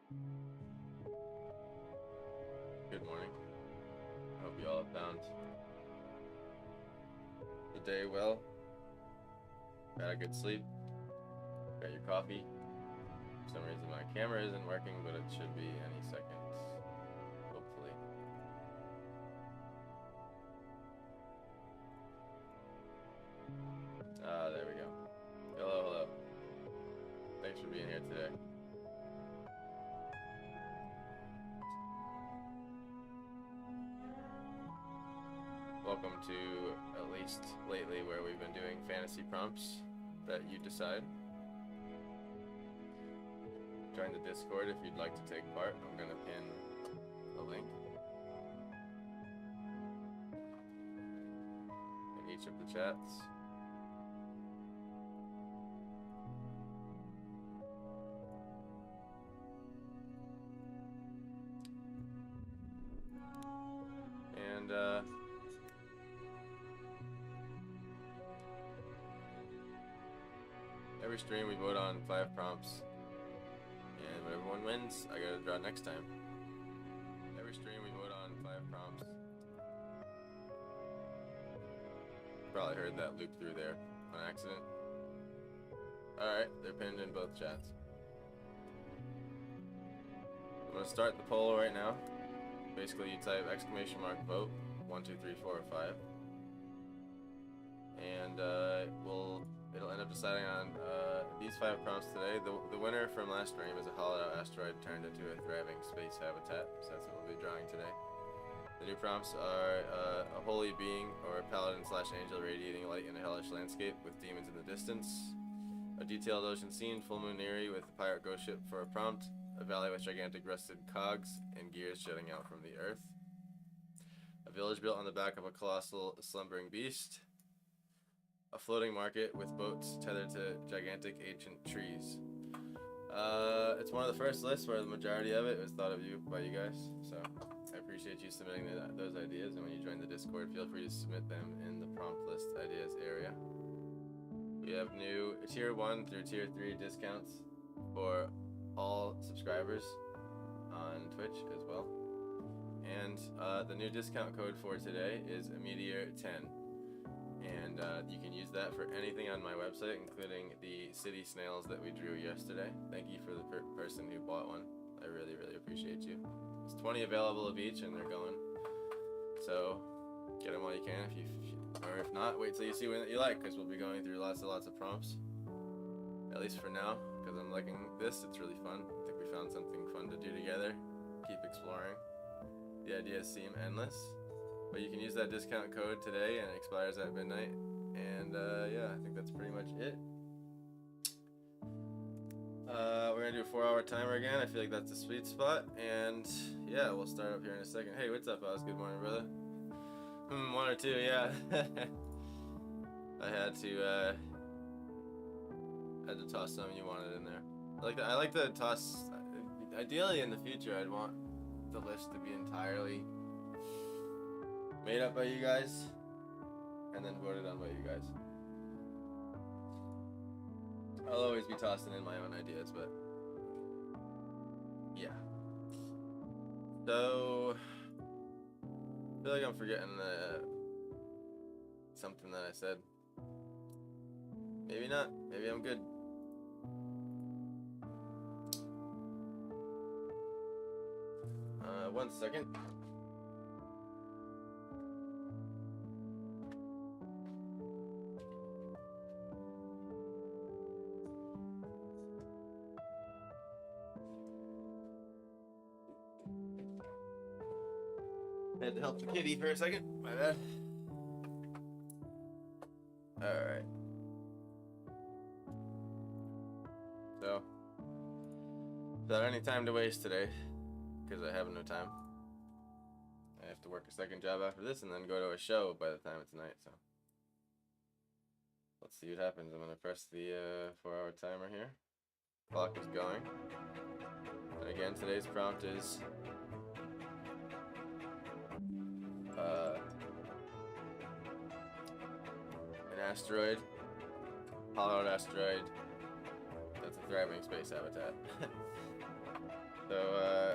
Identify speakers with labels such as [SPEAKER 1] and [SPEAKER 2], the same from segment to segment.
[SPEAKER 1] Good morning. I hope you all have found the day well. Got a good sleep. Got your coffee. For some reason my camera isn't working, but it should be any second. Hopefully. There we go. Hello, hello. Thanks for being here today. Welcome to, at least lately, where we've been doing fantasy prompts that you decide. Join the Discord if you'd like to take part. I'm going to pin the link in each of the chats. And every stream we vote on 5 prompts, and whatever one wins, I gotta draw next time. Every stream we vote on 5 prompts. Probably heard that loop through there on accident. Alright, they're pinned in both chats. I'm gonna start the poll right now. Basically, you type !vote 1, 2, 3, 4, or 5, and it'll end up deciding on these 5 prompts today. The winner from last stream is a hollowed out asteroid turned into a thriving space habitat, so that's what we'll be drawing today. The new prompts are a holy being or a paladin slash angel radiating light in a hellish landscape with demons in the distance, a detailed ocean scene, full moon eerie with a pirate ghost ship for a prompt, a valley with gigantic rusted cogs and gears jutting out from the earth, a village built on the back of a colossal slumbering beast, a floating market with boats tethered to gigantic ancient trees. It's one of the first lists where the majority of it was thought of by you guys, so I appreciate you submitting those ideas, and when you join the Discord, feel free to submit them in the prompt list ideas area. We have new tier 1 through tier 3 discounts for all subscribers on Twitch as well. And the new discount code for today is Meteor10. And you can use that for anything on my website, including the city snails that we drew yesterday. Thank you for the person who bought one. I really, really appreciate you. There's 20 available of each, and they're going. So get them while you can. Or if not, wait till you see one that you like, because we'll be going through lots of prompts. At least for now, because I'm liking this. It's really fun. I think we found something fun to do together. Keep exploring. The ideas seem endless. But you can use that discount code today, and it expires at midnight. And yeah, I think that's pretty much it. We're gonna do a 4-hour timer again. I feel like that's the sweet spot. And yeah, we'll start up here in a second. Hey, what's up, Oz? Good morning, brother. 1 or 2, yeah. I had to toss some you wanted in there. I like to toss. Ideally, in the future, I'd want the list to be entirely made up by you guys, and then voted on by you guys. I'll always be tossing in my own ideas, but yeah. So I feel like I'm forgetting something that I said. Maybe not. Maybe I'm good. One second. I had to help the kitty for a second. My bad. Alright. So, without any time to waste today, because I have no time, I have to work a second job after this and then go to a show by the time it's night, so let's see what happens. I'm going to press the 4-hour timer here. Clock is going. And again, today's prompt is an asteroid, hollowed asteroid, that's a thriving space habitat. So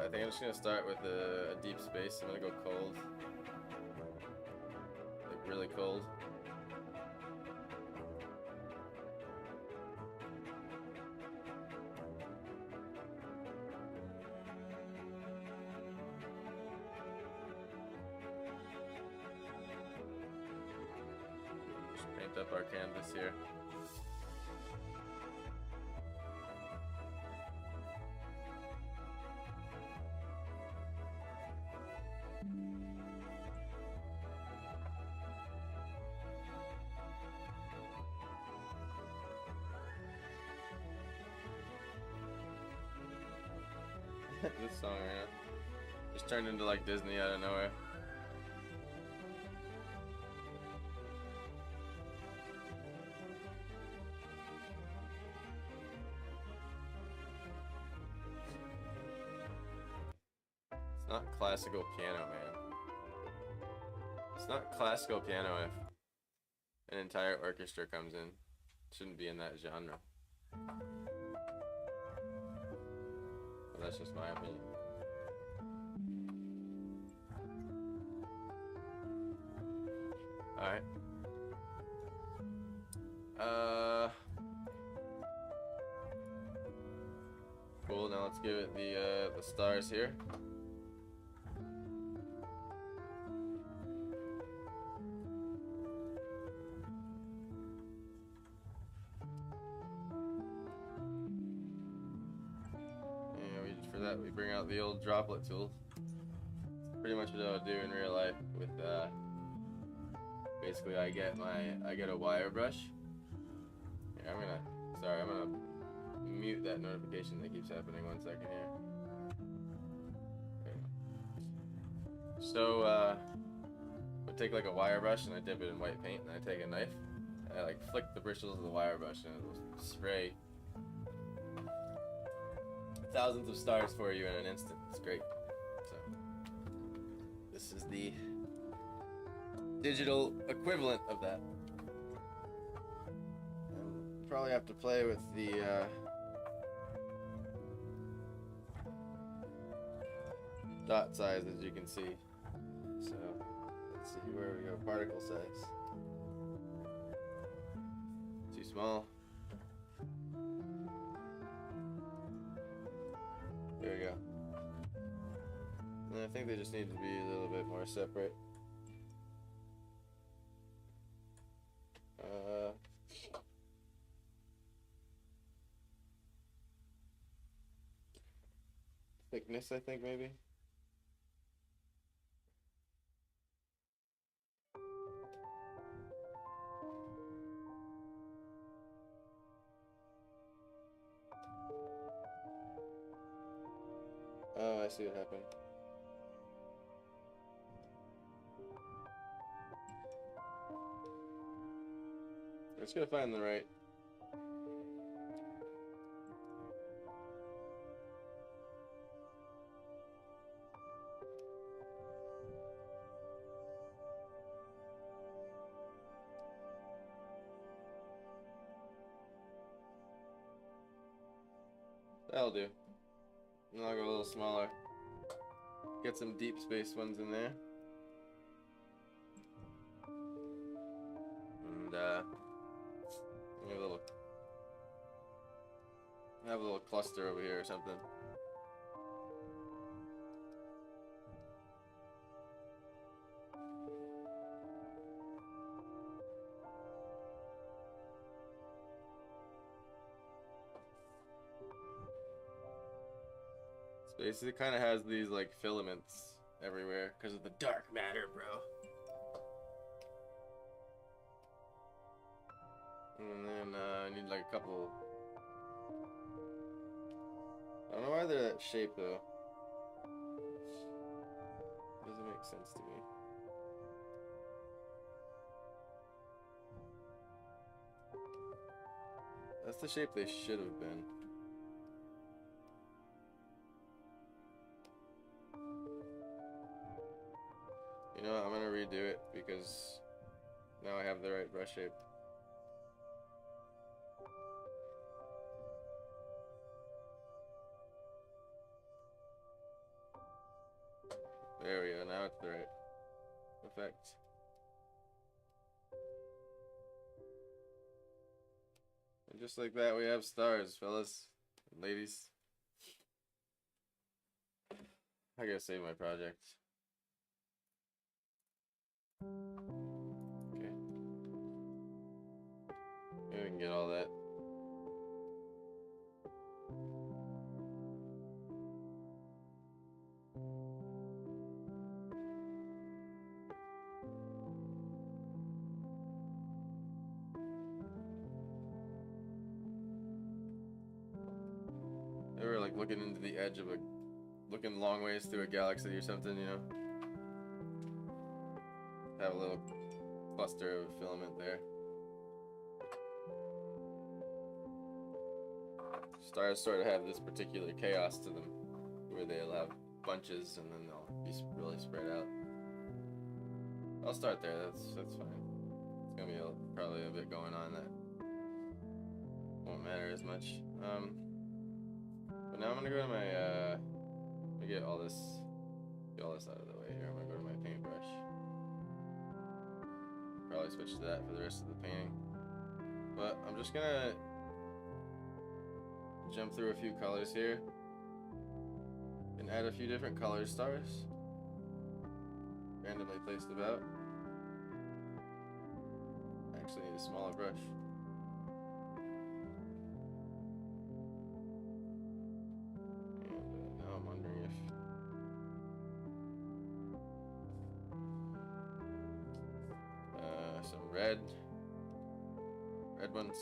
[SPEAKER 1] I think I'm just gonna start with a deep space. I'm gonna go cold, like really cold. Just paint up our canvas here. This song, man, just turned into like Disney out of nowhere. It's not classical piano, man. It's not classical piano if an entire orchestra comes in. It shouldn't be in that genre. But that's just my opinion. Alright. Cool, now let's give it the stars here. For that we bring out the old droplet tool. It's pretty much what I would do in real life with basically I get a wire brush. Here, I'm gonna mute that notification that keeps happening. 1 second here. Okay. So I take like a wire brush and I dip it in white paint, and I take a knife, and I like flick the bristles of the wire brush, and it will spray thousands of stars for you in an instant. It's great. So this is the digital equivalent of that. And probably have to play with the dot size, as you can see. So let's see where we go. Particle size. Too small. There we go. And I think they just need to be a little bit more separate. Thickness, I think, maybe. Oh, I see what happened. I'm just gonna find the right. That'll do. And I'll go a little smaller. Get some deep space ones in there. And have a little cluster over here or something. Space, it kind of has these like filaments everywhere because of the dark matter, bro. And then I need like a couple. I don't know why they're that shape though. Doesn't make sense to me. That's the shape they should have been. You know what, I'm gonna redo it because now I have the right brush shape. now it's the right effect. And just like that, we have stars, fellas and ladies. I gotta save my project. Okay. Maybe we can get all that. They were like looking into the edge of looking long ways through a galaxy or something, you know? Have a little cluster of filament there. Stars sort of have this particular chaos to them, where they'll have bunches and then they'll be really spread out. I'll start there. That's fine. It's gonna be probably a bit going on that won't matter as much. But now I'm gonna go to my let me get all this out of the way here. I'm gonna go to my paintbrush. Probably switch to that for the rest of the painting. But I'm just gonna jump through a few colors here and add a few different colored stars randomly placed about. I actually need a smaller brush. And now I'm wondering if some red ones.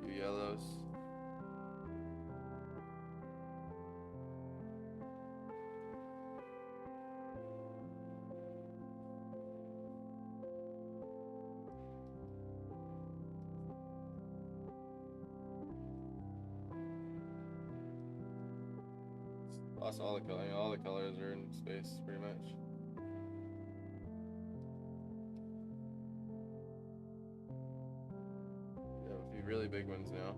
[SPEAKER 1] Few yellows. Lost all the color. All the colors are in space, pretty much. We have a few really big ones now.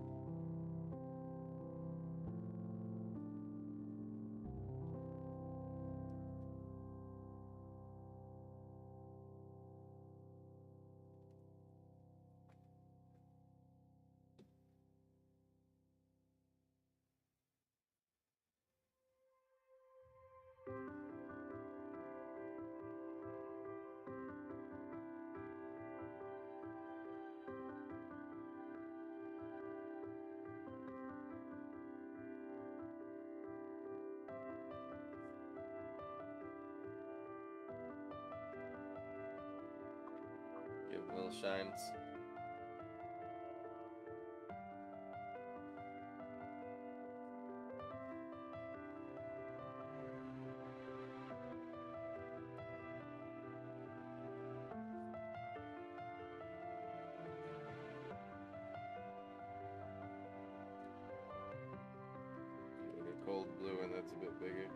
[SPEAKER 1] Give little shines. Like a cold blue one that's a bit bigger.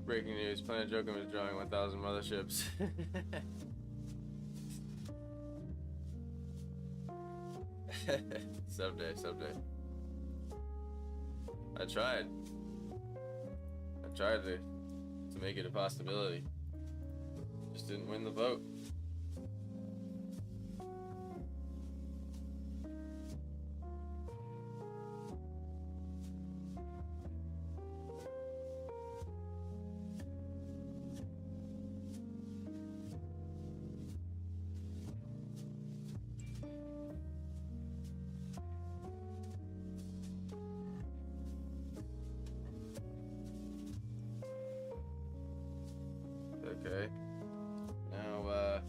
[SPEAKER 1] Breaking news, Planet Jokum is drawing 1,000 motherships. Someday. I tried to make it a possibility. Just didn't win the vote. Okay. Now,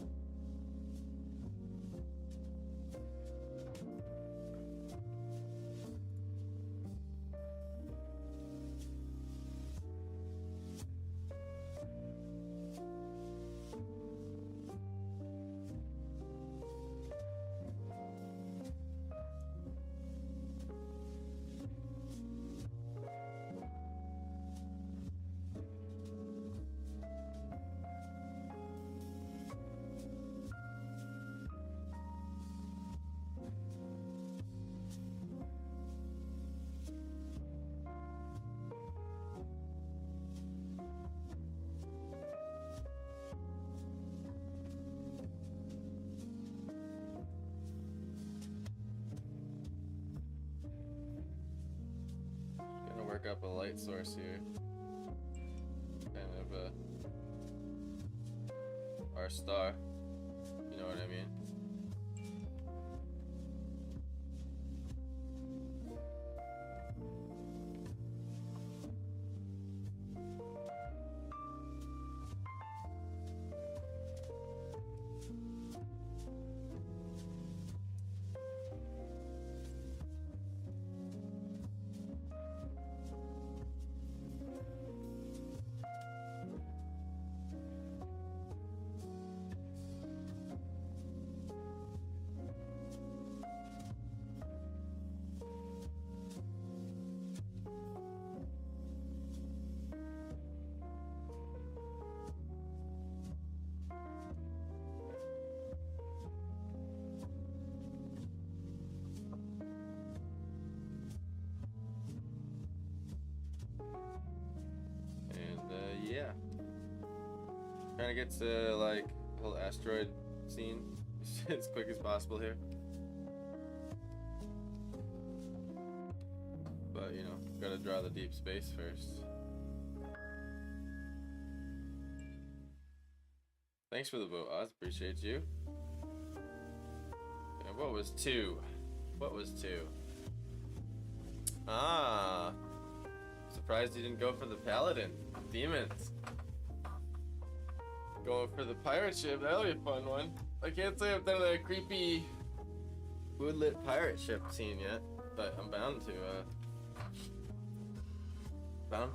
[SPEAKER 1] gonna work up a light source here. Kind of our star. You know what I mean? Yeah. Trying to get to like the whole asteroid scene as quick as possible here. But you know, gotta draw the deep space first. Thanks for the vote, Oz. Appreciate you. And what was 2? What was 2? Ah. Surprised you didn't go for the paladin. Demons. Going for the pirate ship, that'll be a fun one. I can't say I've done a creepy woodlit pirate ship scene yet, but I'm bound to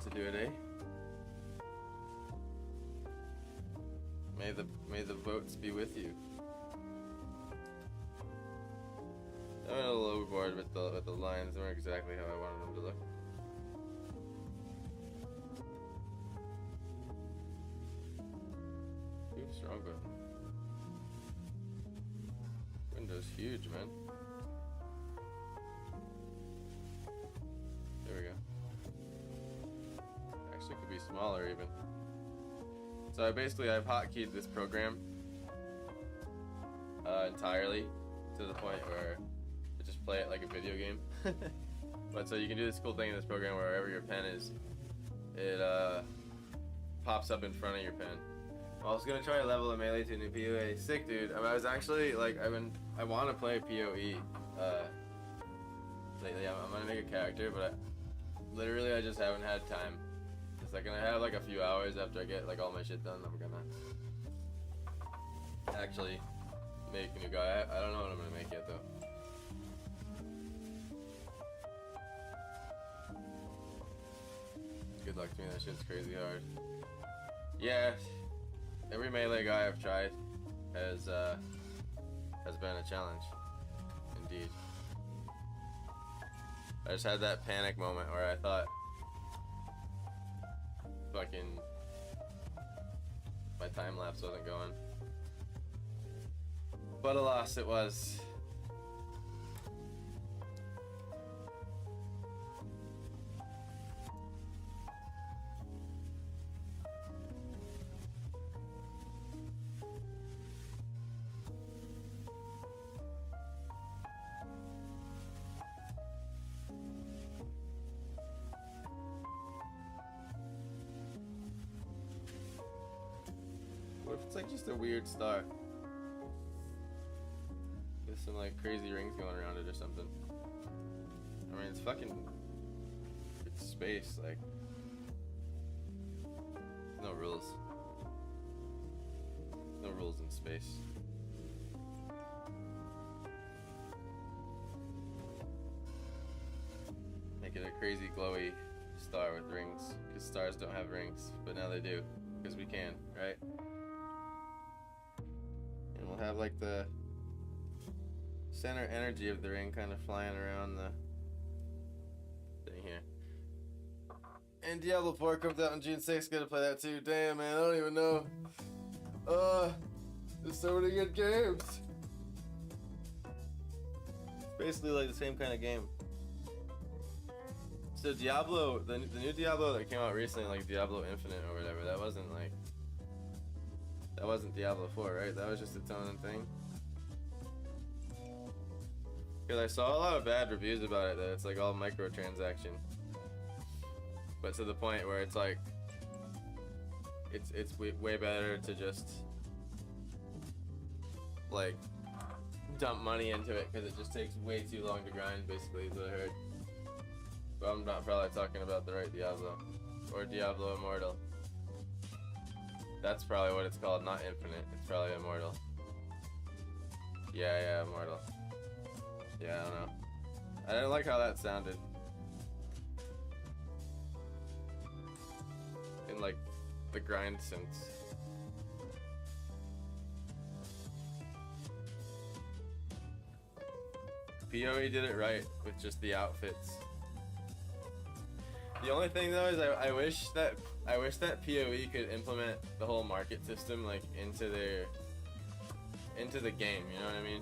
[SPEAKER 1] do it, eh? May the votes be with you. I went a little overboard with the lines. They weren't exactly how I wanted them to look. Strong button. Window's huge, man. There we go. Actually, could be smaller even. So I've hotkeyed this program entirely to the point where I just play it like a video game. But so you can do this cool thing in this program where wherever your pen is, it pops up in front of your pen. I was gonna try to level a melee to a new PoE. Sick, dude. I was actually like, I want to play PoE lately. I'm gonna make a character, but literally I just haven't had time. It's like, gonna have like a few hours after I get like all my shit done. I'm gonna actually make a new guy. I don't know what I'm gonna make yet though. Good luck to me. That shit's crazy hard. Yeah. Every melee guy I've tried has been a challenge, indeed. I just had that panic moment where I thought, fucking, my time lapse wasn't going. But alas, it was. What if it's like just a weird star? There's some like crazy rings going around it or something. I mean, it's fucking, it's space, like, no rules. No rules in space. Make it a crazy glowy star with rings, because stars don't have rings, but now they do, because we can, right? And we'll have like the center energy of the ring kind of flying around the thing here. And Diablo 4 comes out on June 6th, gotta play that too. Damn, man, I don't even know. There's so many good games. It's basically like the same kind of game. So Diablo, the new Diablo that came out recently, like Diablo Infinite or whatever, that wasn't Diablo 4, right? That was just its own thing. Because I saw a lot of bad reviews about it, that it's like all microtransaction. But to the point where it's like, it's way better to just like dump money into it, because it just takes way too long to grind, basically, is what I heard. But I'm not probably talking about the right Diablo. Or Diablo Immortal. That's probably what it's called, not Infinite. It's probably Immortal. Yeah, Immortal. Yeah, I don't know. I didn't like how that sounded. In like the grind sense. PoE did it right with just the outfits. The only thing though is I wish that PoE could implement the whole market system like into the game, you know what I mean?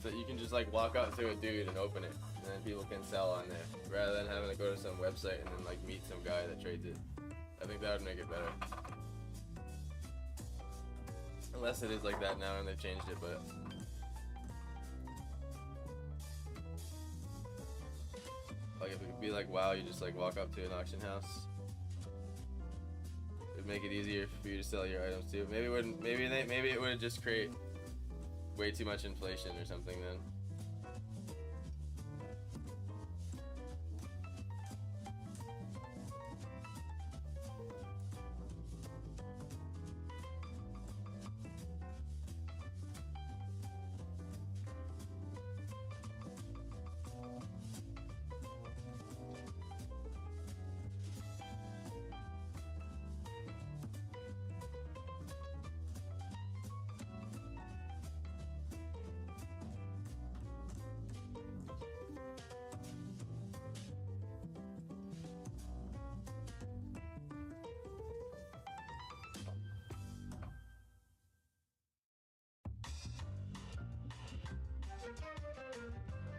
[SPEAKER 1] So you can just like walk up to a dude and open it, and then people can sell on there, rather than having to go to some website and then like meet some guy that trades it. I think that would make it better. Unless it is like that now and they've changed it, but like if it could be like WoW, you just like walk up to an auction house. It'd make it easier for you to sell your items too. Maybe it wouldn't. Maybe it would just create way too much inflation or something then.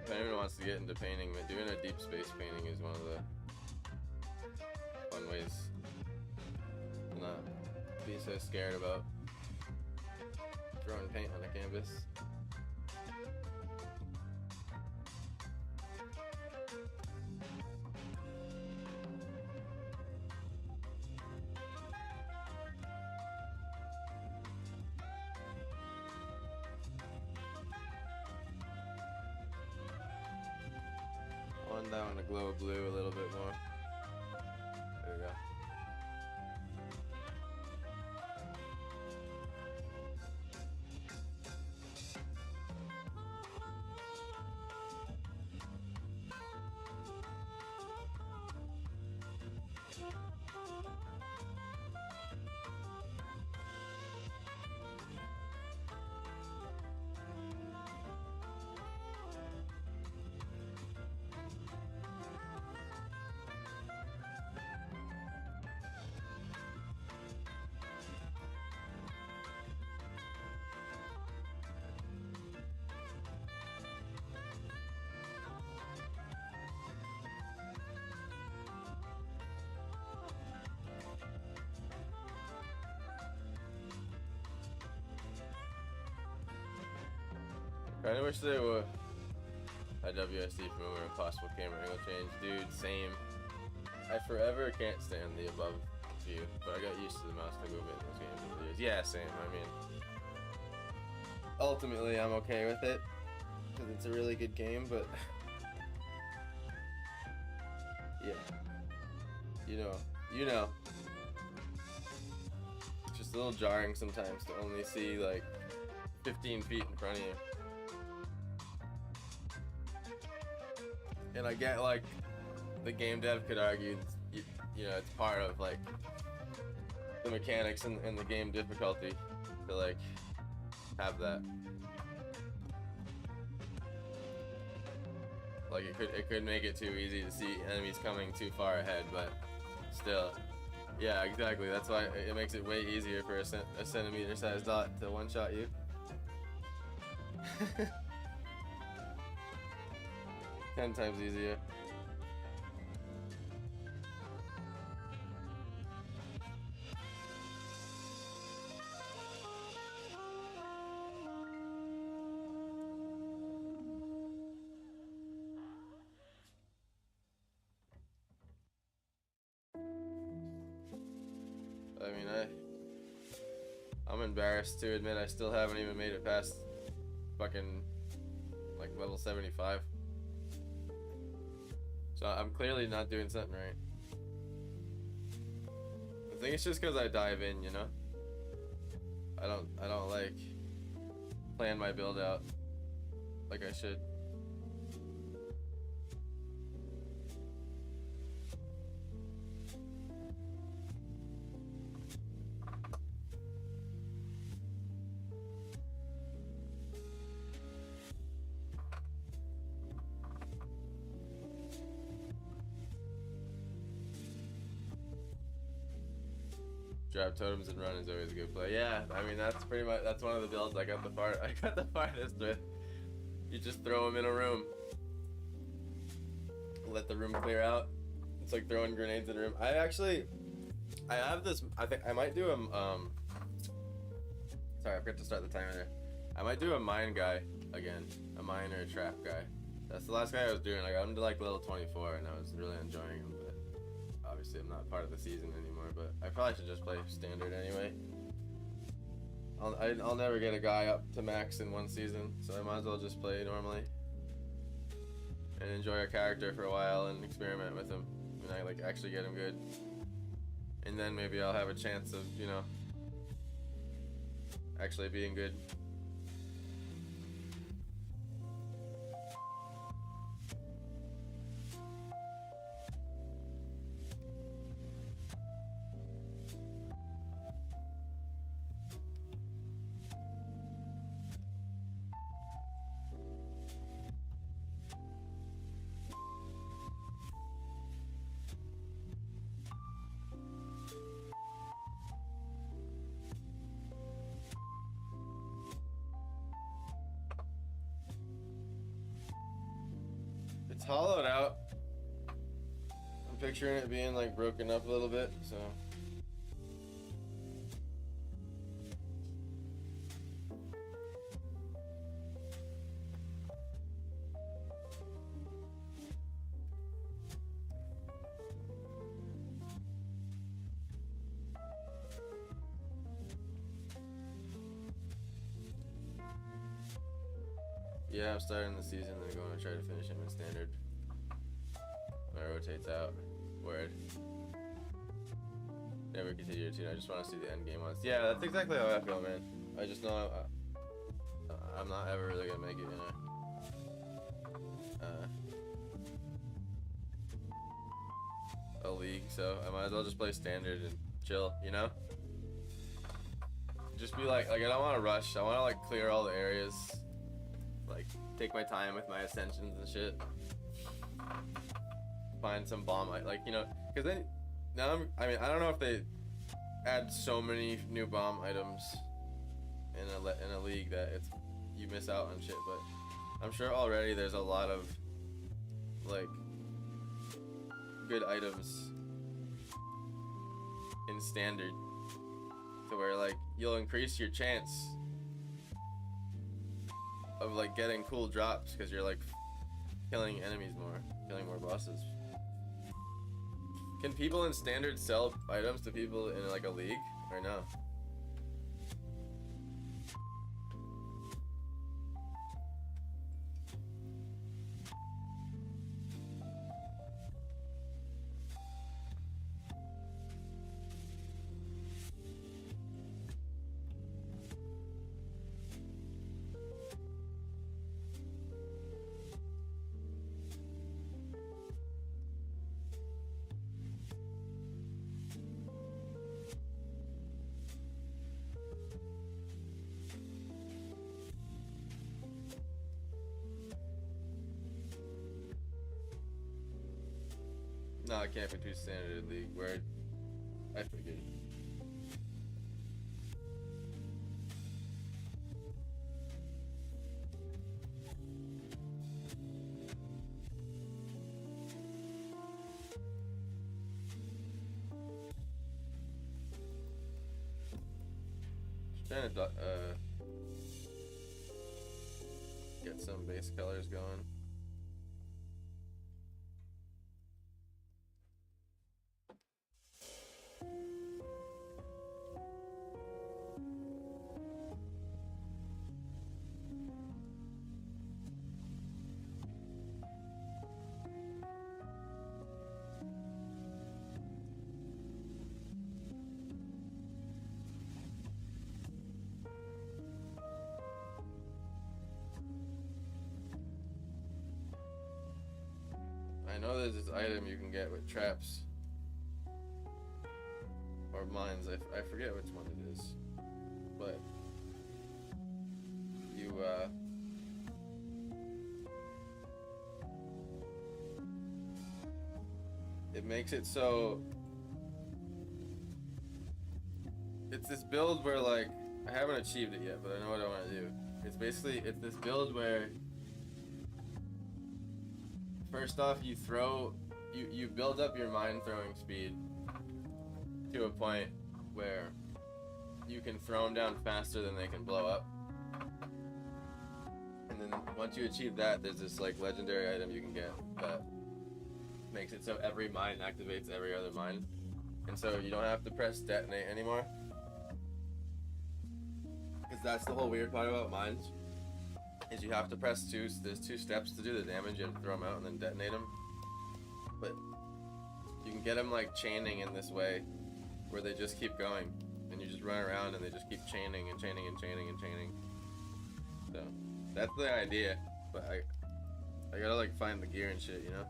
[SPEAKER 1] If anyone wants to get into painting, but doing a deep space painting is one of the fun ways to not be so scared about throwing paint on a canvas. That one to glow blue a little bit more. There we go. I kinda wish there were a WSD from when possible camera angle change. Dude, same. I forever can't stand the above view, but I got used to the mouse to move it in those games over the years. Yeah, same. I mean, ultimately I'm okay with it, because it's a really good game, but yeah. You know. It's just It's a little jarring sometimes to only see like 15 feet in front of you. And I get like the game dev could argue, you know, it's part of like the mechanics and the game difficulty to like have that. Like it could make it too easy to see enemies coming too far ahead, but still, yeah, exactly. That's why it makes it way easier for a centimeter-sized dot to one-shot you. 10 times easier. I mean, I'm embarrassed to admit I still haven't even made it past fucking like level 75. So I'm clearly not doing something right. I think it's just because I dive in, you know? I don't like plan my build out like I should. Drop totems and run is always a good play. Yeah, I mean that's pretty much one of the builds I got the farthest with. You just throw them in a room, let the room clear out. It's like throwing grenades in a room. I have this. I think I might do a Sorry, I forgot to start the timer there. I might do a mine guy again, a mine or a trap guy. That's the last guy I was doing. I got him to like level 24, and I was really enjoying him. But obviously, I'm not part of the season anymore. But I probably should just play standard anyway. I'll never get a guy up to max in one season, so I might as well just play normally and enjoy a character for a while and experiment with him, and I like actually get him good. And then maybe I'll have a chance of, you know, actually being good. It's hollowed out. I'm picturing it being like broken up a little bit, so. Yeah, I'm starting the season and going to try to finish him in standard. When it rotates out. Word. Never continue to tune. I just want to see the end game once. Yeah, that's exactly how I feel, man. I just know I'm not ever really gonna make it, you know. A league, so I might as well just play standard and chill, you know. Just be like I don't want to rush. I want to like clear all the areas. Like, take my time with my ascensions and shit. Find some bomb, like, you know, because then, now I mean, I don't know if they add so many new bomb items in a league that you miss out on shit, but I'm sure already there's a lot of, like, good items in standard to where, like, you'll increase your chance of like getting cool drops because you're like killing enemies more, killing more bosses. Can people in standard sell items to people in like a league or no? No, it can't be too standard league. Where I figured. Trying to get some base colors going. I know there's this item you can get with traps or mines. I forget which one it is, but you it makes it so it's this build where, like, I haven't achieved it yet, but I know what I want to do. It's this build where first off, you build up your mine throwing speed to a point where you can throw them down faster than they can blow up. And then once you achieve that, there's this like legendary item you can get that makes it so every mine activates every other mine. And so you don't have to press detonate anymore. Because that's the whole weird part about mines. Is you have to press there's two steps to do the damage. You have to throw them out and then detonate them. But you can get them like chaining in this way where they just keep going. And you just run around and they just keep chaining and chaining and chaining and chaining. So that's the idea. But I gotta like find the gear and shit, you know?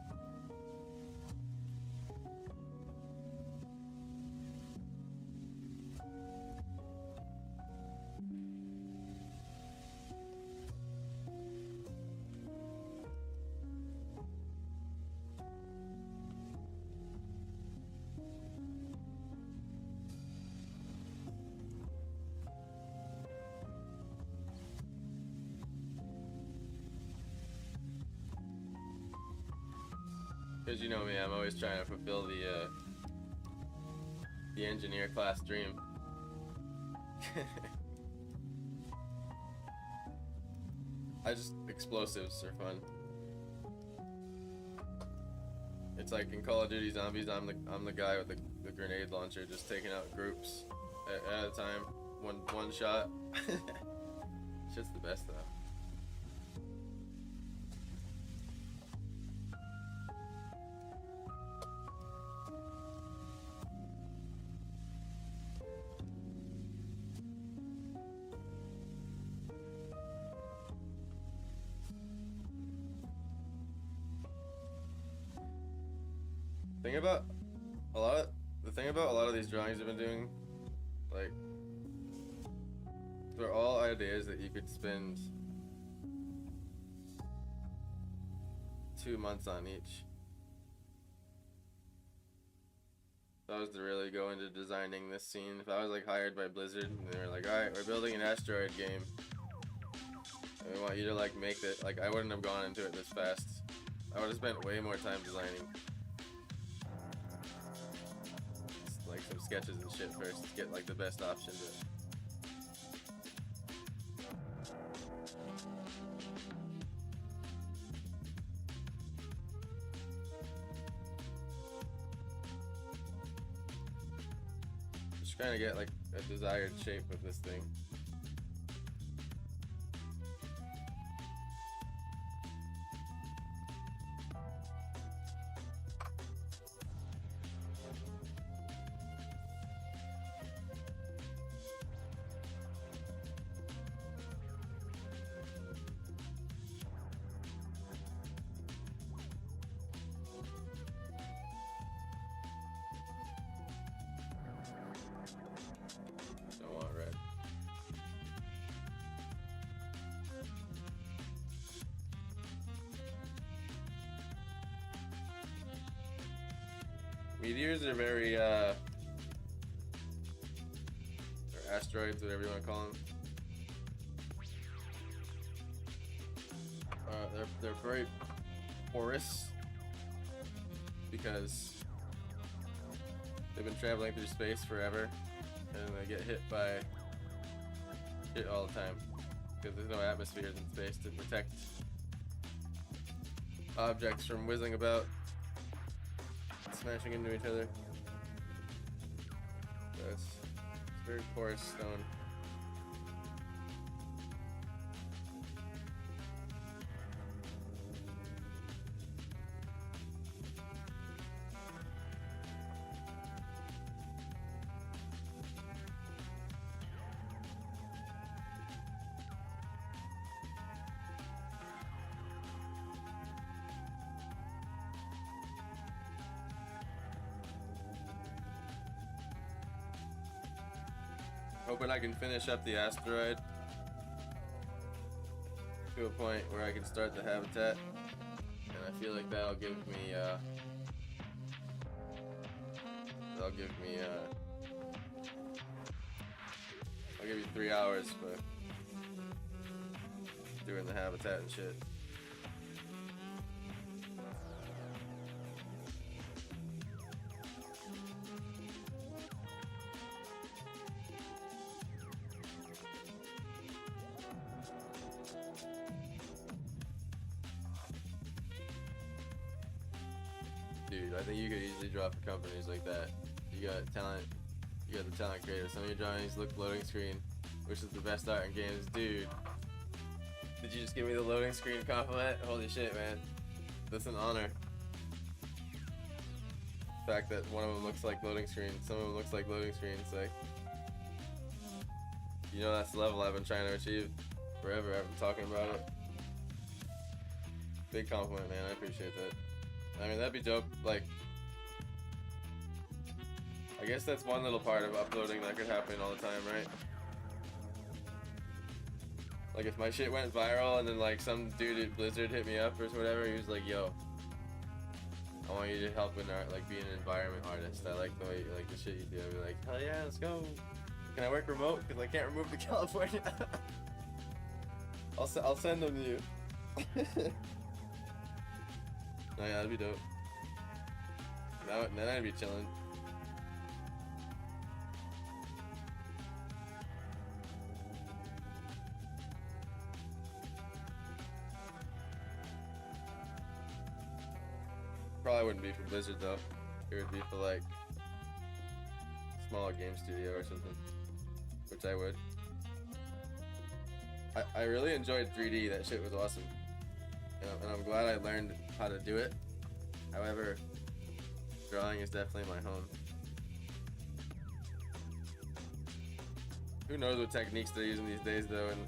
[SPEAKER 1] Because you know me, I'm always trying to fulfill the engineer class dream. Explosives are fun. It's like in Call of Duty Zombies, I'm the guy with the grenade launcher, just taking out groups at a time, one shot. It's just the best though. The thing about a lot of these drawings I've been doing, like, they're all ideas that you could spend 2 months on each. If I was to really go into designing this scene, if I was like hired by Blizzard and they were like, alright, we're building an asteroid game, and we want you to like make it, like, I wouldn't have gone into it this fast. I would have spent way more time designing. Like some sketches and shit first to get like the best option to just trying to get like a desired shape of this thing. Don't want red. Meteors are very, or asteroids, whatever you want to call them. They're very porous because they've been traveling through space forever, and they get hit by shit all the time because there's no atmospheres in space to protect objects from whizzing about, smashing into each other. So it's very porous stone. Hoping I can finish up the asteroid to a point where I can start the habitat, and I feel like that'll give me I'll give you 3 hours for doing the habitat and shit. Dude, I think you could easily draw for companies like that. You got talent, you got the talent creator. Some of your drawings look loading screen, which is the best art in games. Dude, did you just give me the loading screen compliment? Holy shit, man. That's an honor. The fact that one of them looks like loading screen, some of them looks like loading screen, it's like, you know, that's the level I've been trying to achieve forever. I've been talking about it. Big compliment, man. I appreciate that. I mean, that'd be dope. Like, I guess that's one little part of uploading that could happen all the time, right? Like, if my shit went viral and then, like, some dude at Blizzard hit me up or whatever, he was like, yo, I want you to help in art, like, be an environment artist. I like the way, like, the shit you do. I'd be like, hell yeah, let's go. Can I work remote? Because I can't move to California. I'll send them to you. No, yeah, that'd be dope. Then I'd be chilling. Probably wouldn't be for Blizzard though. It would be for like smaller game studio or something, which I would. I really enjoyed 3D. That shit was awesome. And I'm glad I learned how to do it. However, drawing is definitely my home. Who knows what techniques they're using these days though, and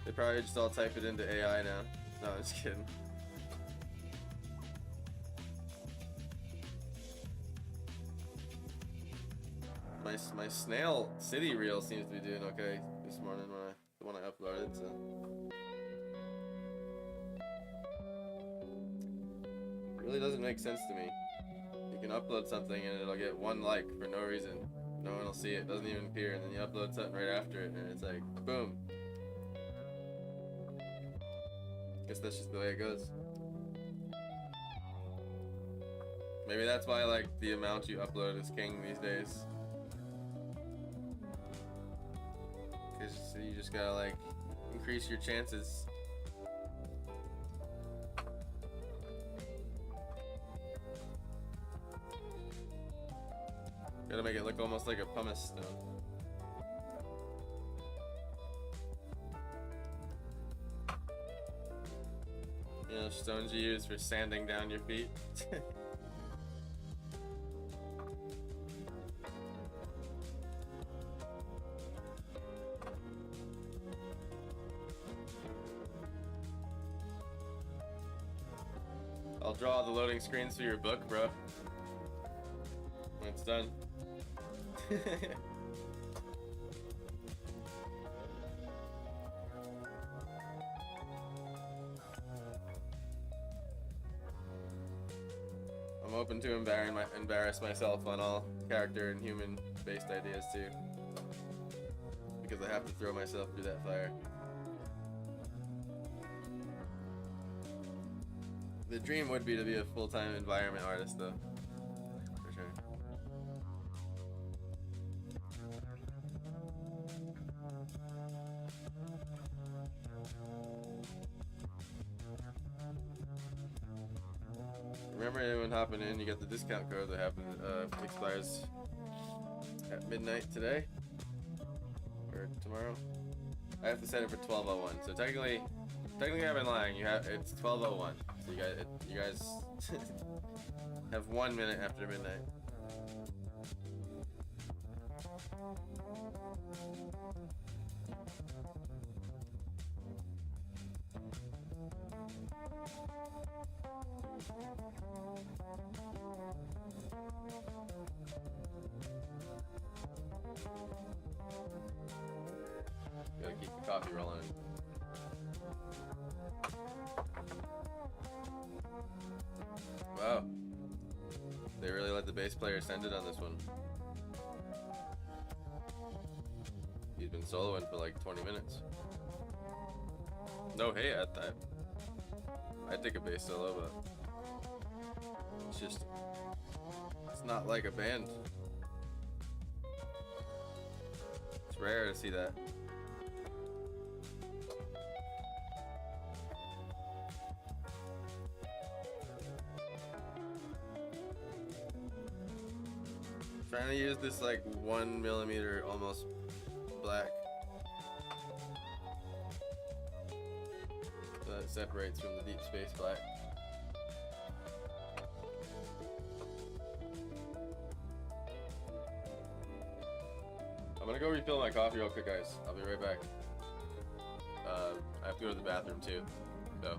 [SPEAKER 1] they probably just all type it into AI now. No, I'm just kidding. My Snail City reel seems to be doing okay this morning when I uploaded, so. It really doesn't make sense to me. You can upload something and it'll get 1 like for no reason. No one will see it, doesn't even appear, and then you upload something right after it and it's like, boom. Guess that's just the way it goes. Maybe that's why, like, the amount you upload is king these days. Cause you just gotta, like, increase your chances. Gotta make it look almost like a pumice stone. You know, stones you use for sanding down your feet. I'll draw the loading screens for your book, bro. When it's done. open to embarrass myself on all character and human-based ideas too, because I have to throw myself through that fire. The dream would be to be a full-time environment artist, though, for sure. Remember, anyone hopping in, you get the discount code that expires at midnight today or tomorrow. I have to set it for 12:01, so technically I've been lying. It's 12:01, so you guys have 1 minute after midnight. Gotta keep the coffee rolling. Wow. They really let the bass player send it on this one. He's been soloing for like 20 minutes. No hate at that. I'd take a bass solo, but it's not like a band. It's rare to see that. Trying to use this like 1 millimeter almost black so it separates from the deep space black. I'm gonna go refill my coffee real quick, guys. I'll be right back. I have to go to the bathroom too, so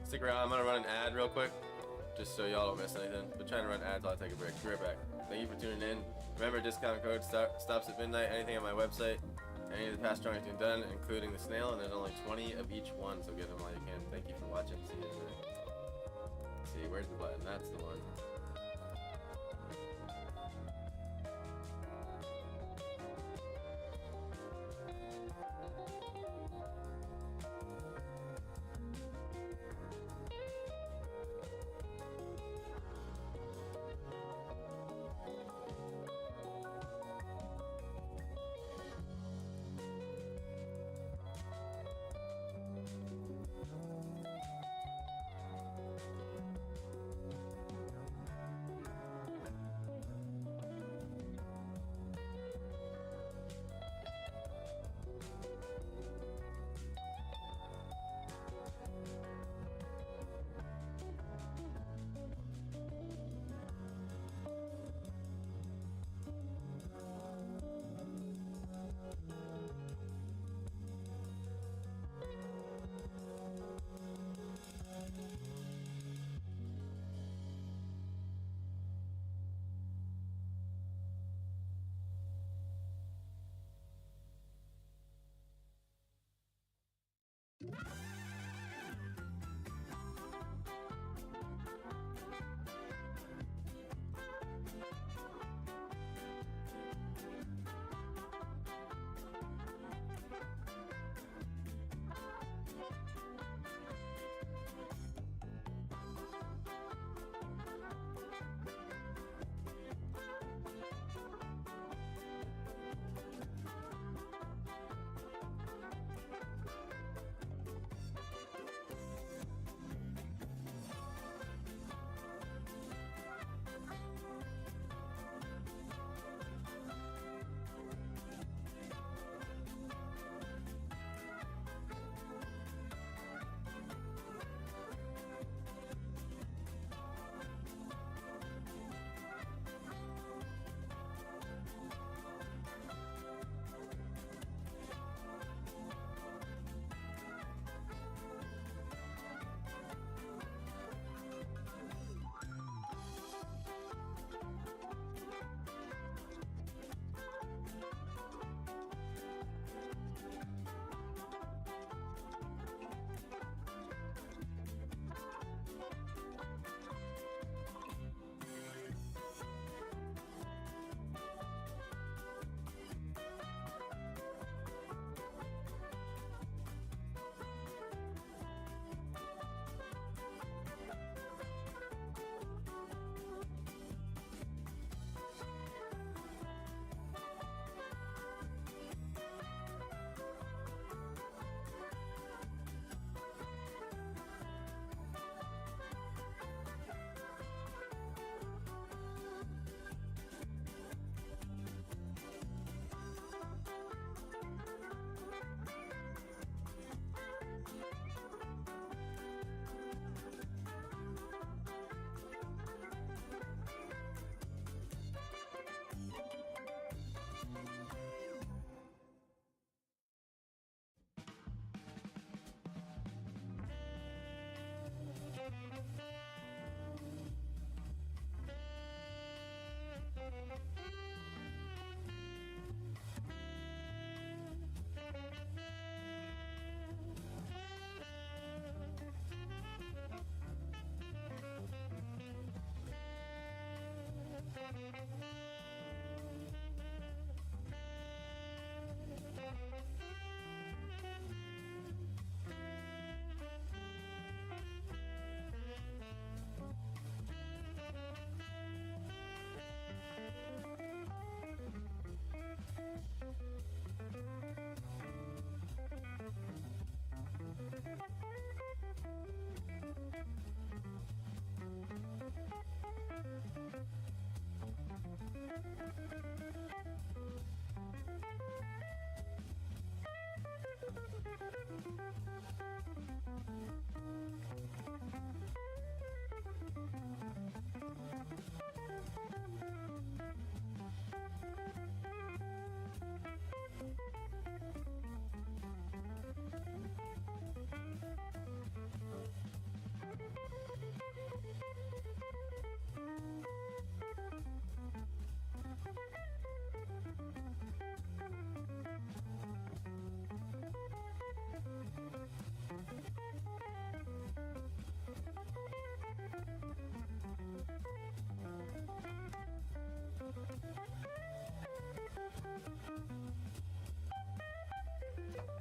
[SPEAKER 1] stick around. I'm gonna run an ad real quick, just so y'all don't miss anything. Been trying to run ads while I take a break. Be right back. Thank you for tuning in. Remember, discount code stops at midnight. Anything on my website, any of the past drawings been done, including the snail, and there's only 20 of each one, so get them while you can. Thank you for watching. See you in a minute. Let's see, where's the button? That's the one.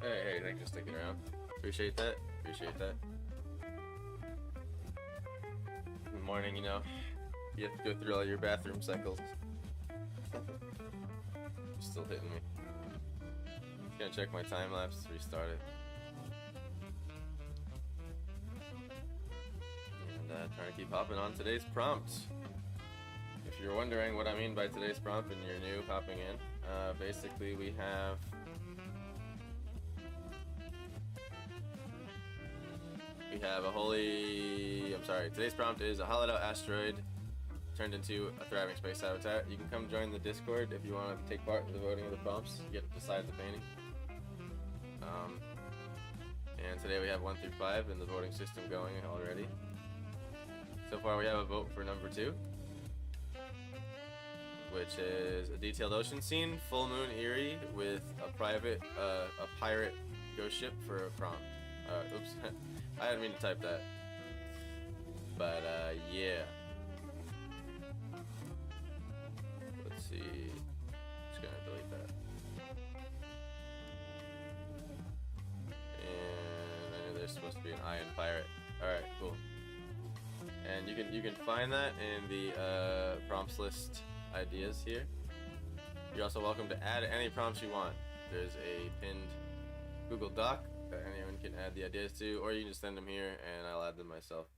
[SPEAKER 1] Hey, thanks for sticking around. Appreciate that. Appreciate that. In the morning, you know, you have to go through all your bathroom cycles. Still hitting me. Just gonna check my time lapse, restart it. And trying to keep hopping on today's prompt. If you're wondering what I mean by today's prompt and you're new hopping in, basically we have today's prompt is a hollowed out asteroid turned into a thriving space habitat. You can come join the Discord if you want to take part in the voting of the prompts. You get to decide the painting. And today we have 1 through 5 in the voting system going already. So far we have a vote for number 2, which is a detailed ocean scene, full moon Erie with a pirate ghost ship for a prompt. Oops, I didn't mean to type that. But yeah. Let's see. Just gonna delete that. And I knew there's supposed to be an I in pirate. Alright, cool. And you can find that in the prompts list ideas here. You're also welcome to add any prompts you want. There's a pinned Google Doc that anyone can add the ideas to, or you can just send them here and I'll add them myself.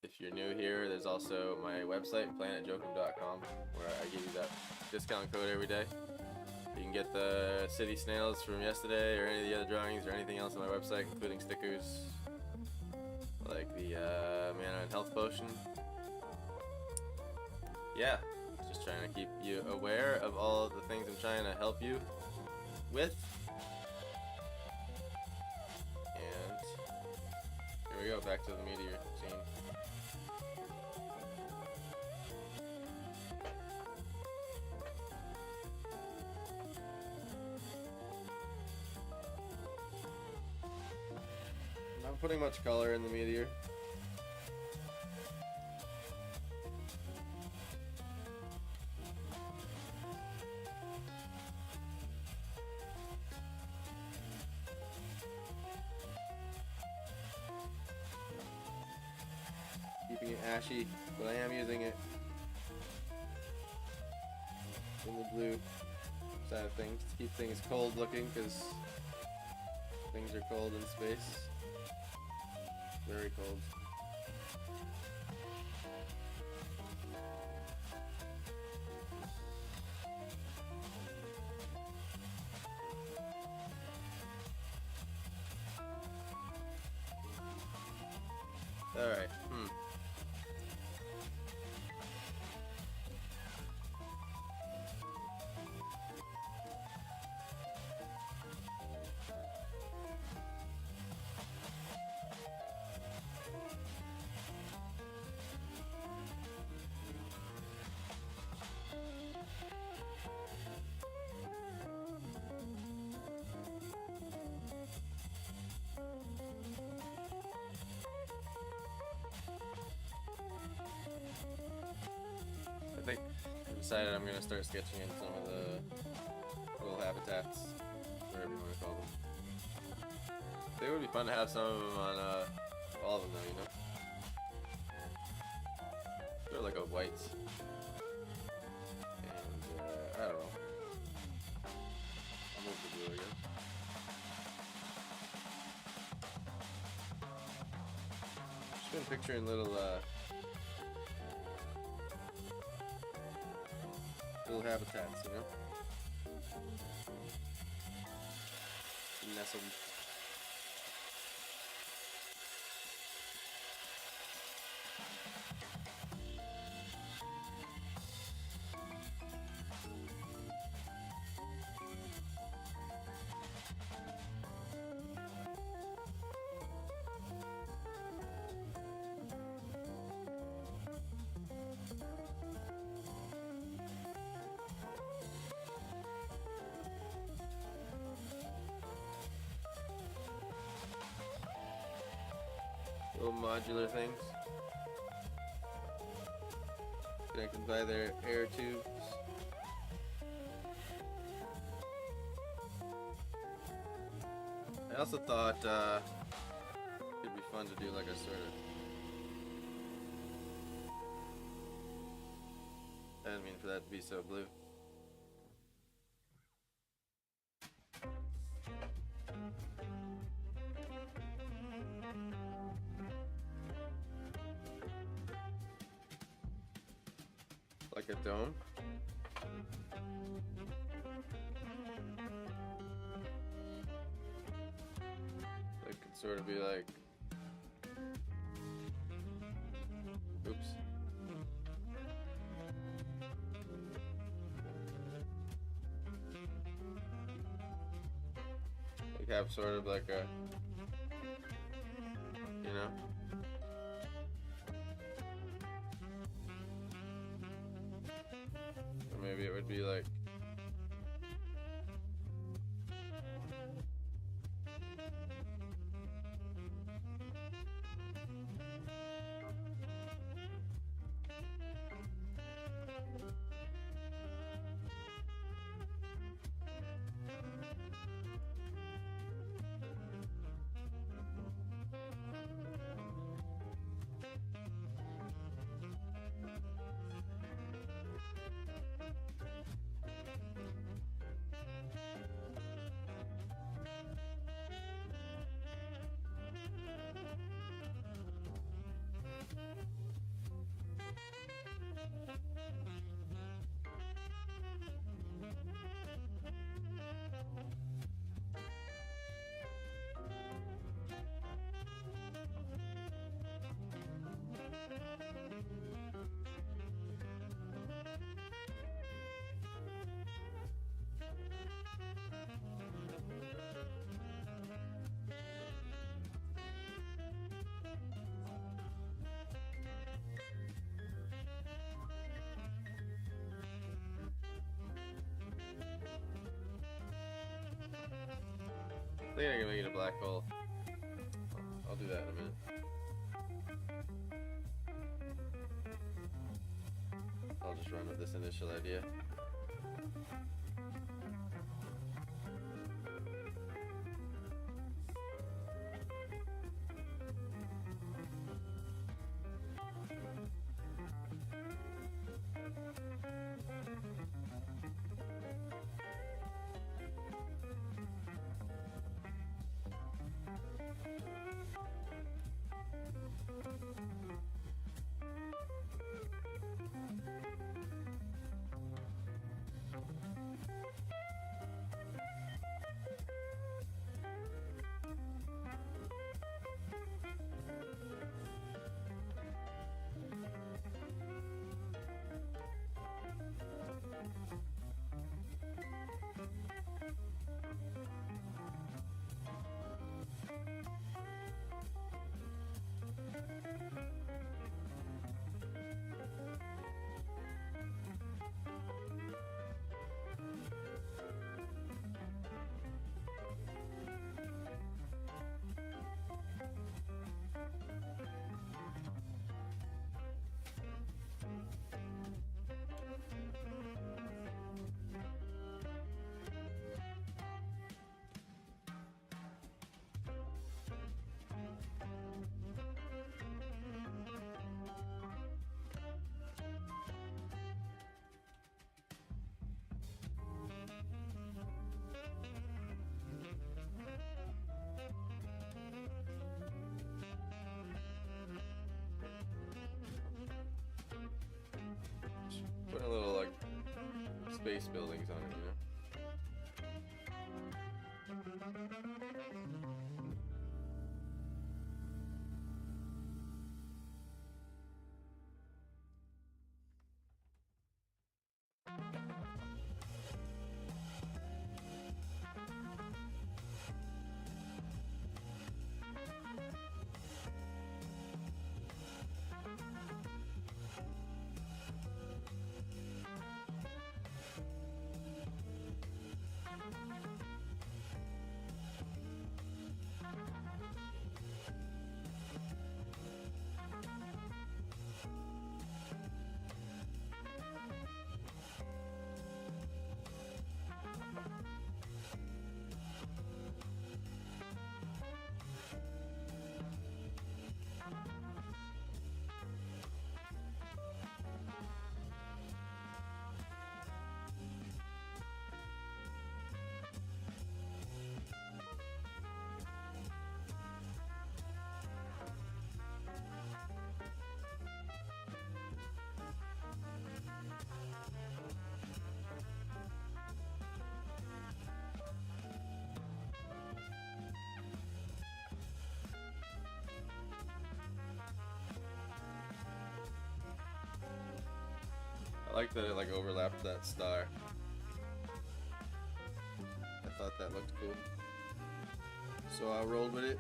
[SPEAKER 1] If you're new here, there's also my website, planetjokum.com, where I give you that discount code every day. You can get the city snails from yesterday, or any of the other drawings, or anything else on my website, including stickers, like the mana and health potion. Yeah, just trying to keep you aware of all the things I'm trying to help you with. And here we go, back to the meteor scene. Not putting much color in the meteor. Keeping it ashy, but I am using it in the blue side of things to keep things cold looking, because things are cold in space. Very cold. Alright, decided I'm gonna start sketching in some of the little habitats, whatever you want to call them. I think it would be fun to have some of them on all of them, though, you know. They're like a white, and I don't know. I'll move the blue, I guess. Just been picturing little habitats, you know? Nestled. Little modular things connected by their air tubes. I also thought it'd be fun to do like a sort of, I didn't mean for that to be so blue. Like a dome. It could sort of be like, oops. Like have sort of like a, you know. Maybe it would be like I think I can make it a black hole. I'll do that in a minute. I'll just run with this initial idea. space buildings on it, you know? I like that it like overlapped that star. I thought that looked cool. So I rolled with it.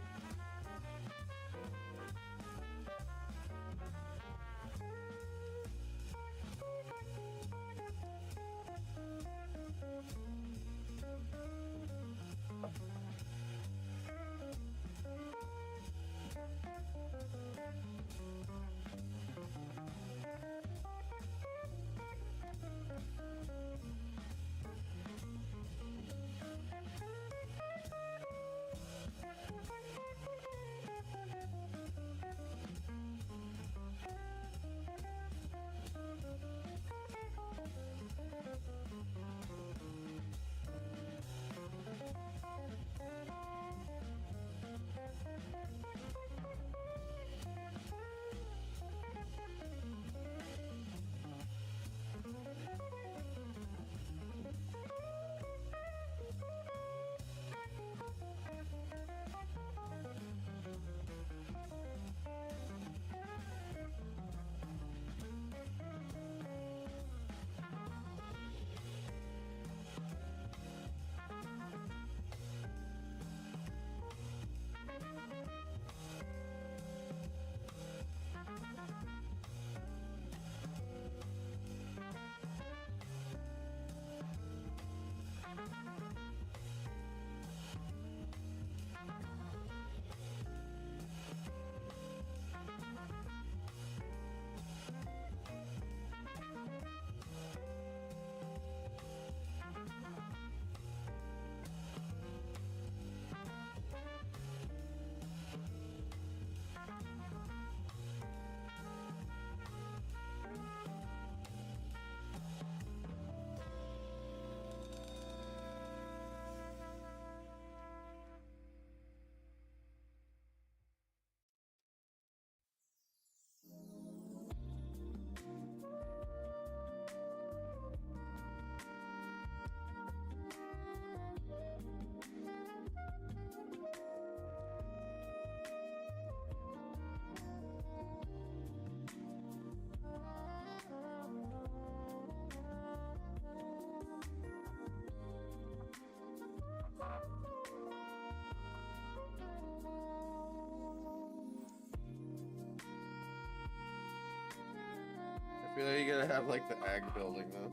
[SPEAKER 1] I feel like you're gonna have like the ag building though.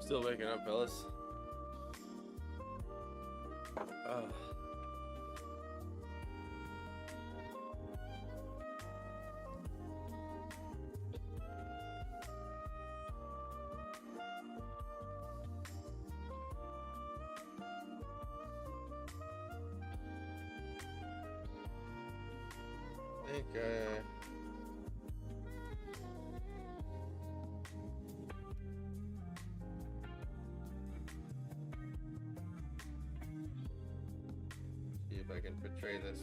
[SPEAKER 1] Still waking up, fellas. I think see if I can portray this.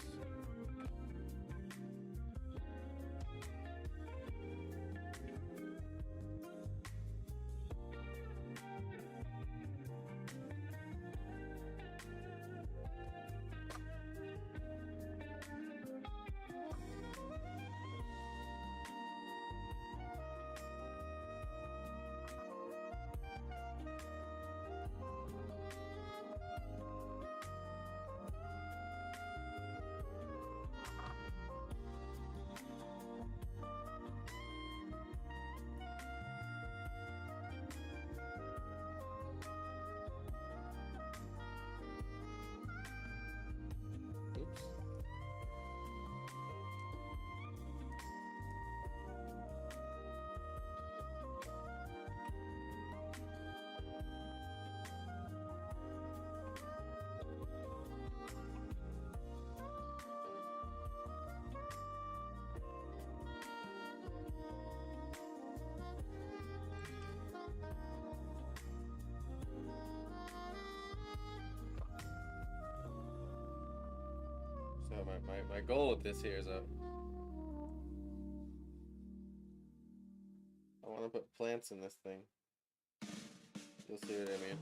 [SPEAKER 1] Oops. So my goal with this here is I want to put plants in this thing. You'll see what I mean.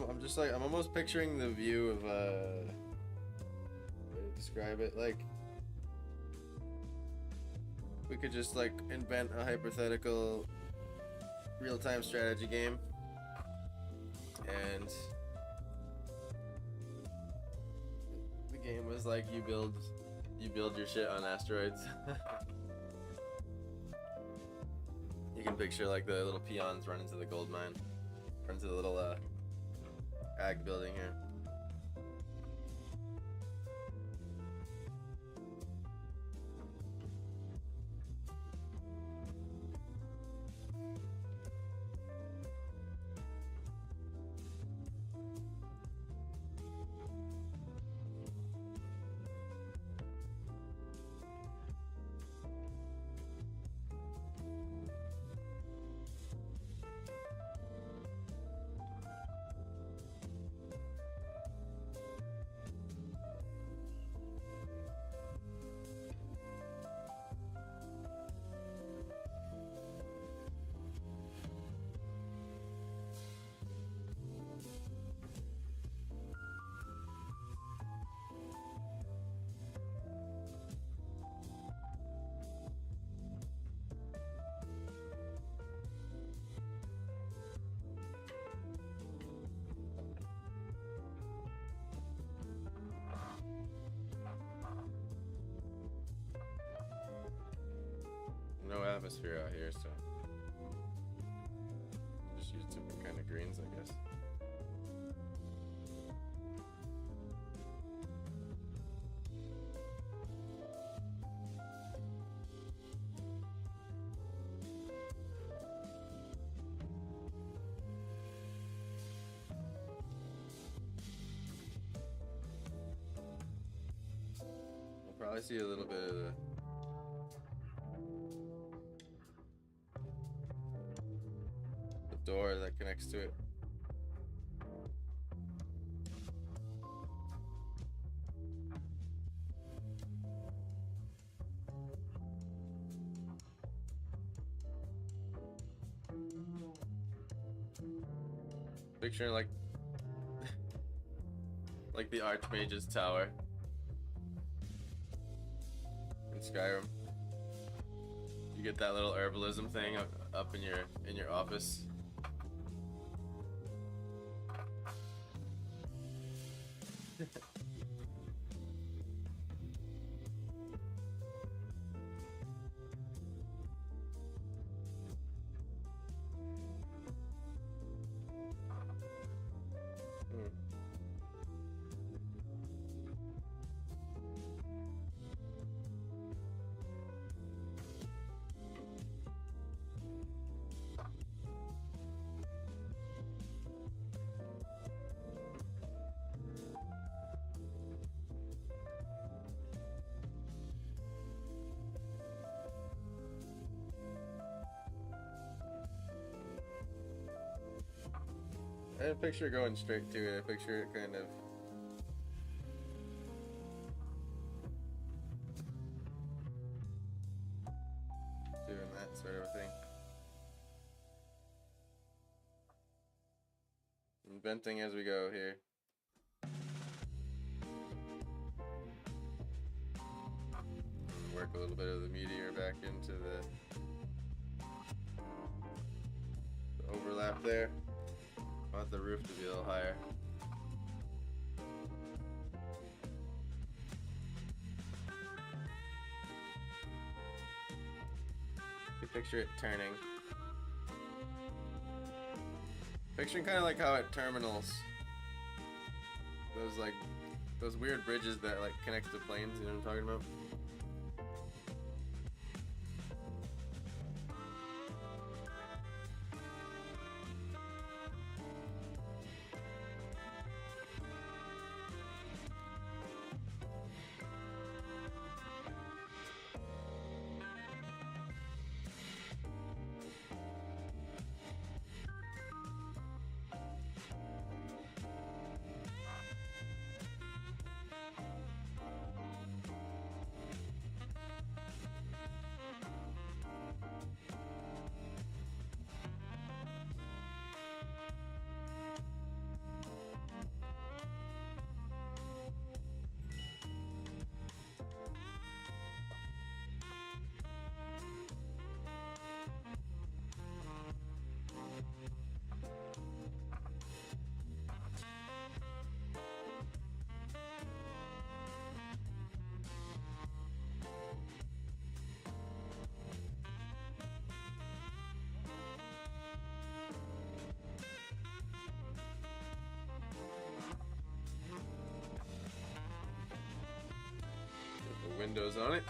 [SPEAKER 1] I'm just like, I'm almost picturing the view of, how to describe it, like, we could just, like, invent a hypothetical real-time strategy game, and the game was like, you build your shit on asteroids. You can picture, like, the little peons run into the gold mine, run into the little, ag building here. No atmosphere out here, so just use different kind of greens, I guess. I'll probably see a little bit of the door that connects to it. Picturing like the Archmage's tower in Skyrim. You get that little herbalism thing up in your office. I didn't picture it going straight to it. I picture it kind of doing that sort of thing. Inventing as we go here. Work a little bit of the meteor back into the overlap there. I want the roof to be a little higher. You picture it turning. Picturing kind of like how at terminals, those weird bridges that like connect to planes, you know what I'm talking about? Windows on it.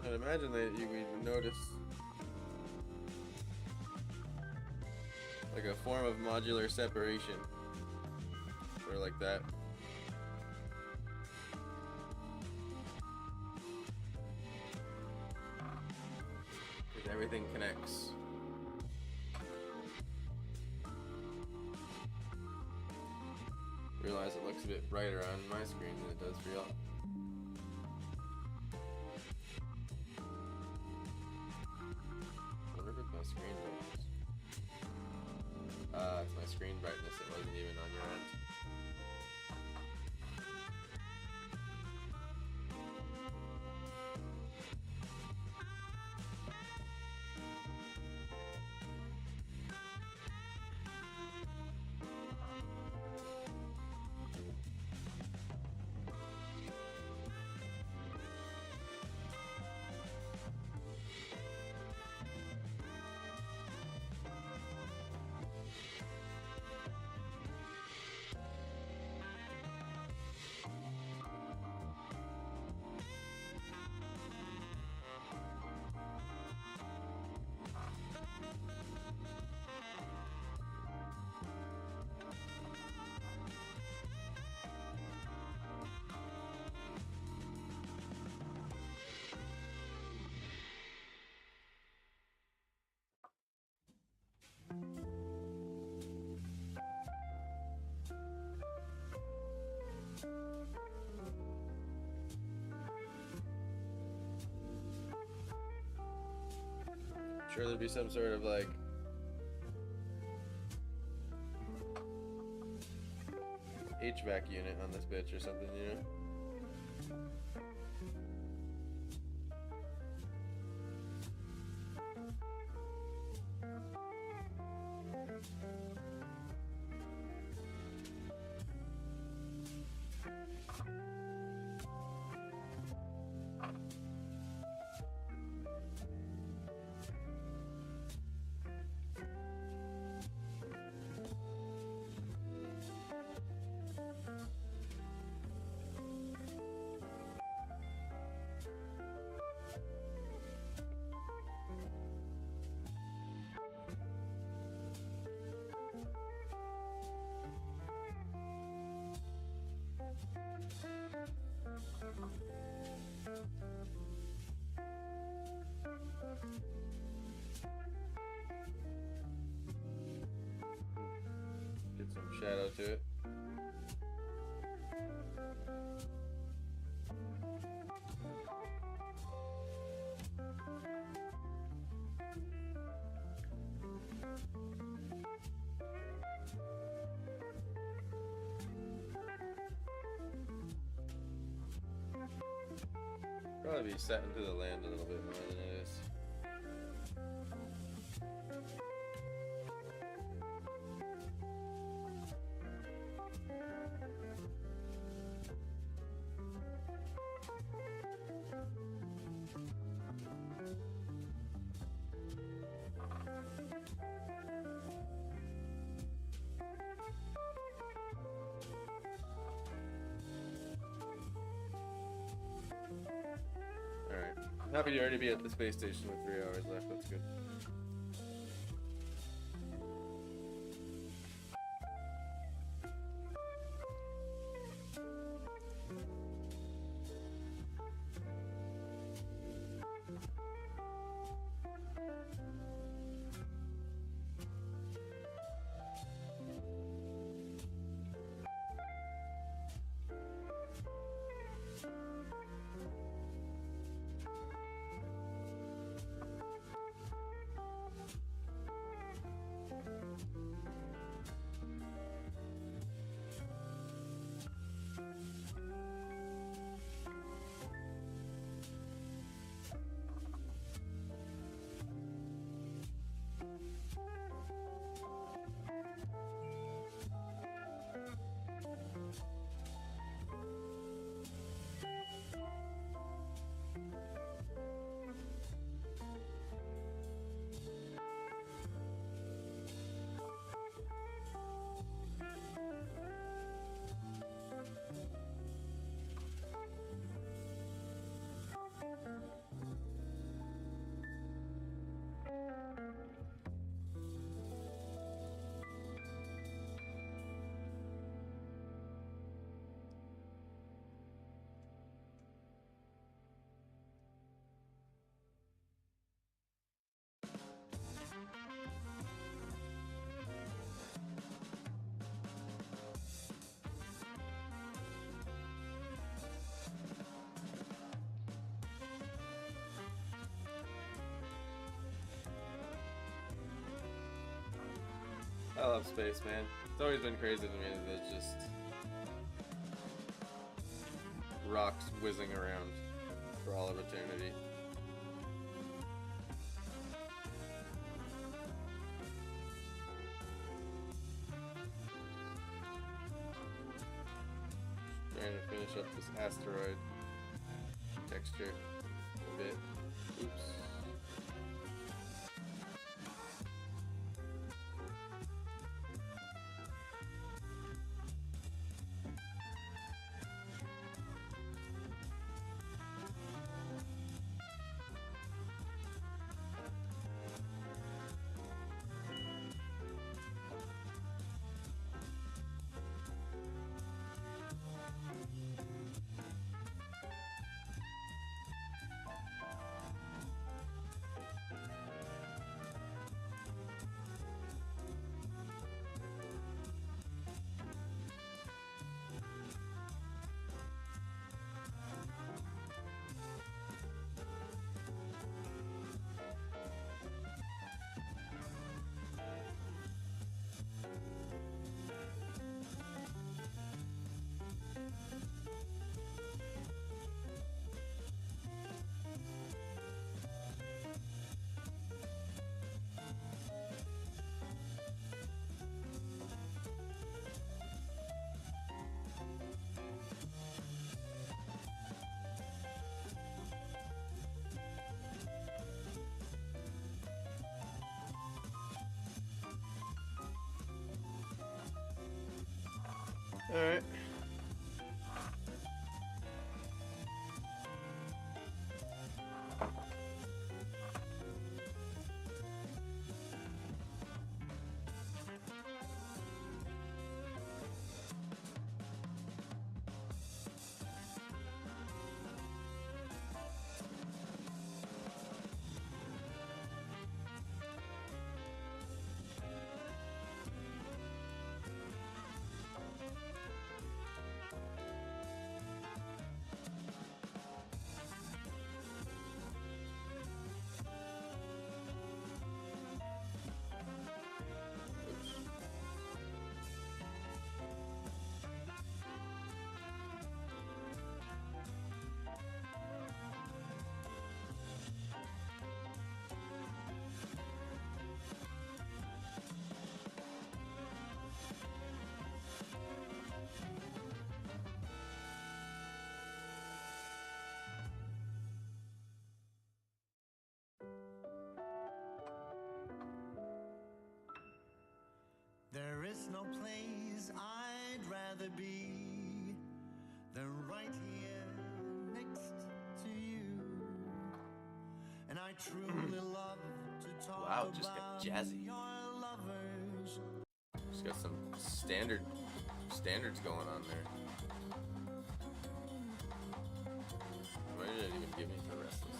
[SPEAKER 1] I'd imagine that you would notice like a form of modular separation, or like that. Because everything connects. Realize it looks a bit brighter on my screen than it does for y'all. Screen brightness. It's my screen brightness. It wasn't even on your end. Sure, there'd be some sort of like HVAC unit on this bitch or something, you know? Get some shadow to it. Probably be set into the land a little bit more than it is. Alright. I'm happy to already be at the space station with 3 hours left. That's good. I love space, man. It's always been crazy to me that there's just rocks whizzing around for all of eternity. Trying to finish up this asteroid texture a bit. Oops. Alright.
[SPEAKER 2] There is no place I'd rather be than right here next to you. And I truly love to talk
[SPEAKER 1] Wow, just got jazzy.
[SPEAKER 2] your lovers.
[SPEAKER 1] Just got some standards going on there. Why did it even give me for Restless?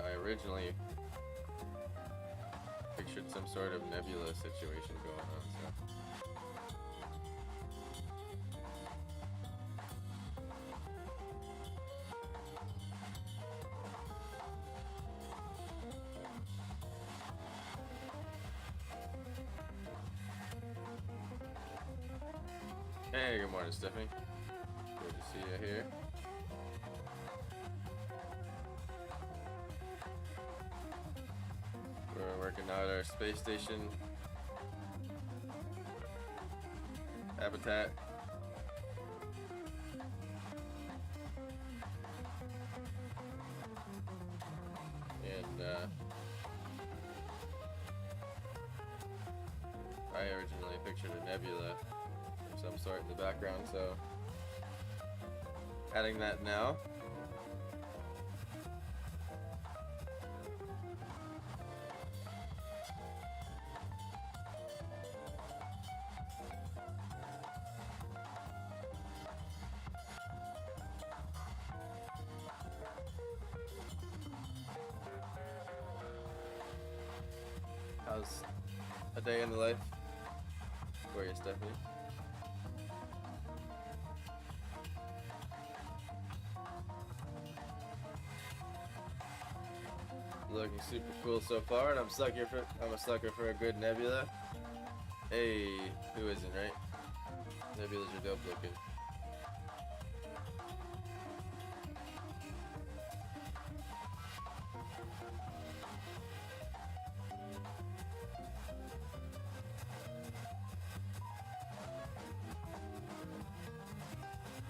[SPEAKER 1] I originally pictured some sort of nebula situation going on, so. Hey, good morning, Stephanie. Good to see you here. We're working out our space station habitat. And I originally pictured a nebula of some sort in the background, so adding that now. How's a day in the life for you, Stephanie? Looking super cool so far, and I'm a sucker for a good nebula. Hey, who isn't, right? Nebulas are dope looking.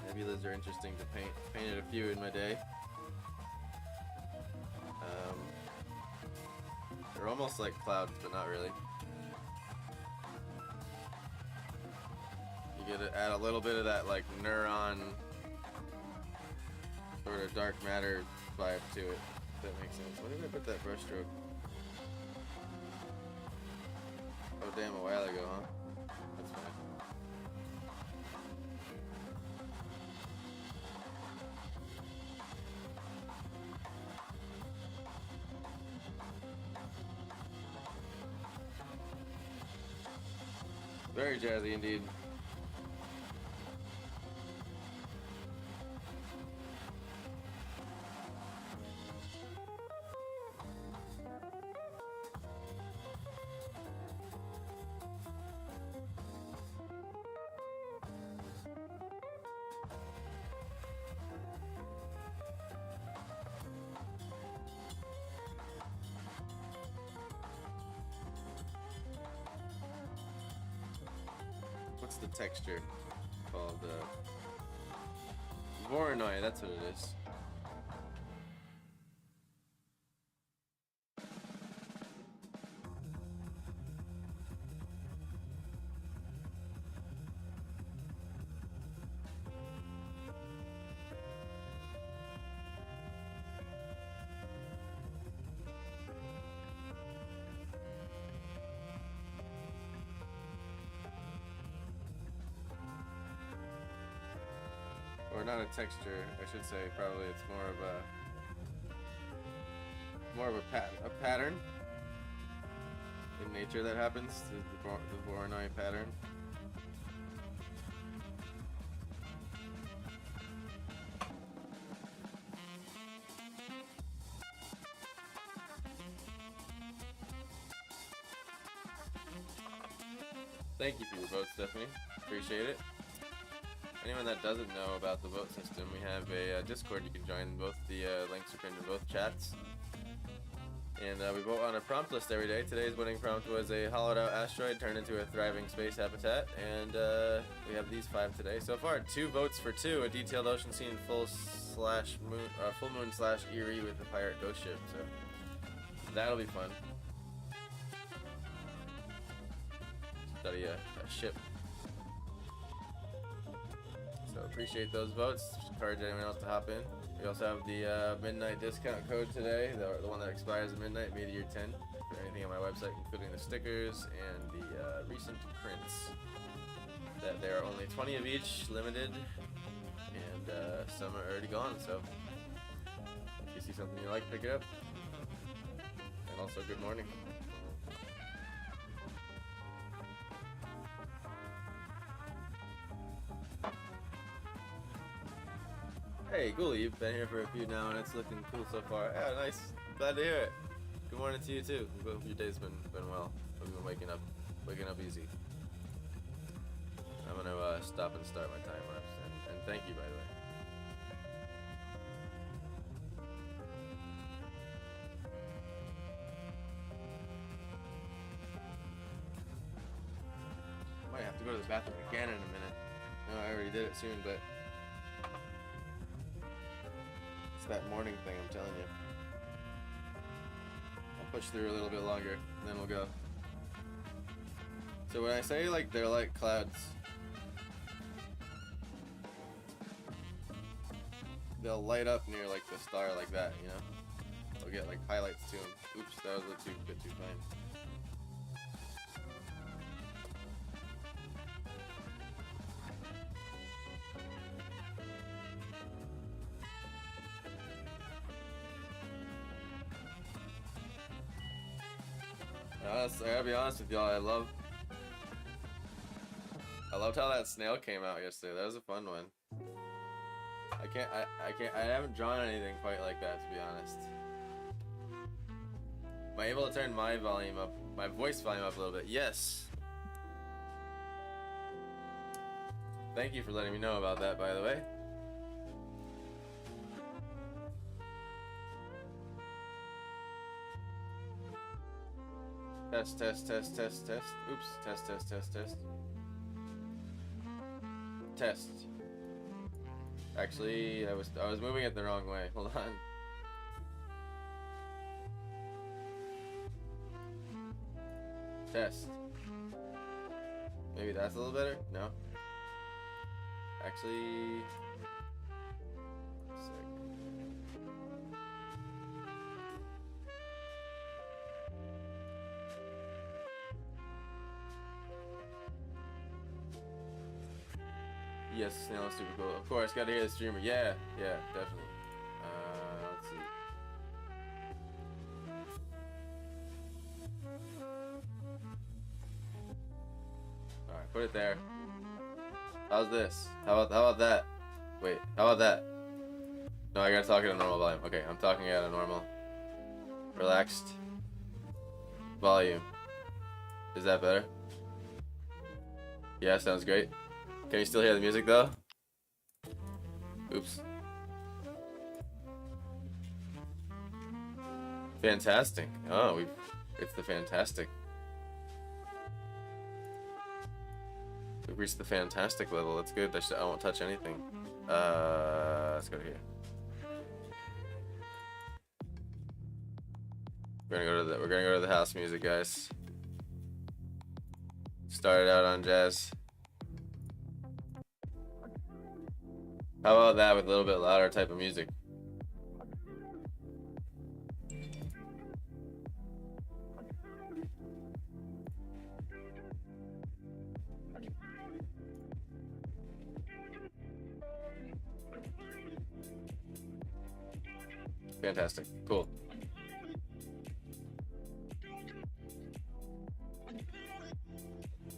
[SPEAKER 1] Nebulas are interesting to paint. Painted a few in my day. They're almost like clouds, but not really. You get to add a little bit of that like neuron sort of dark matter vibe to it, if that makes sense. When did I put that brush stroke? Oh damn, a while ago, huh? That's fine. Very jazzy indeed. What's the texture called? Voronoi, that's what it is. Or not a texture, I should say. Probably it's more of a pattern in nature that happens. The Voronoi pattern. Thank you for your vote, Stephanie. Appreciate it. Anyone that doesn't know about the vote system, we have a Discord you can join. Both the links are pinned in both chats. And we vote on a prompt list every day. Today's winning prompt was a hollowed out asteroid turned into a thriving space habitat. And we have these 5 today. So far, 2 votes for 2. A detailed ocean scene full moon / Erie with a pirate ghost ship. So that'll be fun. Study a ship. So appreciate those votes. Encourage anyone else to hop in. We also have the midnight discount code today, the one that expires at midnight, Meteor 10, for anything on my website, including the stickers and the recent prints. That there are only 20 of each, limited, and some are already gone. So if you see something you like, pick it up. And also, good morning. Hey, Ghoulie, you've been here for a few now, and it's looking cool so far. Yeah, nice. Glad to hear it. Good morning to you too. Hope your day's been well. Hope you've been waking up easy. I'm gonna stop and start my time lapse, and thank you, by the way. Might have to go to the bathroom again in a minute. No, I already did it soon, but. That morning thing, I'm telling you. I'll push through a little bit longer, and then we'll go. So when I say like they're like clouds, they'll light up near like the star like that, you know? They'll get like highlights to them. Oops, that was a bit too fine. I gotta be honest with y'all, I loved how that snail came out yesterday. That was a fun one. I haven't drawn anything quite like that, to be honest. Am I able to turn my volume up, my voice volume up a little bit? Yes. Thank you for letting me know about that, by the way. Test. Oops. Test. Actually, I was moving it the wrong way. Hold on. Test. Maybe that's a little better? No. Actually. Yes, snail is super cool. Of course, gotta hear the streamer. Yeah, definitely. Let's see. Alright, Put it there. How's this? How about that? Wait, how about that? No, I gotta talk at a normal volume. Okay, I'm talking at a normal, relaxed volume. Is that better? Yeah, sounds great. Can you still hear the music though? Oops. Fantastic. Oh, it's the fantastic. We've reached the fantastic level. That's good. I won't touch anything. Let's go to here. We're gonna go to the house music, guys. Started out on jazz. How about that with a little bit louder type of music? Fantastic. Cool.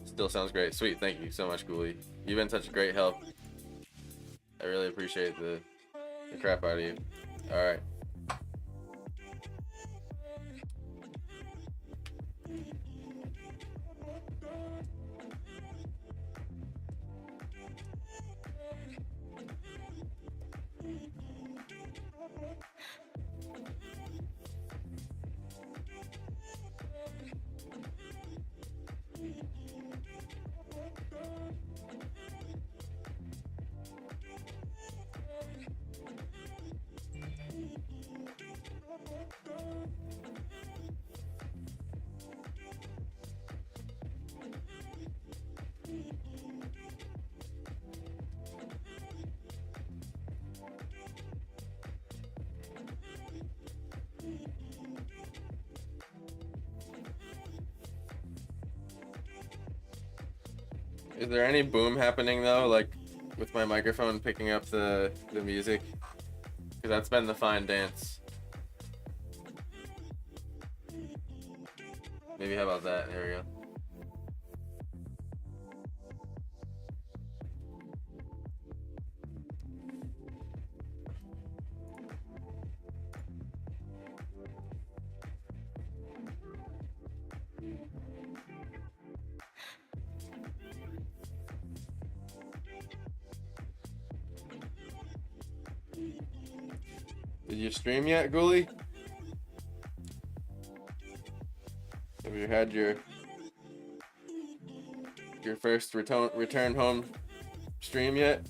[SPEAKER 1] Still sounds great. Sweet. Thank you so much, Ghoulie. You've been such a great help. I really appreciate the crap out of you. Alright. Is there any boom happening though, like with my microphone picking up the music? Because that's been the fine dance. Maybe how about that? There we go. Did you stream yet, Ghoulie? Have you had your first return home stream yet?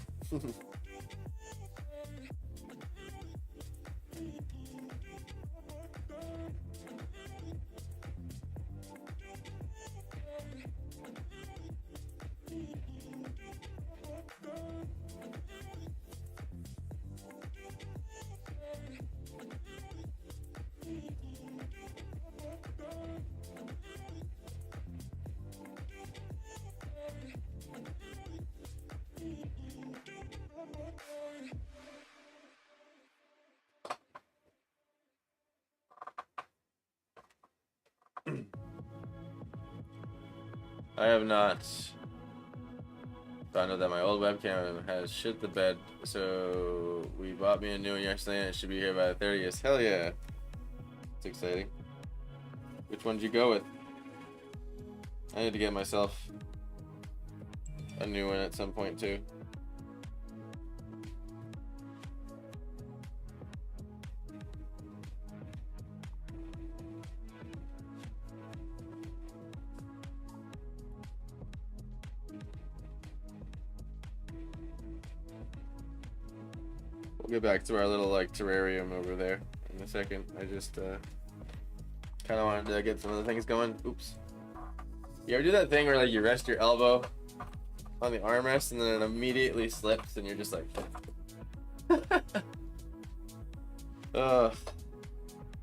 [SPEAKER 1] I have not. Found out that my old webcam has shit the bed, so we bought me a new one yesterday and it should be here by the 30th. Hell yeah. It's exciting. Which one did you go with? I need to get myself a new one at some point too. We'll get back to our little like terrarium over there in a second. I just kind of wanted to get some of the things going. Oops. You ever do that thing where like you rest your elbow on the armrest and then it immediately slips and you're just like I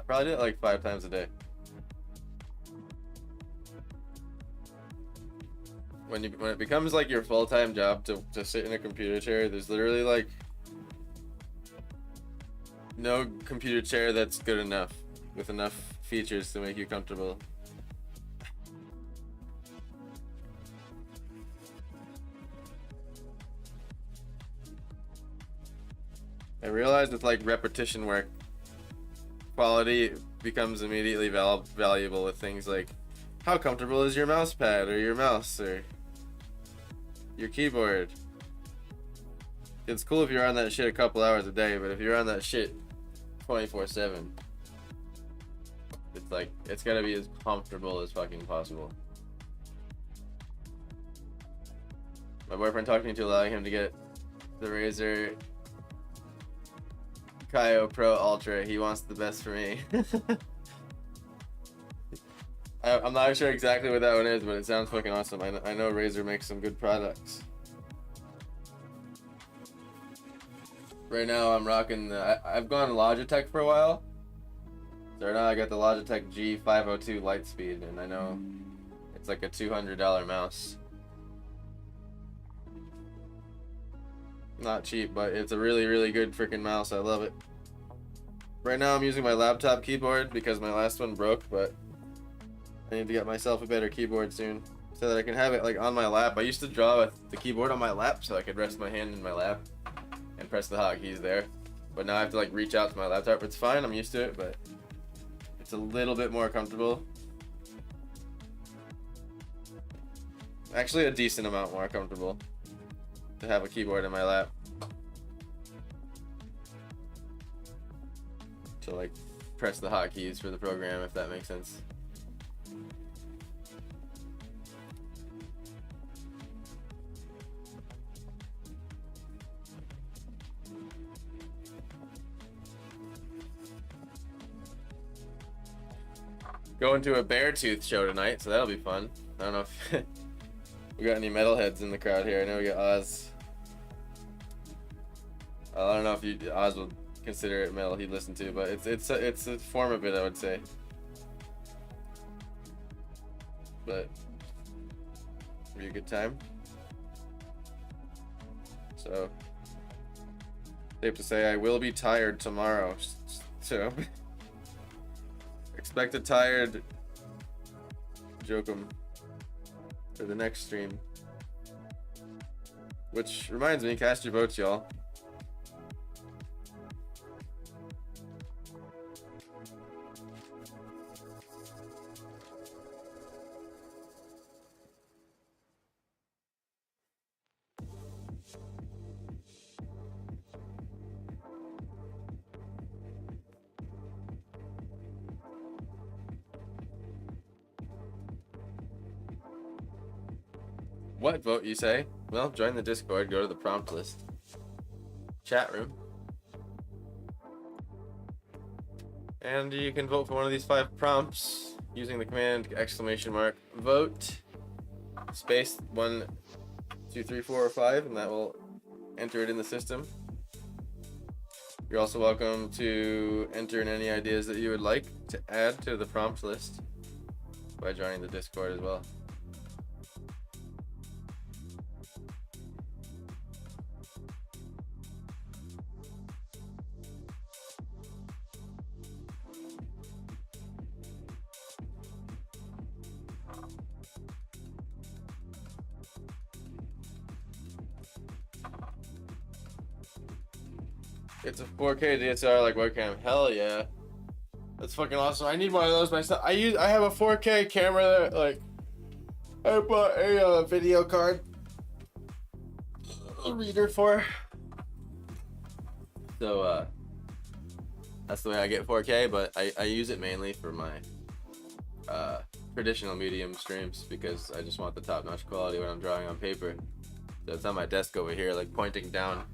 [SPEAKER 1] probably do it like 5 times a day. When it becomes like your full-time job to sit in a computer chair, there's literally like no computer chair that's good enough with enough features to make you comfortable. I realized with like repetition work, quality becomes immediately valuable with things like how comfortable is your mouse pad or your mouse or your keyboard. It's cool if you're on that shit a couple hours a day, but if you're on that shit 24/7, it's like it's gotta be as comfortable as fucking possible. My boyfriend talked me into allowing him to get the Razer Kaio Pro Ultra. He wants the best for me. I'm not sure exactly what that one is, but it sounds fucking awesome. I know Razer makes some good products. Right now I'm rocking I've gone Logitech for a while. So right now I got the Logitech G502 Lightspeed, and I know it's like a $200 mouse. Not cheap, but it's a really, really good freaking mouse. I love it. Right now I'm using my laptop keyboard because my last one broke, but I need to get myself a better keyboard soon so that I can have it like on my lap. I used to draw with the keyboard on my lap so I could rest my hand in my lap and press the hotkeys there. But now I have to like reach out to my laptop. It's fine, I'm used to it, but it's a little bit more comfortable. Actually a decent amount more comfortable to have a keyboard in my lap. To like press the hotkeys for the program, if that makes sense. Going to a Beartooth show tonight, so that'll be fun. I don't know if we got any metalheads in the crowd here. I know we got Oz. I don't know if Oz will consider it metal he'd listen to, but it's a form of it, I would say. But it'll be a good time. So safe to say I will be tired tomorrow. So expect a tired Jokum for the next stream. Which reminds me, cast your votes, y'all. What vote, you say? Well, join the Discord, go to the prompt list. Chat room. And you can vote for one of these 5 prompts using the command !vote space 1, 2, 3, 4, or 5, and that will enter it in the system. You're also welcome to enter in any ideas that you would like to add to the prompt list by joining the Discord as well. It's a 4K DSLR like webcam. Hell yeah. That's fucking awesome. I need one of those myself. I have a 4K camera that like I bought a video card reader for. So that's the way I get 4K, but I use it mainly for my traditional medium streams because I just want the top-notch quality when I'm drawing on paper. So it's on my desk over here, like pointing down.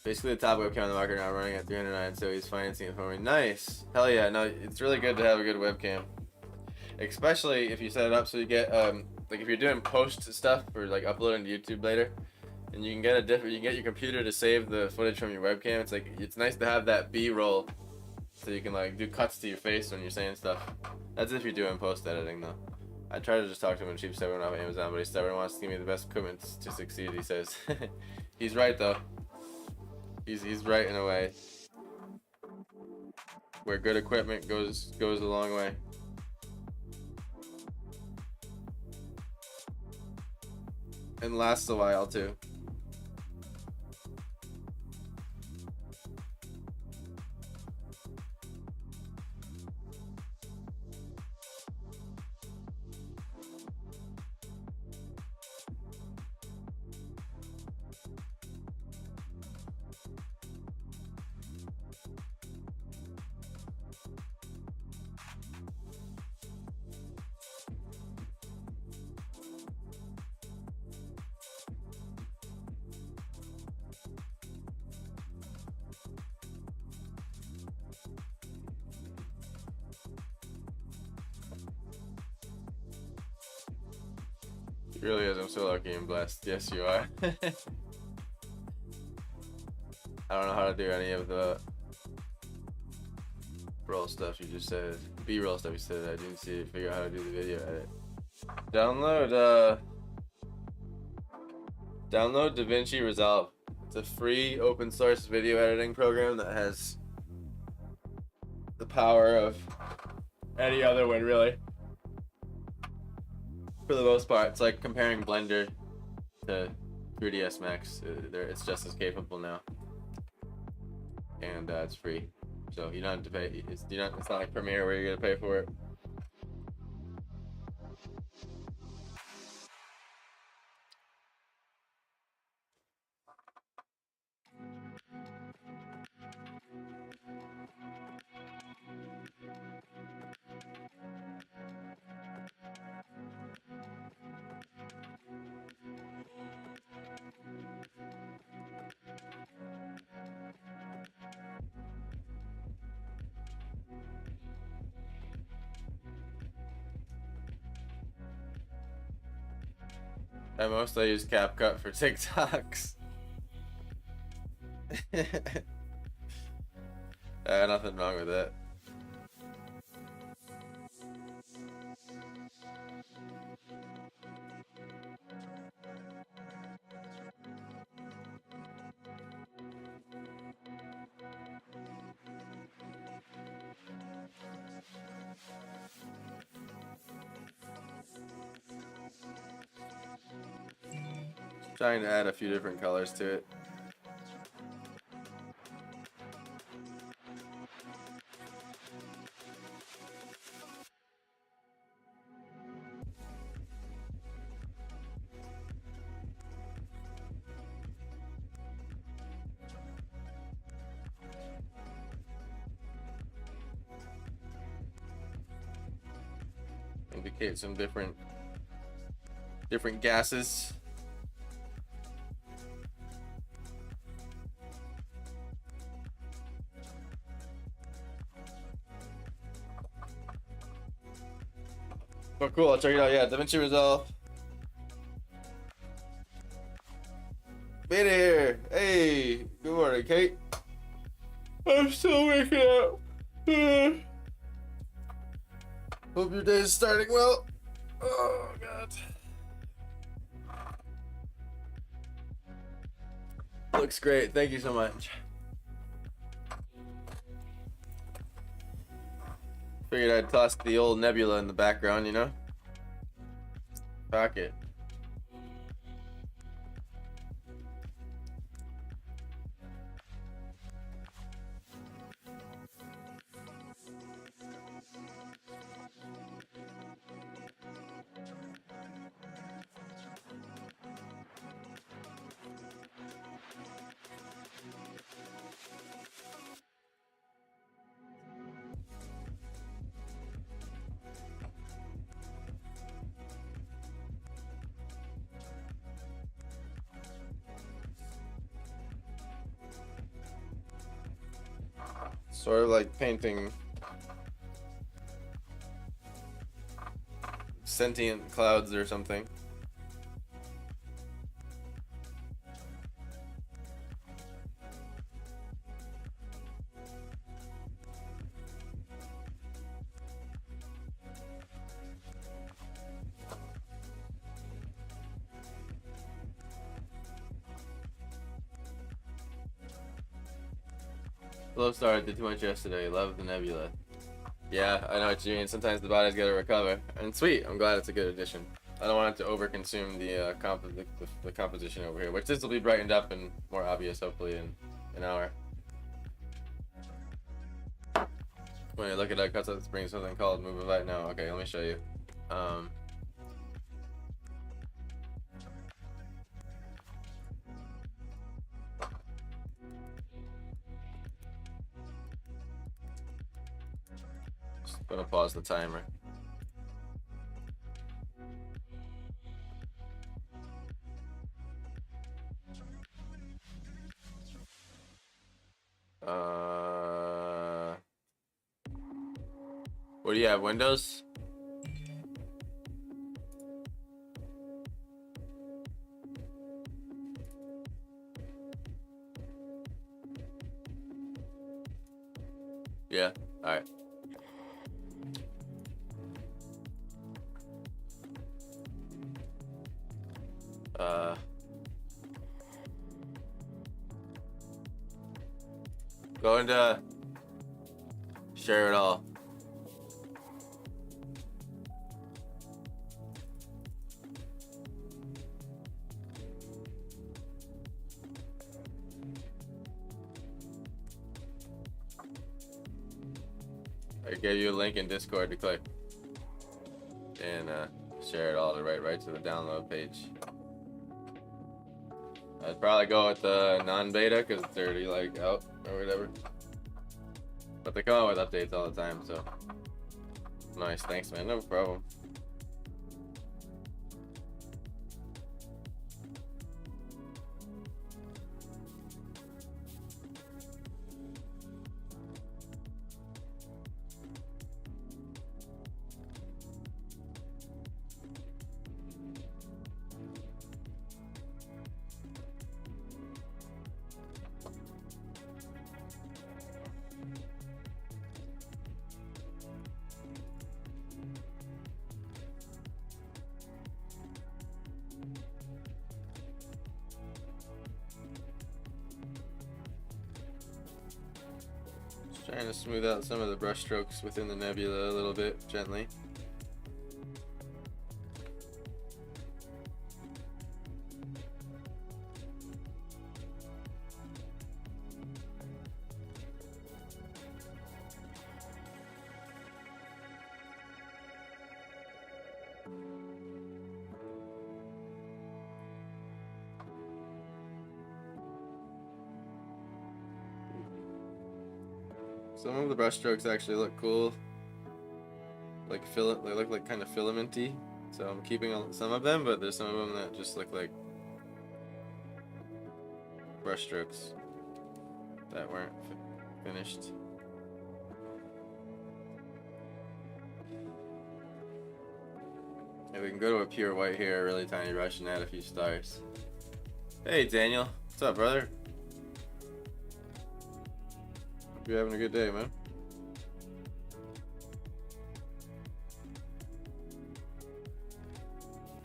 [SPEAKER 1] Basically the top webcam on the market now running at 309, so he's financing it for me. Nice. Hell yeah. No, it's really good to have a good webcam. Especially if you set it up so you get like if you're doing post stuff or like uploading to YouTube later, and you can get you can get your computer to save the footage from your webcam. It's like it's nice to have that B-roll so you can like do cuts to your face when you're saying stuff. That's if you're doing post editing though. I try to just talk to him and cheap stubborn off Amazon, but he's stubborn and wants to give me the best equipment to succeed, he says. He's right though. He's right in a way. Where good equipment goes a long way. And lasts a while too. Really is. I'm so lucky and blessed. Yes, you are. I don't know how to do any of the roll stuff you just said. B-roll stuff you said. I didn't see figure out how to do the video edit. Download DaVinci Resolve. It's a free open source video editing program that has the power of any other one, really. For the most part, it's like comparing Blender to 3ds Max. It's just as capable now, and it's free, so you don't have to pay. It's not like Premiere where you're gonna pay for it. I mostly use CapCut for TikToks. Nothing wrong with it. Trying to add a few different colors to it. Indicate some different gases. Oh, cool. I'll check it out. Yeah, DaVinci Resolve. Made it here. Hey, good morning, Kate. I'm still waking up. Hope your day is starting well. Oh, God. Looks great. Thank you so much. Figured I'd toss the old nebula in the background, you know? Fuck it. Sort of like painting sentient clouds or something. Slow start, did too much yesterday. Love the nebula. Yeah, I know what you mean. Sometimes the body's gotta recover. And sweet, I'm glad it's a good addition. I don't want it to overconsume the composition over here, which this will be brightened up and more obvious hopefully in an hour. When you look at that, cuts out the spring, something called Movavite now. Okay, let me show you. Just gonna pause the timer. What do you have? Windows? Yeah. All right. Going to share it all. I gave you a link in Discord to click and share it all to right to the download page. I'd probably go with the non-beta because it's already like out or whatever. But they come out with updates all the time, so nice. Thanks, man. No problem. Trying to smooth out some of the brush strokes within the nebula a little bit, gently. Some of the brush strokes actually look cool. They look like kind of filamenty. So I'm keeping some of them, but there's some of them that just look like brush strokes that weren't finished. And we can go to a pure white here, a really tiny brush, and add a few stars. Hey Daniel, what's up, brother? Hope you're having a good day, man.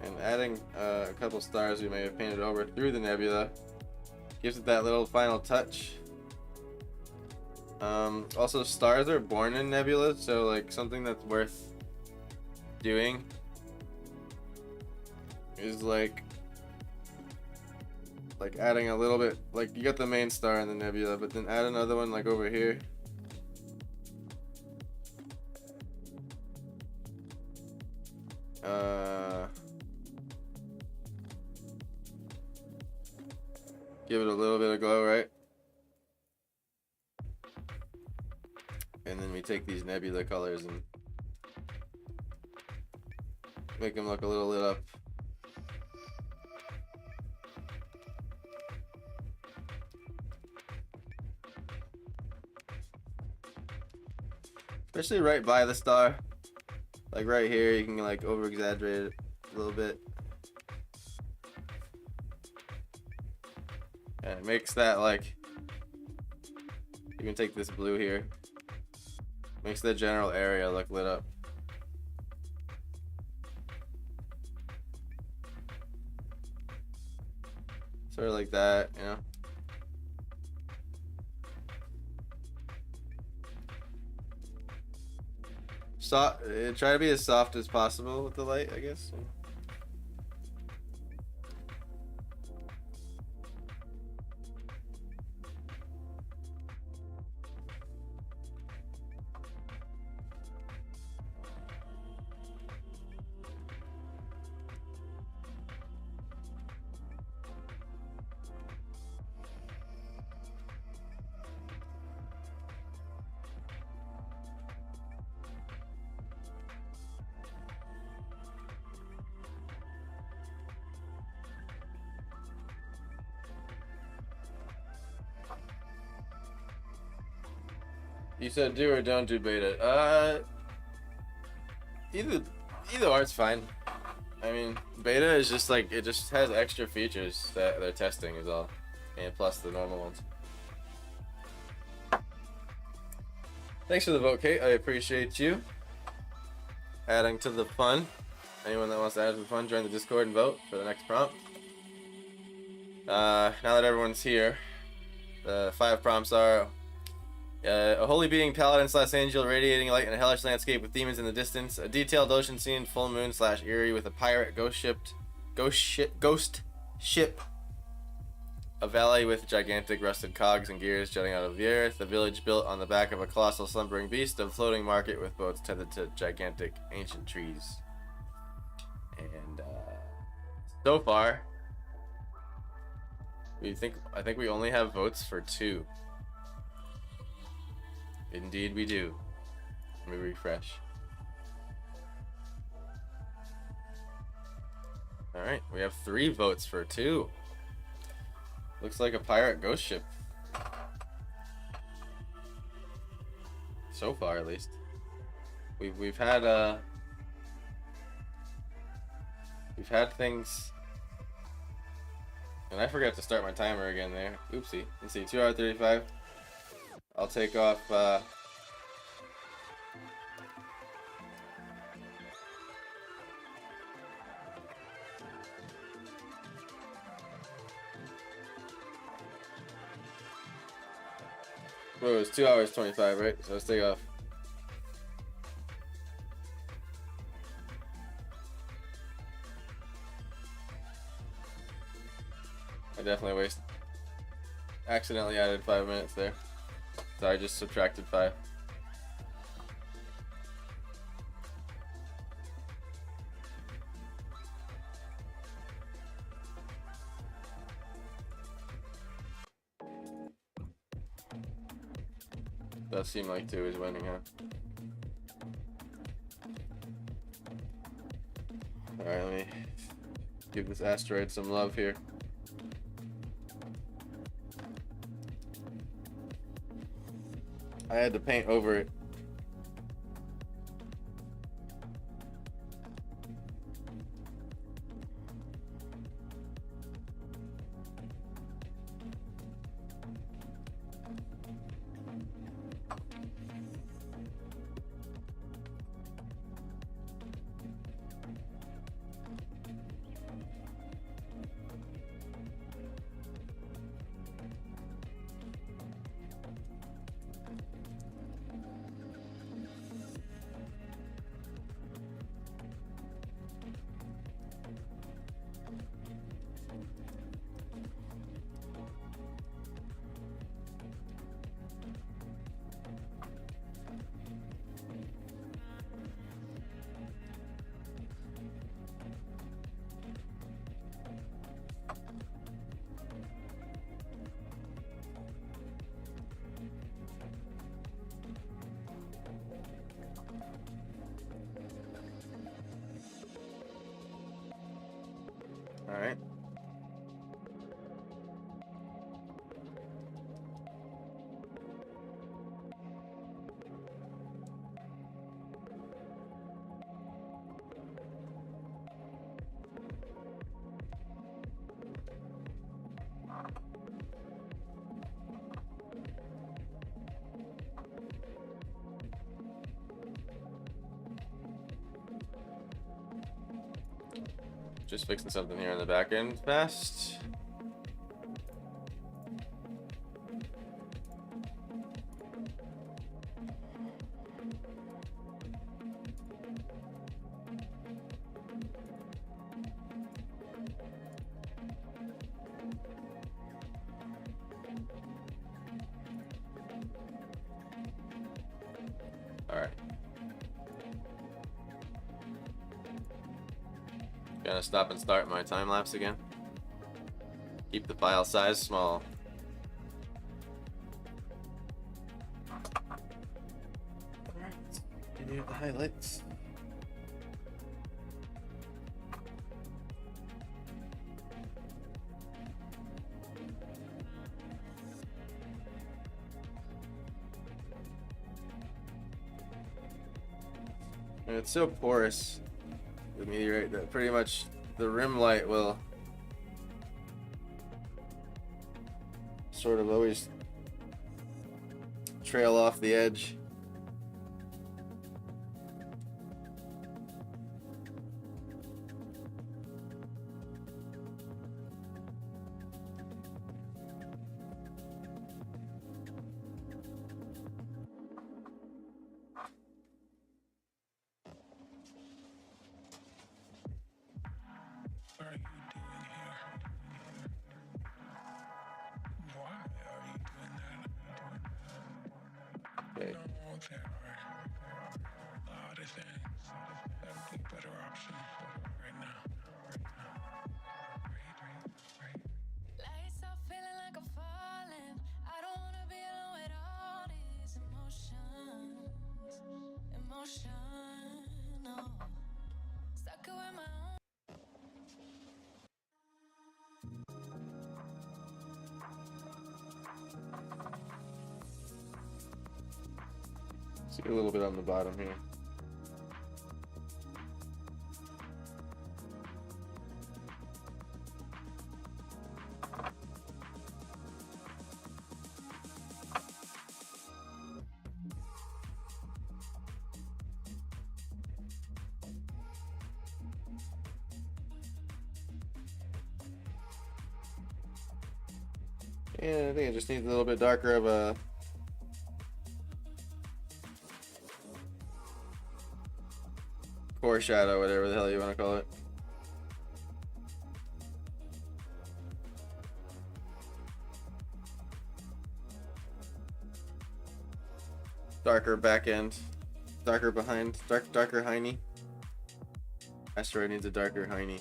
[SPEAKER 1] And adding a couple stars we may have painted over through the nebula gives it that little final touch. Also, stars are born in nebula, so like something that's worth doing is like adding a little bit, like you got the main star in the nebula, but then add another one like over here. Give it a little bit of glow, right? And then we take these nebula colors and make them look a little lit up. Especially right by the star. Like right here, you can like over exaggerate it a little bit. And it makes that like, you can take this blue here. Makes the general area look lit up. Sort of like that, you know? Try to be as soft as possible with the light, I guess. You said do or don't do beta. Either or's fine. I mean, beta is just like, it just has extra features that they're testing is all, and plus the normal ones. Thanks for the vote, Kate. I appreciate you adding to the fun. Anyone that wants to add to the fun, join the Discord and vote for the next prompt. Now that everyone's here, the 5 prompts are a holy being, paladin / angel, radiating light in a hellish landscape with demons in the distance, a detailed ocean scene, full moon / eerie with a pirate ghost ship, a valley with gigantic rusted cogs and gears jutting out of the earth, a village built on the back of a colossal slumbering beast, a floating market with boats tethered to gigantic ancient trees. And so far, I think we only have votes for 2. Indeed we do. Let me refresh. Alright, we have 3 votes for 2. Looks like a pirate ghost ship. So far, at least. We've had things. And I forgot to start my timer again there. Oopsie. Let's see, 2 hour 35. I'll take off well, it was 2 hours 25, right? So let's take off. I definitely accidentally added 5 minutes there. So I just subtracted 5. Does seem like 2 is winning, huh? Alright, let me give this asteroid some love here. I had to paint over it. All right. Just fixing something here on the back end fast. All right. Gonna stop and start my time lapse again. Keep the file size small. Alright, any of the highlights. And it's so porous, the meteorite, that pretty much the rim light will sort of always trail off the edge.
[SPEAKER 2] Lights off, feeling like I'm falling. I don't wanna be alone with all these emotions. Emotional. Stuck with my own.
[SPEAKER 1] See a little bit on the bottom here. And I think it just needs a little bit darker of a core shadow, whatever the hell you want to call it. Darker back end, darker behind, darker hiney. Asteroid needs a darker hiney.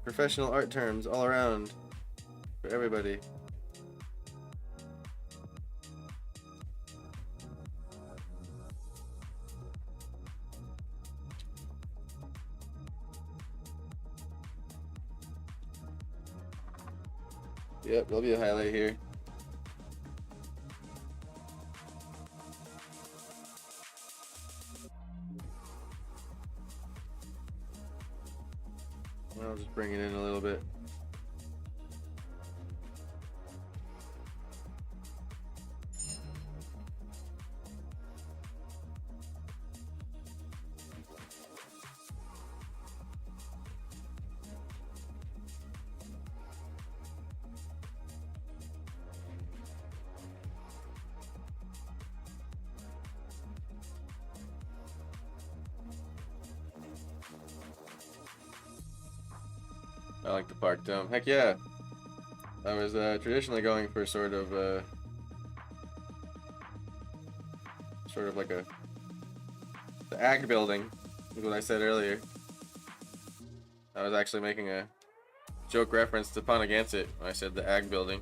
[SPEAKER 1] Professional art terms all around for everybody. Yep, there'll be a highlight here. I'll just bring it in a little bit. I like the park dome. Heck yeah! I was traditionally going for sort of like the ag building, is what I said earlier. I was actually making a joke reference to Ponagansett when I said the ag building.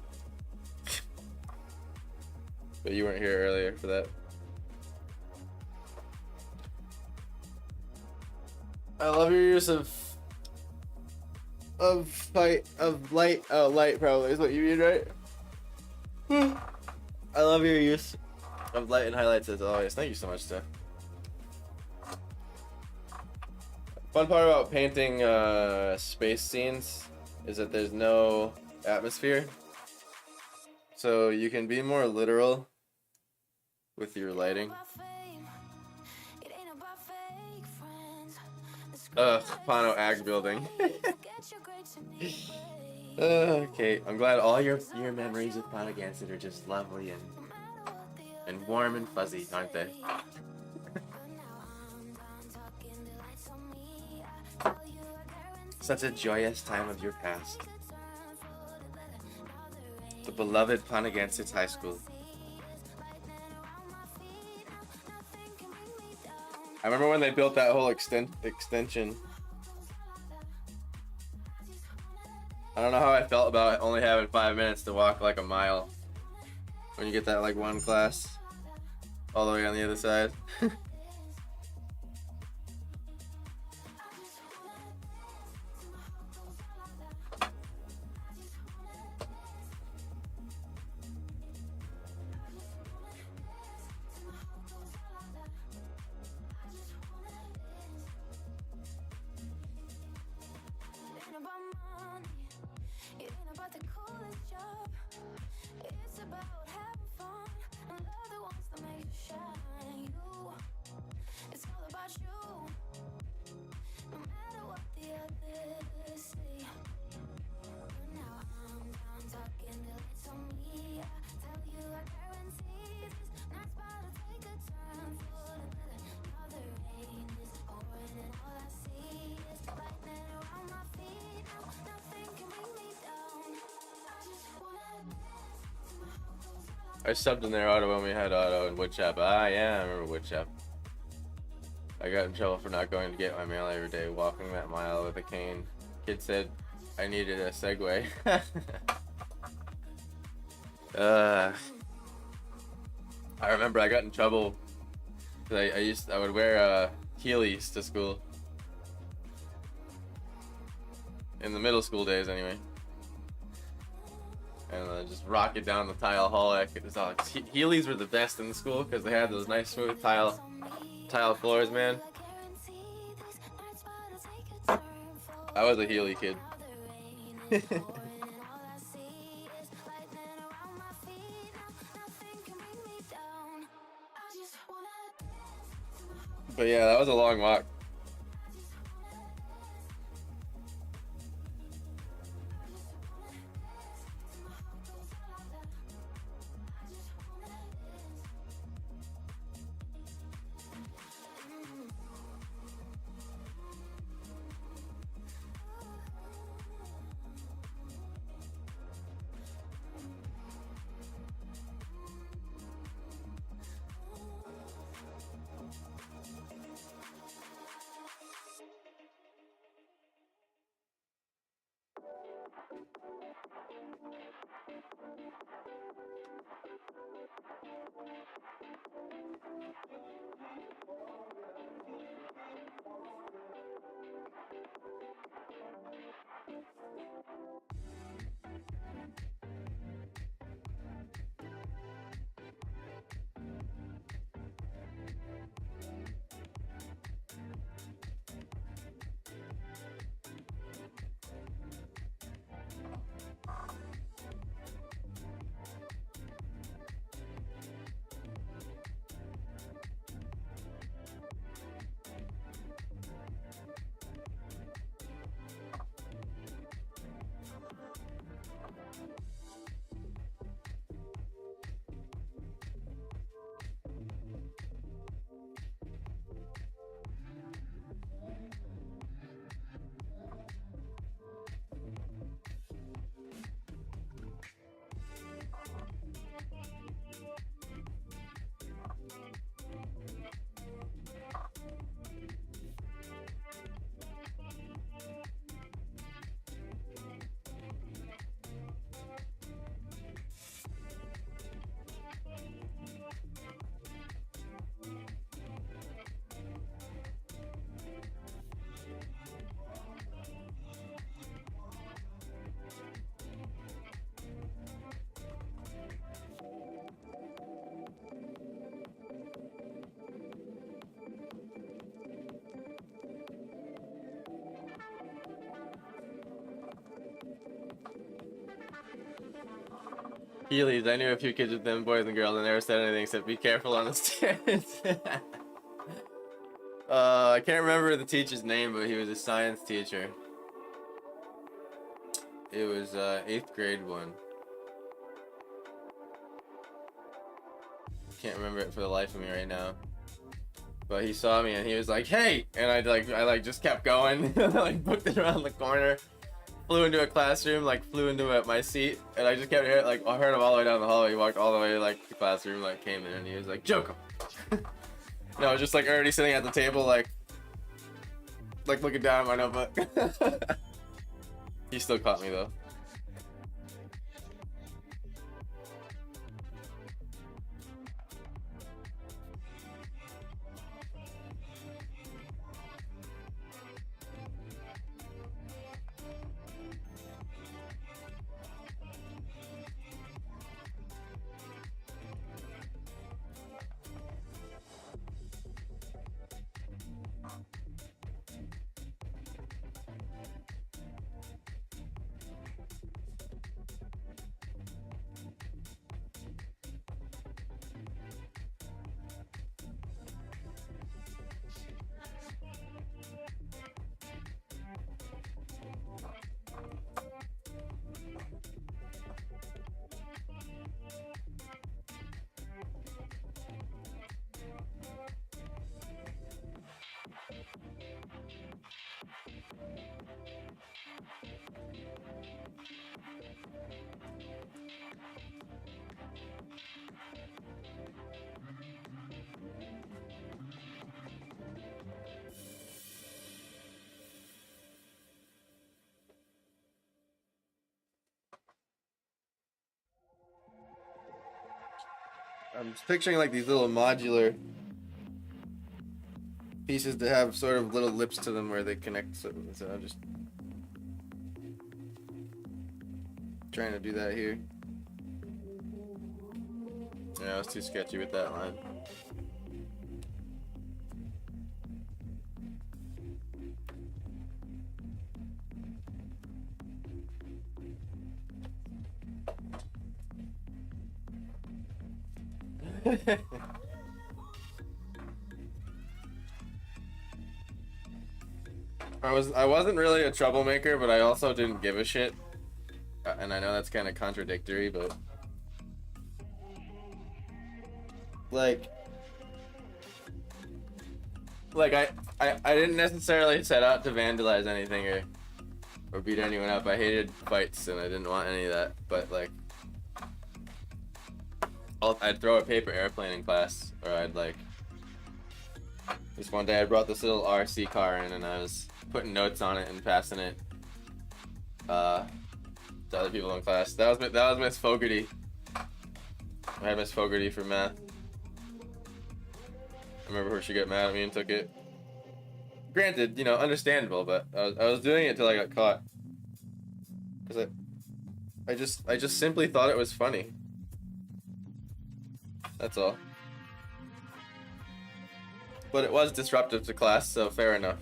[SPEAKER 1] But you weren't here earlier for that. I love your use of light. Oh, light probably is what you mean, right? I love your use of light and highlights as always. Thank you so much, Steph. Fun part about painting space scenes is that there's no atmosphere, so you can be more literal with your lighting. Ugh, Pano Ag building. Okay, I'm glad all your memories of Ponagansett are just lovely and warm and fuzzy, aren't they? Such a joyous time of your past. The beloved Ponagansett High School. I remember when they built that whole extension. I don't know how I felt about only having 5 minutes to walk like a mile when you get that like one class all the way on the other side. I subbed in their auto when we had auto in woodshop. Ah, yeah, I remember woodshop. I got in trouble for not going to get my mail every day, walking that mile with a cane. Kid said I needed a Segway. I remember I got in trouble because I would wear Heelys to school. In the middle school days, anyway. And just rock it down the tile hall. Heelys were the best in the school because they had those nice smooth tile floors, man. I was a Heely kid. But yeah, that was a long walk. Heelys, I knew a few kids with them, boys and girls, and never said anything except be careful on the stairs. I can't remember the teacher's name, but he was a science teacher. It was 8th grade one. Can't remember it for the life of me right now. But he saw me and he was like, "Hey!" And I just kept going. I booked it around the corner. Flew into a classroom, flew into my seat, and I just kept hearing, I heard him all the way down the hallway. He walked all the way to the classroom, came in, and he was like, "Joke him." And I was just already sitting at the table, looking down at my notebook. He still caught me though. I'm just picturing like these little modular pieces to have sort of little lips to them where they connect. So I'm just trying to do that here. Yeah, I was too sketchy with that line. I wasn't really a troublemaker, but I also didn't give a shit. And I know that's kind of contradictory, but like I didn't necessarily set out to vandalize anything or beat anyone up. I hated fights and I didn't want any of that. But like, I'd throw a paper airplane in class, or I'd like. This one day I brought this little RC car in and I was putting notes on it and passing it to other people in class. That was Miss Fogarty. I had Miss Fogarty for math. I remember her, she got mad at me and took it. Granted, you know, understandable, but I was doing it till I got caught. Cause I just simply thought it was funny. That's all. But it was disruptive to class, so fair enough.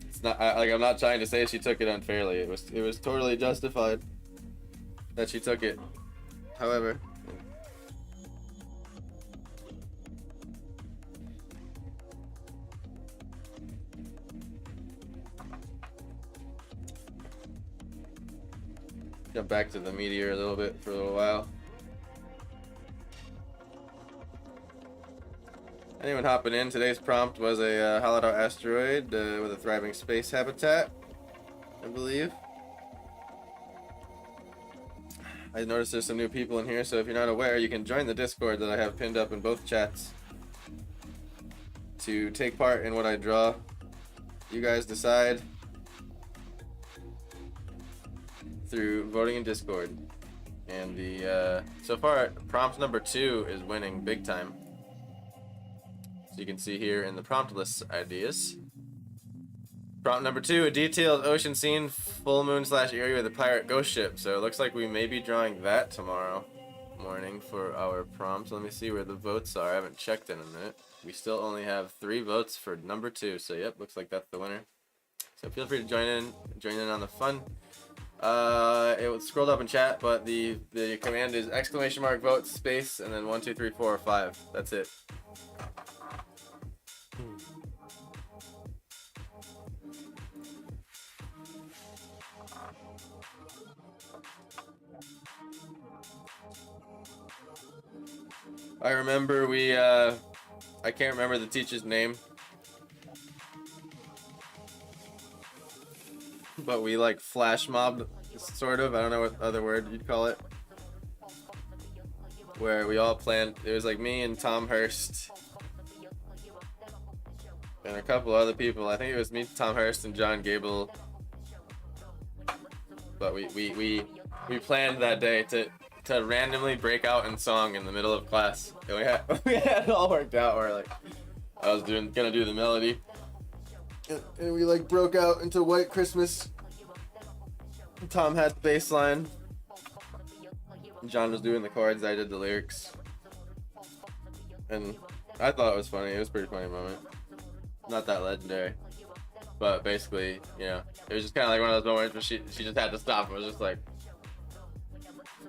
[SPEAKER 1] It's not like I'm not trying to say she took it unfairly. It was totally justified that she took it. However, jump back to the meteor a little bit for a little while. Anyone hopping in? Today's prompt was a hollowed out asteroid with a thriving space habitat, I believe. I noticed there's some new people in here, so if you're not aware, you can join the Discord that I have pinned up in both chats to take part in what I draw. You guys decide through voting in Discord. And the so far, prompt number 2 is winning big time. So you can see here in the prompt list ideas. Prompt number 2, a detailed ocean scene, full moon / area with a pirate ghost ship. So it looks like we may be drawing that tomorrow morning for our prompt. Let me see where the votes are. I haven't checked in a minute. We still only have 3 votes for number 2. So yep, looks like that's the winner. So feel free to join in on the fun. It was scrolled up in chat, but the command is !vote space and then 1 2 3 4 5. That's it. I remember I can't remember the teacher's name, but we like flash mobbed, sort of. I don't know what other word you'd call it. Where we all planned. It was like me and Tom Hurst and a couple other people. I think it was me, Tom Hurst, and John Gable. But we planned that day to randomly break out in song in the middle of class. And we had it all worked out where like I was gonna do the melody. And we like broke out into White Christmas. Tom had the bass line. John was doing the chords, I did the lyrics. And I thought it was funny. It was a pretty funny moment. Not that legendary. But basically, you know, it was just kind of like one of those moments where she just had to stop. It was just like,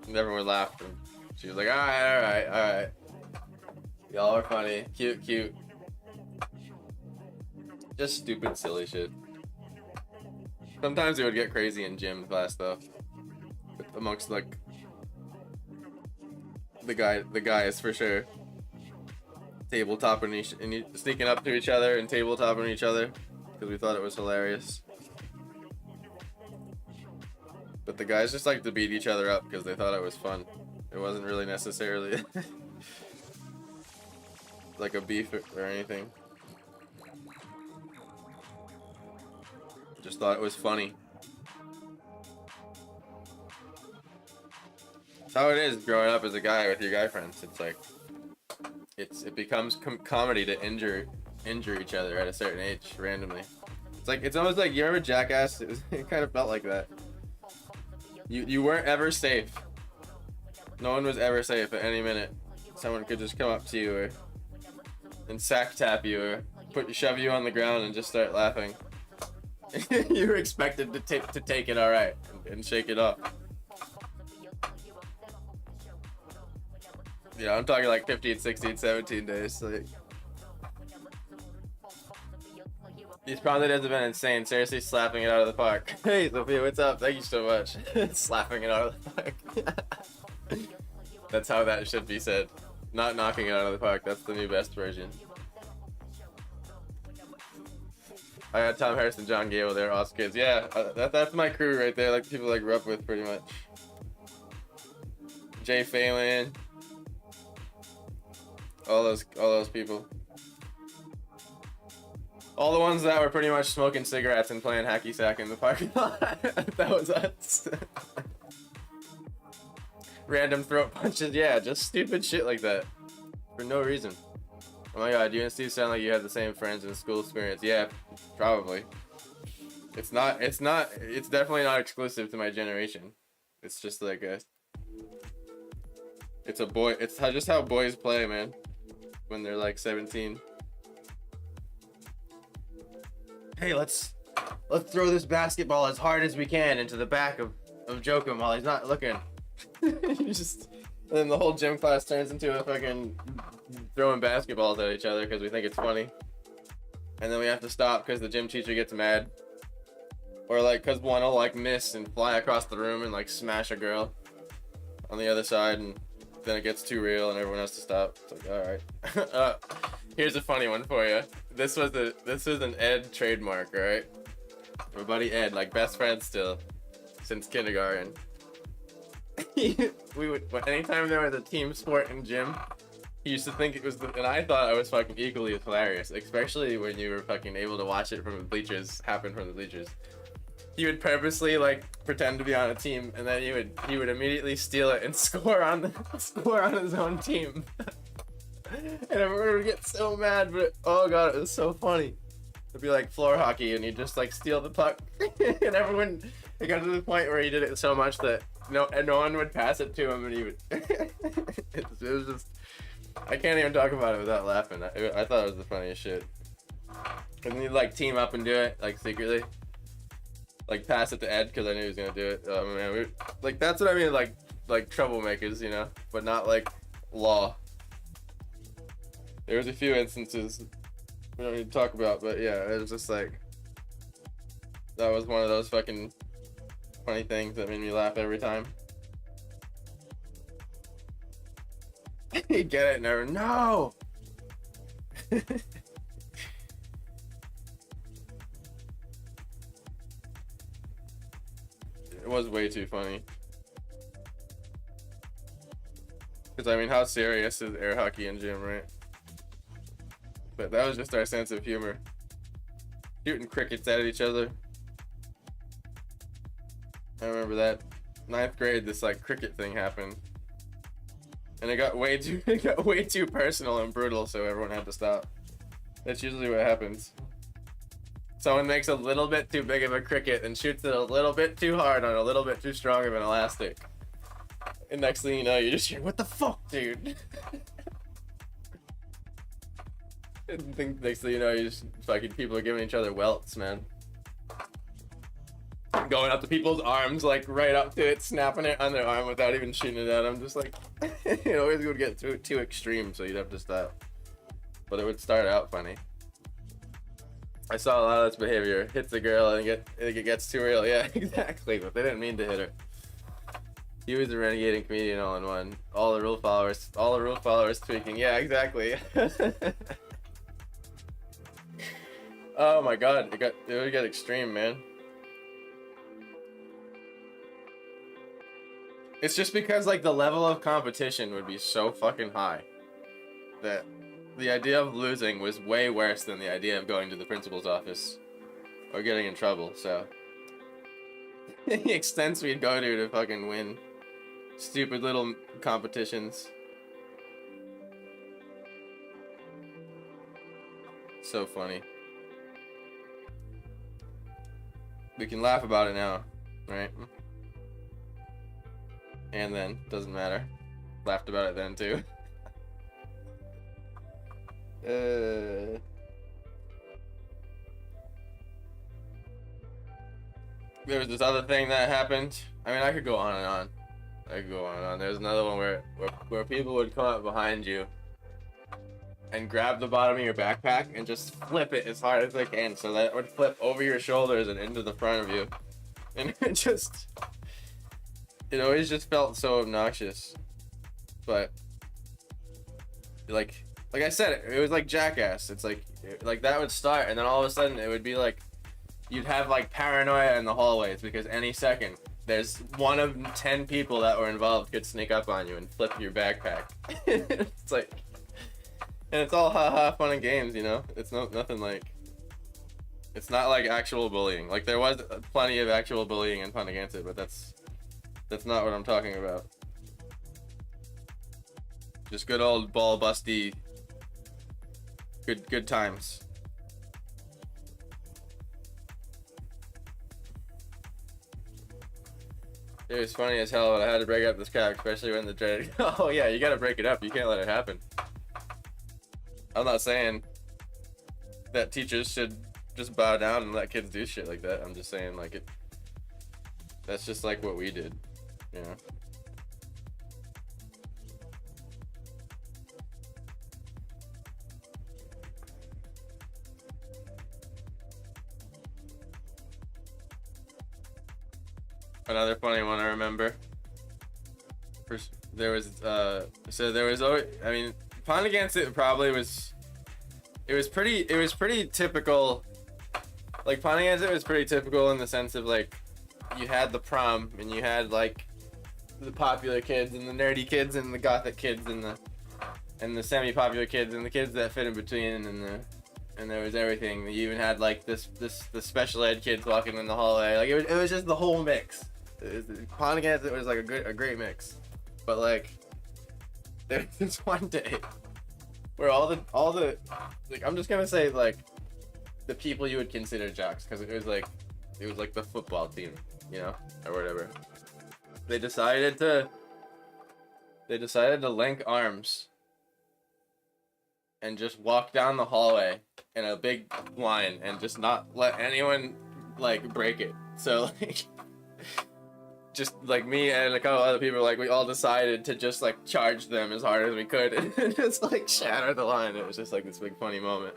[SPEAKER 1] and everyone laughed. And she was like, alright. Y'all are funny. Cute. Just stupid, silly shit. Sometimes it would get crazy in gym class though. Amongst like the guys for sure. Tabletopping and sneaking up to each other and tabletopping each other because we thought it was hilarious. But the guys just like to beat each other up because they thought it was fun. It wasn't really necessarily like a beef or anything. Just thought it was funny. That's how it is growing up as a guy with your guy friends. It's like, it becomes comedy to injure each other at a certain age randomly. It's almost like, you remember Jackass? It kind of felt like that. You weren't ever safe. No one was ever safe at any minute. Someone could just come up to you and sack tap you or shove you on the ground and just start laughing. You were expected to take it all right and shake it off. Yeah, I'm talking like 15, 16, 17 days. Like, these prom days have been insane. Seriously, slapping it out of the park. Hey, Sophia, what's up? Thank you so much. Slapping it out of the park. That's how that should be said. Not knocking it out of the park. That's the new best version. I got Tom Harris and John Gable. They're awesome kids. Yeah, that's my crew right there. Like the people I grew up with, pretty much. Jay Phelan. All those people. All the ones that were pretty much smoking cigarettes and playing hacky sack in the parking lot. That was us. Random throat punches. Yeah, just stupid shit like that. For no reason. Oh my god, you and Steve sound like you had the same friends in school experience. Yeah, probably. It's definitely not exclusive to my generation. It's just like it's just how boys play, man. When they're like 17. Hey, let's throw this basketball as hard as we can into the back of Jokum while he's not looking. And then the whole gym class turns into a fucking throwing basketballs at each other because we think it's funny. And then we have to stop because the gym teacher gets mad. Or like because one will like miss and fly across the room and like smash a girl on the other side, and then it gets too real and everyone has to stop. It's like, alright. Here's a funny one for you. This was an Ed trademark, right? My buddy Ed, like best friends still since kindergarten. Anytime there was a team sport in gym, he used to think it was and I thought I was fucking equally as hilarious, especially when you were fucking able to watch it from the bleachers, happen from the bleachers. He would purposely like pretend to be on a team, and then he would immediately steal it and score on his own team. And everyone would get so mad, but oh god, it was so funny. It'd be like floor hockey, and he'd just like steal the puck, and everyone. It got to the point where he did it so much that no one would pass it to him, and he would. It was just. I can't even talk about it without laughing. I thought it was the funniest shit. And then he'd like team up and do it like secretly. Like pass it to Ed because I knew he was gonna do it. Oh man, like that's what I mean, like troublemakers, you know, but not like law. There was a few instances we don't need to talk about, but yeah, it was just like that was one of those fucking funny things that made me laugh every time. You get it? Never. No. It was way too funny. Because, I mean, how serious is air hockey in gym, right? But that was just our sense of humor. Shooting crickets at each other. I remember that. 9th grade, this, like, cricket thing happened. And it got way too personal and brutal, so everyone had to stop. That's usually what happens. Someone makes a little bit too big of a cricket and shoots it a little bit too hard on a little bit too strong of an elastic. And next thing you know, you just hear, what the fuck, dude? And next thing you know, you just fucking people are giving each other welts, man. Going up to people's arms, like right up to it, snapping it on their arm without even shooting it at them. Just like, it always would get too extreme, so you'd have to stop. But it would start out funny. I saw a lot of this behavior. Hits a girl and it gets too real. Yeah, exactly. But they didn't mean to hit her. He was a renegading comedian all in one. All the rule followers tweaking. Yeah, exactly. Oh my god, it would get extreme, man. It's just because like the level of competition would be so fucking high that the idea of losing was way worse than the idea of going to the principal's office or getting in trouble, so the extents we'd go to fucking win stupid little competitions. So funny. We can laugh about it now, right? And then, doesn't matter. Laughed about it then too. There was this other thing that happened. I mean, I could go on and on. I could go on and on. There's another one where people would come up behind you and grab the bottom of your backpack and just flip it as hard as they can, so that it would flip over your shoulders and into the front of you. And it always just felt so obnoxious. But like I said, it was like Jackass. It's like that would start, and then all of a sudden it would be like you'd have like paranoia in the hallways because any second there's one of 10 people that were involved could sneak up on you and flip your backpack. It's like, and it's all haha fun and games, you know. It's nothing like. It's not like actual bullying. Like there was plenty of actual bullying and fun against it, but that's not what I'm talking about. Just good old ball busty. Good times. It was funny as hell, but I had to break up this crowd, especially when the dreaded. Oh yeah, you gotta break it up. You can't let it happen. I'm not saying that teachers should just bow down and let kids do shit like that. I'm just saying like it. That's just like what we did, you know. Another funny one I remember. There was always, I mean, Pond Against It probably was. It was pretty typical. Like Pond Against It was pretty typical in the sense of like, you had the prom and you had like, the popular kids and the nerdy kids and the gothic kids and the semi-popular kids and the kids that fit in between and there was everything. You even had like the special ed kids walking in the hallway. Like it was just the whole mix. Pond Against It was like a great mix, but like there was this one day where all the like, I'm just gonna say like the people you would consider jocks, because it was like the football team, you know, or whatever. They decided to link arms and just walk down the hallway in a big line and just not let anyone like break it. So like just like me and a couple other people, like we all decided to just like charge them as hard as we could and just like shatter the line. It was just like this big funny moment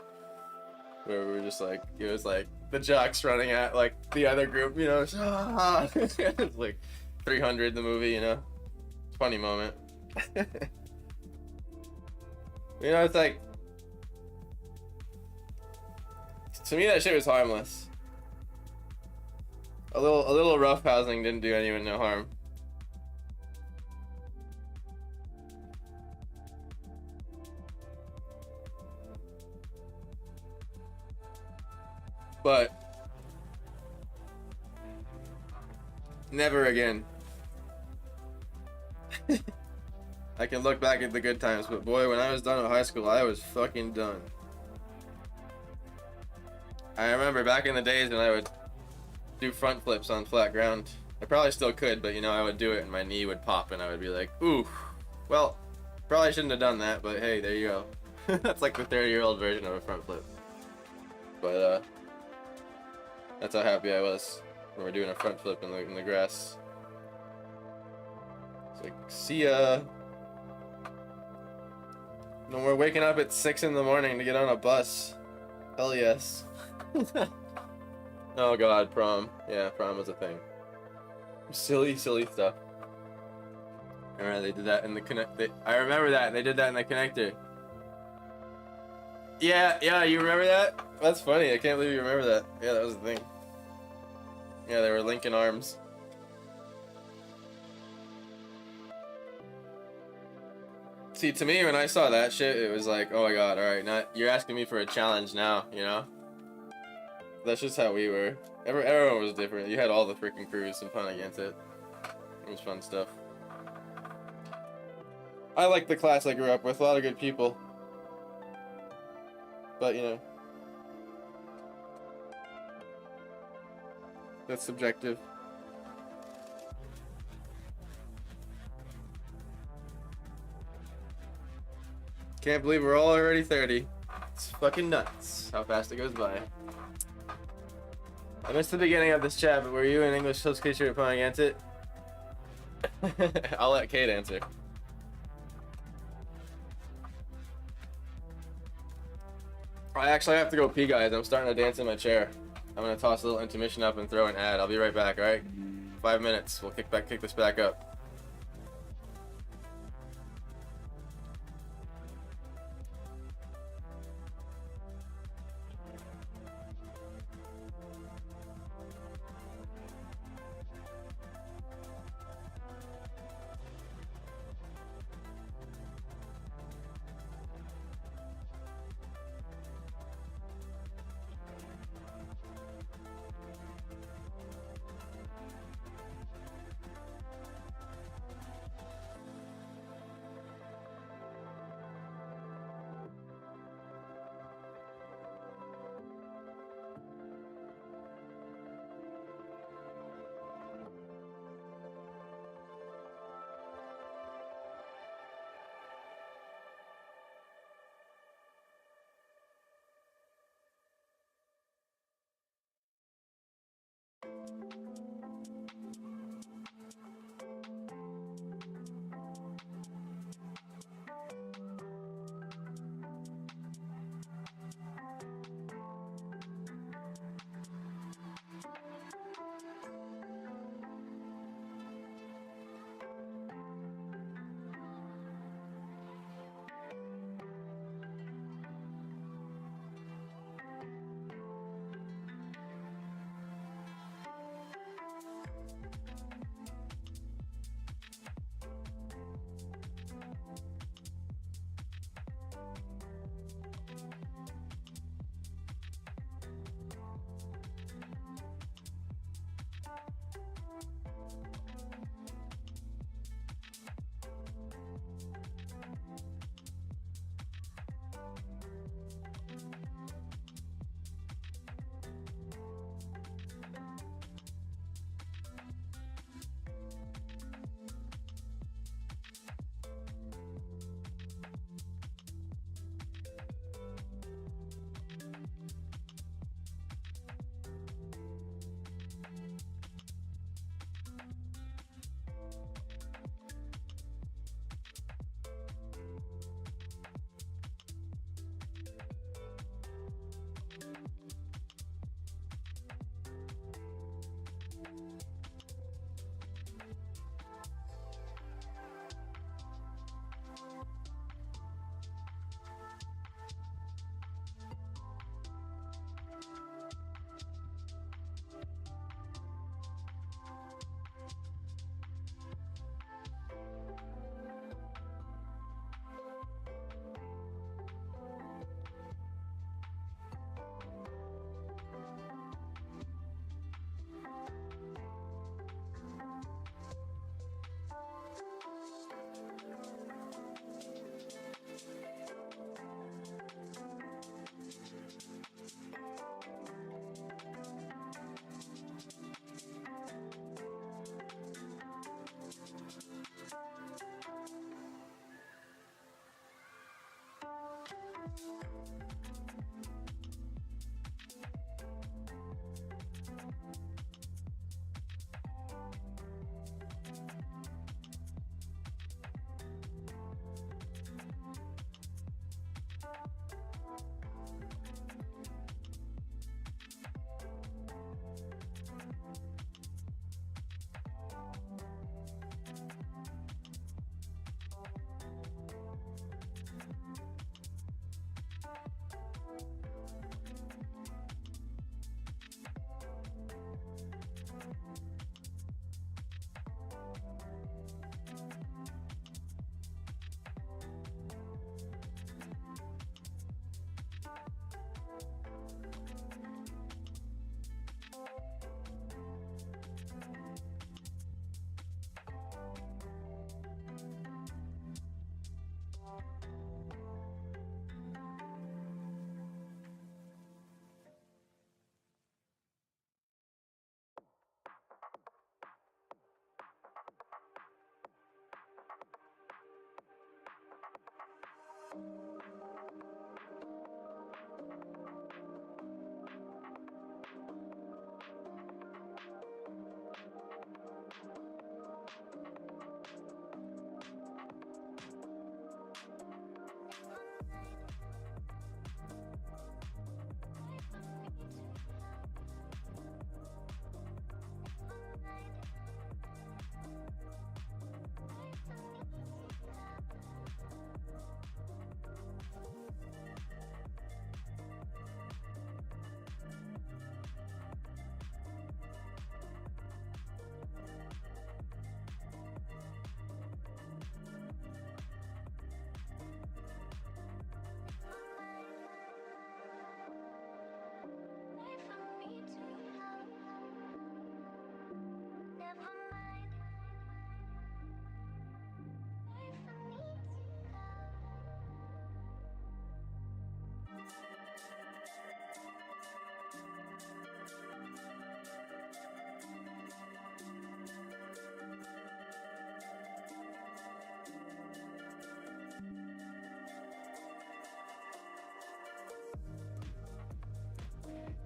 [SPEAKER 1] where we were just like, it was like the jocks running at like the other group, you know. It's like 300 the movie, you know. Funny moment. You know, it's like, to me that shit was harmless. A little roughhousing didn't do anyone no harm. But never again. I can look back at the good times, but boy, when I was done with high school, I was fucking done. I remember back in the days when I would do front flips on flat ground. I probably still could, but you know, I would do it and my knee would pop and I would be like, ooh, well, probably shouldn't have done that, but hey, there you go. That's like the 30-year-old version of a front flip. But that's how happy I was when we're doing a front flip in the grass. It's like, see ya. No more waking up at 6 in the morning to get on a bus. Hell yes. Oh god, prom. Yeah, prom was a thing. Silly stuff. Alright, they did that in the I remember that. They did that in the connector. Yeah, you remember that? That's funny. I can't believe you remember that. Yeah, that was the thing. Yeah, they were linking arms. See, to me, when I saw that shit, it was like, oh my god, alright, you're asking me for a challenge now, you know? That's just how we were. Everyone was different. You had all the freaking crews and Pond Against It. It was fun stuff. I like the class I grew up with. A lot of good people. But, you know, that's subjective. Can't believe we're all already 30. It's fucking nuts how fast it goes by. I missed the beginning of this chat, but were you an English substitute teacher playing against it? I'll let Kate answer. I actually have to go pee, guys. I'm starting to dance in my chair. I'm gonna toss a little intermission up and throw an ad. I'll be right back, alright? 5 minutes. We'll kick this back up.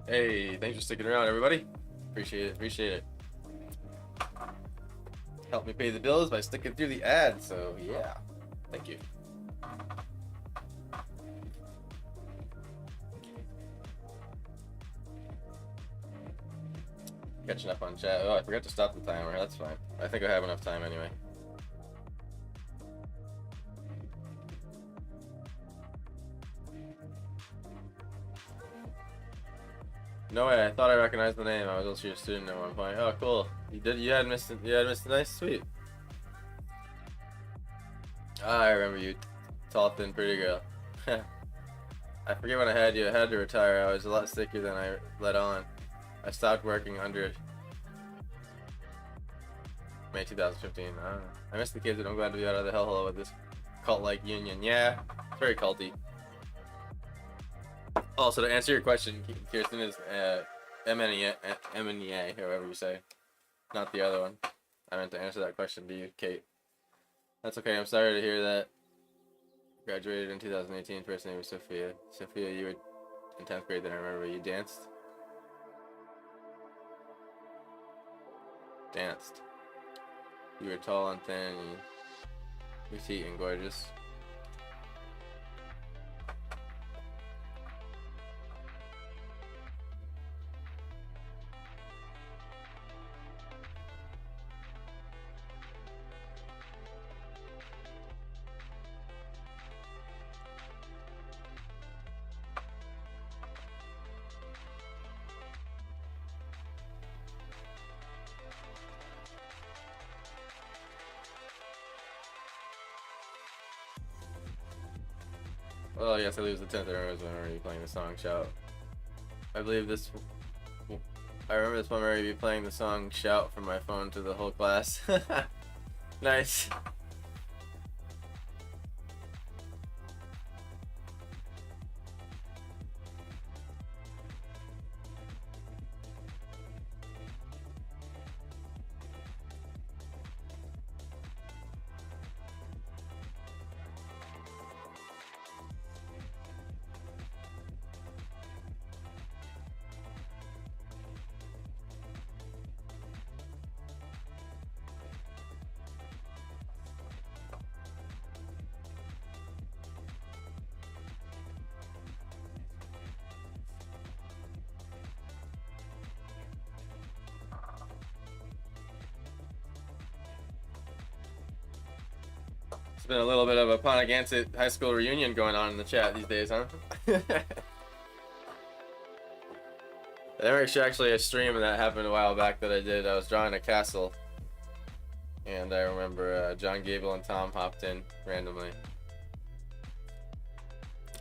[SPEAKER 1] Hey, thanks for sticking around, everybody. Appreciate it. Appreciate it. Help me pay the bills by sticking through the ads. So yeah, thank you. Catching up on chat. Oh, I forgot to stop the timer. That's fine. I think I have enough time anyway. No way. I thought I recognized the name. I was also your student at one point. Oh, cool. You did. You had missed. You had missed a nice sweet. Ah, I remember you. Tall, thin, pretty girl. I forget when I had you. I had to retire. I was a lot sicker than I let on. I stopped working under May 2015. I don't know. I miss the kids, and I'm glad to be out of the hellhole with this cult-like union. Yeah, it's very culty. Also, to answer your question, Kirsten is M-N-E-A, however you say. Not the other one. I meant to answer that question to you, Kate. That's okay. I'm sorry to hear that. Graduated in 2018. First name was Sophia. Sophia, you were in 10th grade then, I remember. You danced? Danced. You were tall and thin, petite and gorgeous. Oh yes, I lose the 10th. I remember you playing the song Shout. I believe this. I remember this one where you playing the song Shout from my phone to the whole class. Nice. It's been a little bit of a Ponagansett high school reunion going on in the chat these days, huh? There's actually a stream that happened a while back that I did. I was drawing a castle, and I remember John Gable and Tom hopped in randomly.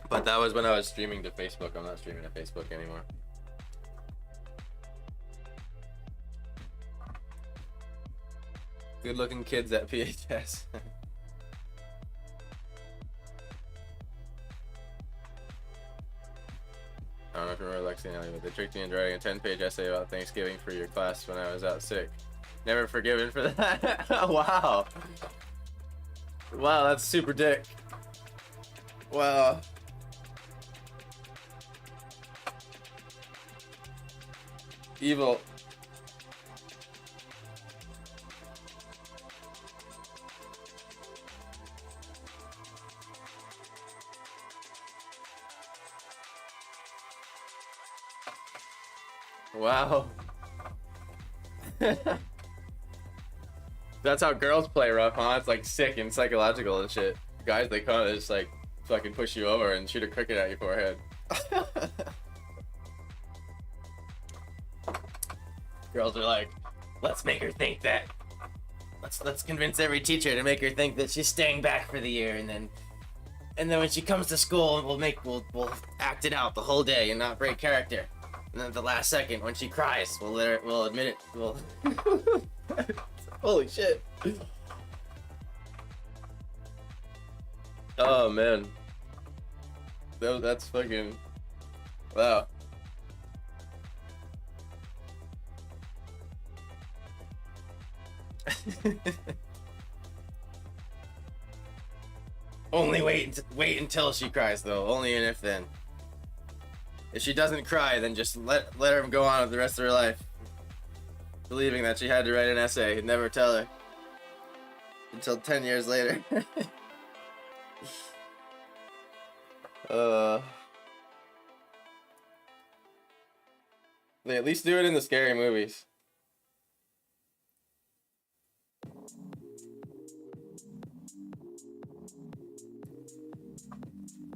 [SPEAKER 1] But that was when I was streaming to Facebook. I'm not streaming to Facebook anymore. Good looking kids at PHS. I don't know if you remember Lexi and Ellie, but they tricked me into writing a 10-page essay about Thanksgiving for your class when I was out sick. Never forgiven for that. Wow. Wow, that's super dick. Wow. Evil. Wow. That's how girls play rough, huh? It's like sick and psychological and shit. Guys, they kind of just like fucking push you over and shoot a cricket at your forehead. Girls are like, let's make her think that. Let's convince every teacher to make her think that she's staying back for the year, and then when she comes to school, we'll act it out the whole day and not break character. And then at the last second, when she cries, we'll admit it. We'll holy shit. Oh man. That's fucking wow. Only wait until she cries though. Only an if then. If she doesn't cry, then just let her go on with the rest of her life, believing that she had to write an essay and never tell her until 10 years later. They at least do it in the scary movies.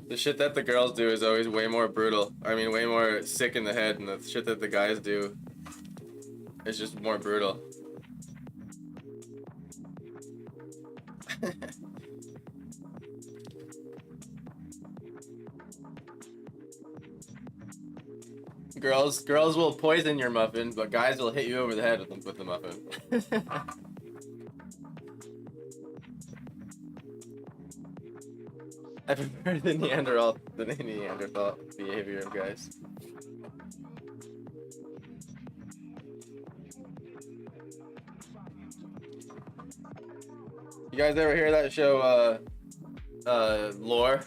[SPEAKER 1] The shit that the girls do is always way more brutal. I mean, way more sick in the head, and the shit that the guys do is just more brutal. Girls will poison your muffin, but guys will hit you over the head with the muffin. I prefer the Neanderthal behavior of guys. You guys ever hear that show, Lore?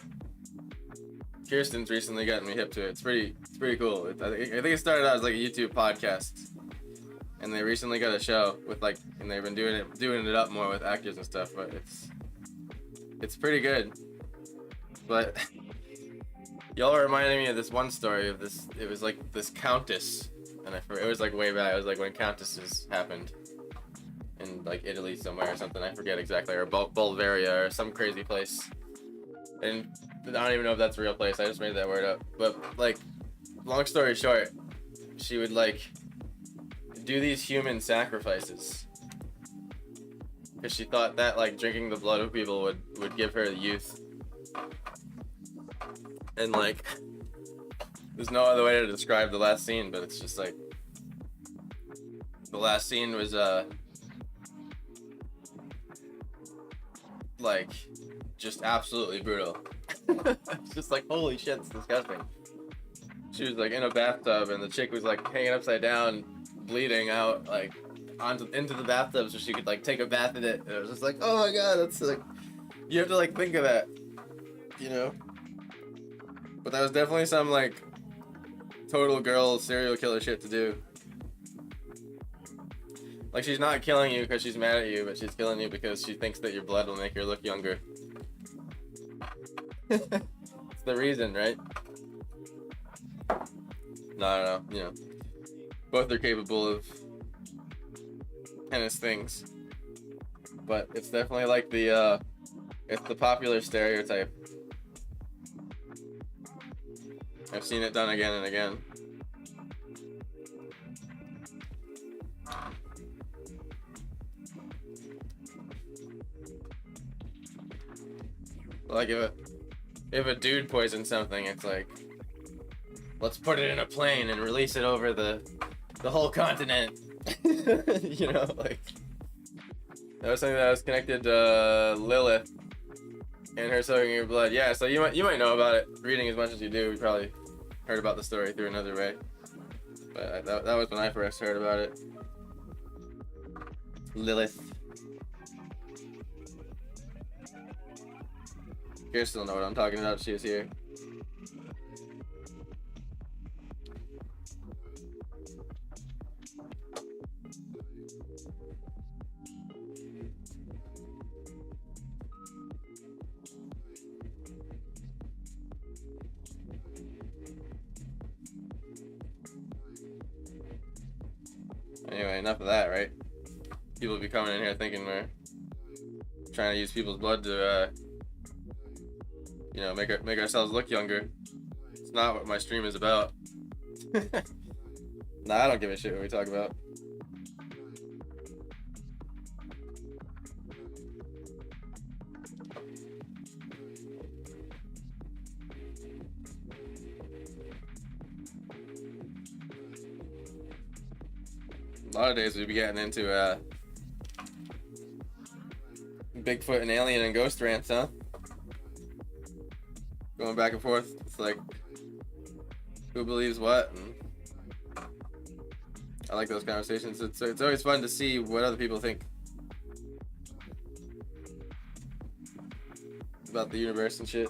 [SPEAKER 1] Kirsten's recently gotten me hip to it. It's pretty cool. I think it started out as like a YouTube podcast, and they recently got a show with like, and they've been doing it up more with actors and stuff. But it's pretty good. But y'all reminded me of this one story of this. It was like this countess, and it was like way back. It was like when countesses happened in like Italy somewhere or something. I forget exactly, or Bulgaria or some crazy place. And I don't even know if that's a real place. I just made that word up. But like, long story short, she would like do these human sacrifices because she thought that like drinking the blood of people would give her youth. And like, there's no other way to describe the last scene, but it's just like, the last scene was like just absolutely brutal. It's just like, holy shit, it's disgusting. She was like in a bathtub, and the chick was like hanging upside down, bleeding out like into the bathtub so she could like take a bath in it. And it was just like, oh my god, that's like, you have to like think of that, you know. But that was definitely some like total girl serial killer shit to do. Like, she's not killing you because she's mad at you, but she's killing you because she thinks that your blood will make her look younger. It's the reason, right? No, I don't know. You know, both are capable of heinous things, but it's definitely like it's the popular stereotype. I've seen it done again and again. Like if a dude poisons something, it's like, let's put it in a plane and release it over the whole continent. You know, like, that was something that was connected to Lilith and her soaking your blood. Yeah, so you might know about it, reading as much as you do. You probably heard about the story through another way, but that was when I first heard about it. Lilith. Kirsten will know what I'm talking about. She was here. Anyway, enough of that, right? People be coming in here thinking we're trying to use people's blood to, you know, make ourselves look younger. It's not what my stream is about. Nah, I don't give a shit what we talk about. A lot of days we'd be getting into Bigfoot and alien and ghost rants, huh? Going back and forth. It's like, who believes what? And I like those conversations. It's always fun to see what other people think about the universe and shit.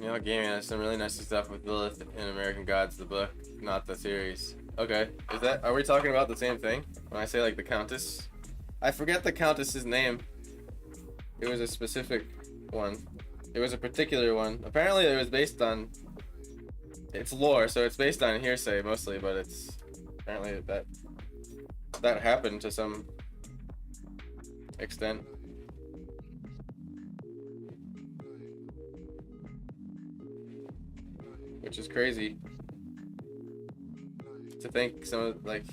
[SPEAKER 1] You know, gaming has some really nice stuff with Lilith in American Gods, the book, not the series. Okay, are we talking about the same thing? When I say like the Countess? I forget the Countess's name. It was a specific one. It was a particular one. Apparently it was based on, it's lore, so it's based on hearsay mostly, but it's apparently that happened to some extent. Which is crazy to think some of, like,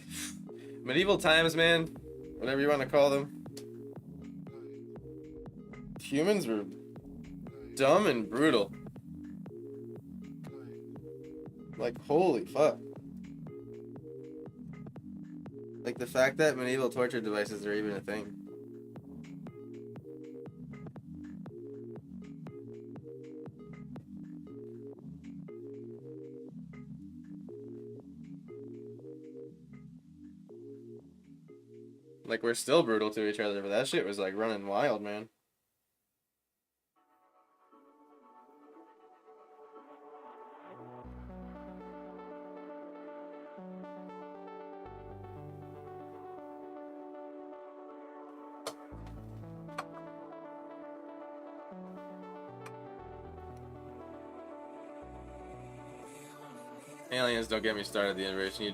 [SPEAKER 1] medieval times, man, whatever you want to call them. Humans were dumb and brutal. Like, holy fuck. Like, the fact that medieval torture devices are even a thing. Like, we're still brutal to each other, but that shit was, like, running wild, man. Aliens, don't get me started. The universe, you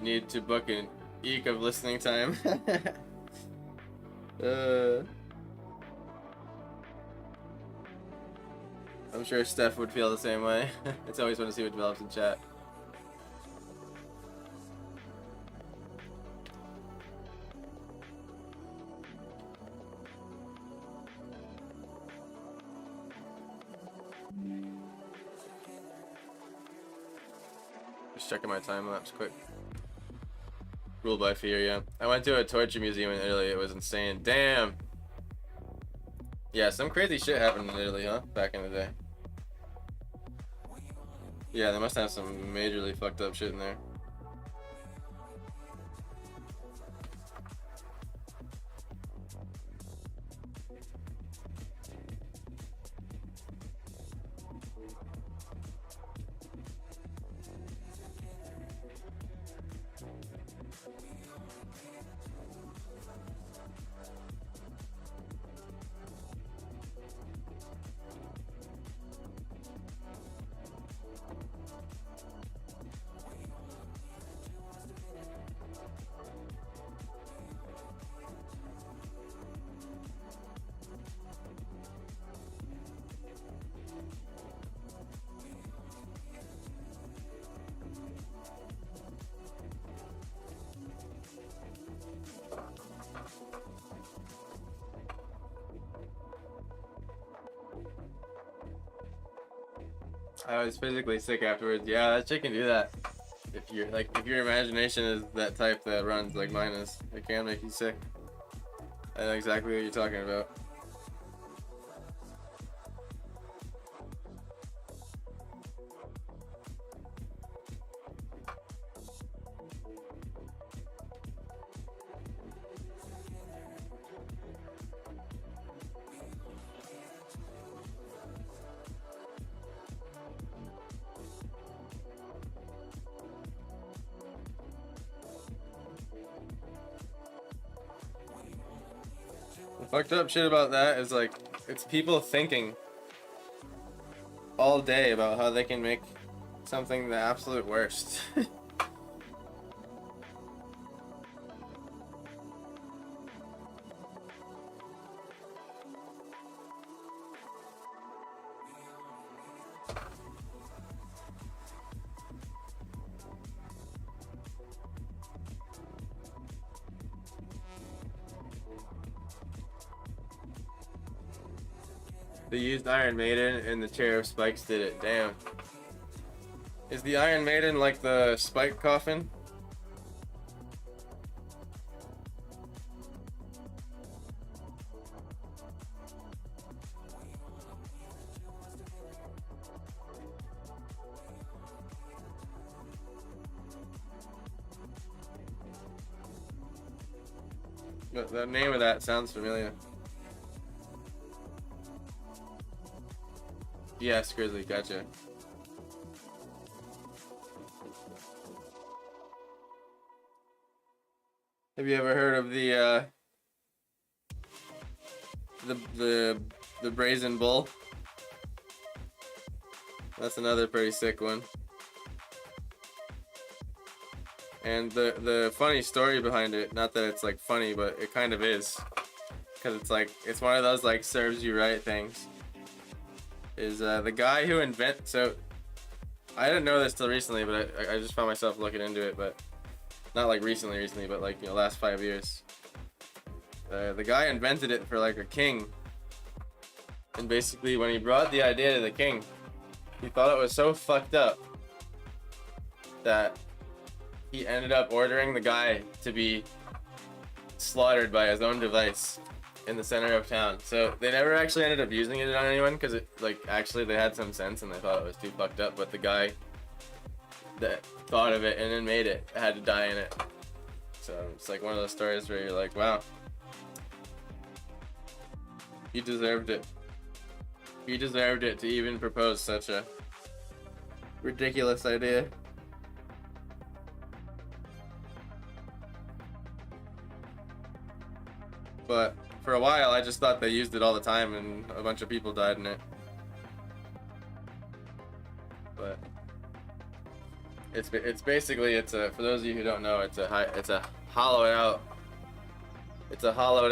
[SPEAKER 1] need to book an eek of listening time. I'm sure Steph would feel the same way. It's always fun to see what develops in chat. Just checking my time lapse quick. Ruled by fear, yeah. I went to a torture museum in Italy. It was insane. Damn. Yeah, some crazy shit happened in Italy, huh? Back in the day. Yeah, they must have some majorly fucked up shit in there. I was physically sick afterwards. Yeah, that shit can do that. If your imagination is that type that runs like mine is, it can make you sick. I know exactly what you're talking about. The fucked up shit about that is like, it's people thinking all day about how they can make something the absolute worst. They used Iron Maiden and the Chair of Spikes did it. Damn. Is the Iron Maiden like the Spike coffin? The name of that sounds familiar. Yes, Grizzly, gotcha. Have you ever heard of the Brazen Bull? That's another pretty sick one. And the funny story behind it, not that it's like funny, but it kind of is, because it's like, it's one of those like serves you right things. Is the guy who so I didn't know this till recently, but I just found myself looking into it, but not like recently, but like, you know, last 5 years. The guy invented it for like a king, and basically when he brought the idea to the king, he thought it was so fucked up that he ended up ordering the guy to be slaughtered by his own device in the center of town. So they never actually ended up using it on anyone, because it, like, actually they had some sense and they thought it was too fucked up, but the guy that thought of it and then made it had to die in it. So it's like one of those stories where you're like, wow, he deserved it. He deserved it to even propose such a ridiculous idea. But for a while, I just thought they used it all the time, and a bunch of people died in it. But it's basically, it's a, for those of you who don't know, it's a hollowed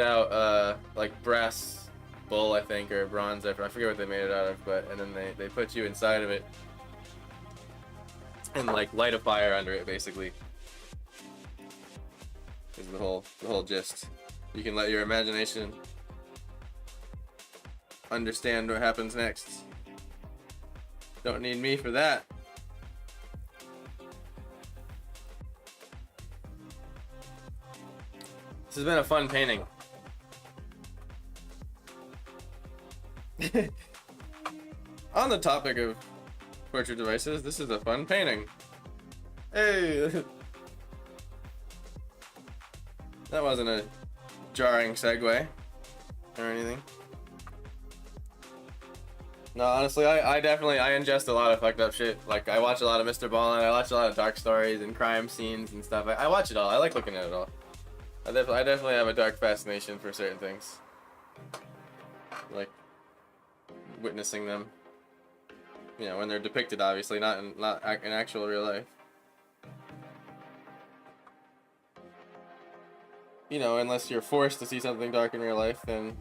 [SPEAKER 1] out like brass bull, I think, or bronze. I forget what they made it out of, but and then they put you inside of it and like light a fire under it, basically. Is the whole gist. You can let your imagination understand what happens next. Don't need me for that. This has been a fun painting. On the topic of portrait devices, this is a fun painting. Hey! That wasn't a jarring segue or anything. No, honestly, I definitely ingest a lot of fucked up shit. Like, I watch a lot of Mr. Ballin', I watch a lot of dark stories and crime scenes and stuff. I watch it all. I like looking at it all. I definitely have a dark fascination for certain things. Like witnessing them. You know, when they're depicted, obviously, not in actual real life. You know, unless you're forced to see something dark in real life, then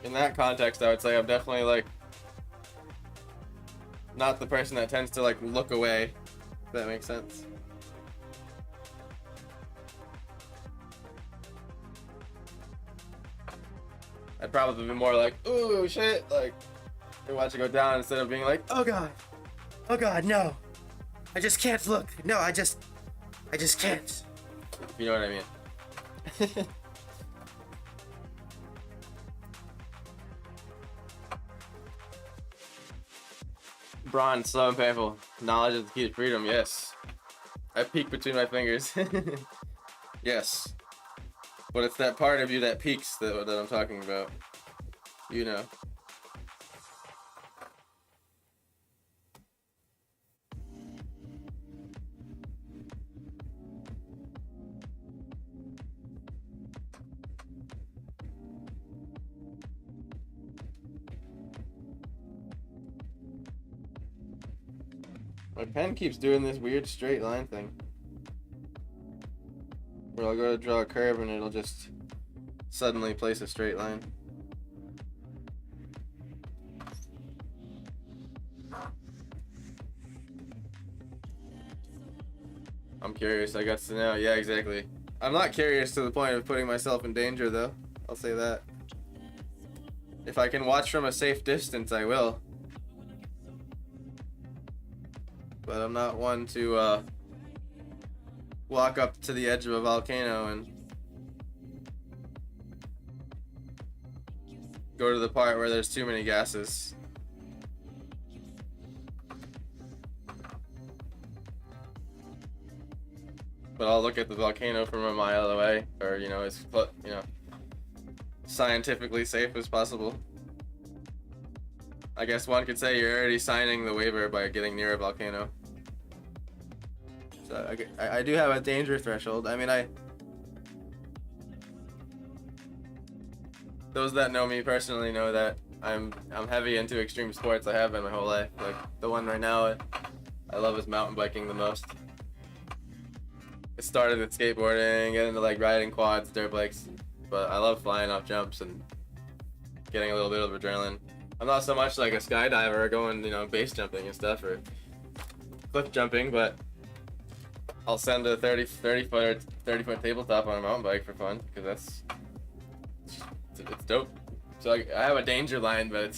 [SPEAKER 1] in that context, I would say I'm definitely, like, not the person that tends to, like, look away, if that makes sense. I'd probably be more like, ooh, shit, like, watch it go down instead of being like, oh god, no, I just can't look, no, I just can't. If you know what I mean. Bronze, slow and painful. Knowledge is the key to freedom, yes. I peek between my fingers. Yes. But it's that part of you that peaks that I'm talking about. You know. My pen keeps doing this weird straight line thing. Where I'll go to draw a curve and it'll just suddenly place a straight line. I'm curious, I got to know. Yeah, exactly. I'm not curious to the point of putting myself in danger, though. I'll say that. If I can watch from a safe distance, I will. But I'm not one to walk up to the edge of a volcano and go to the part where there's too many gases. But I'll look at the volcano from a mile away, or, you know, as, you know, scientifically safe as possible. I guess one could say you're already signing the waiver by getting near a volcano. So I do have a danger threshold. I mean, those that know me personally know that I'm heavy into extreme sports. I have been my whole life. Like the one right now I love is mountain biking the most. It started with skateboarding, get into like riding quads, dirt bikes, but I love flying off jumps and getting a little bit of adrenaline. I'm not so much like a skydiver or going, base jumping and stuff or cliff jumping, but I'll send a 30 foot tabletop on a mountain bike for fun because it's dope. So I have a danger line, but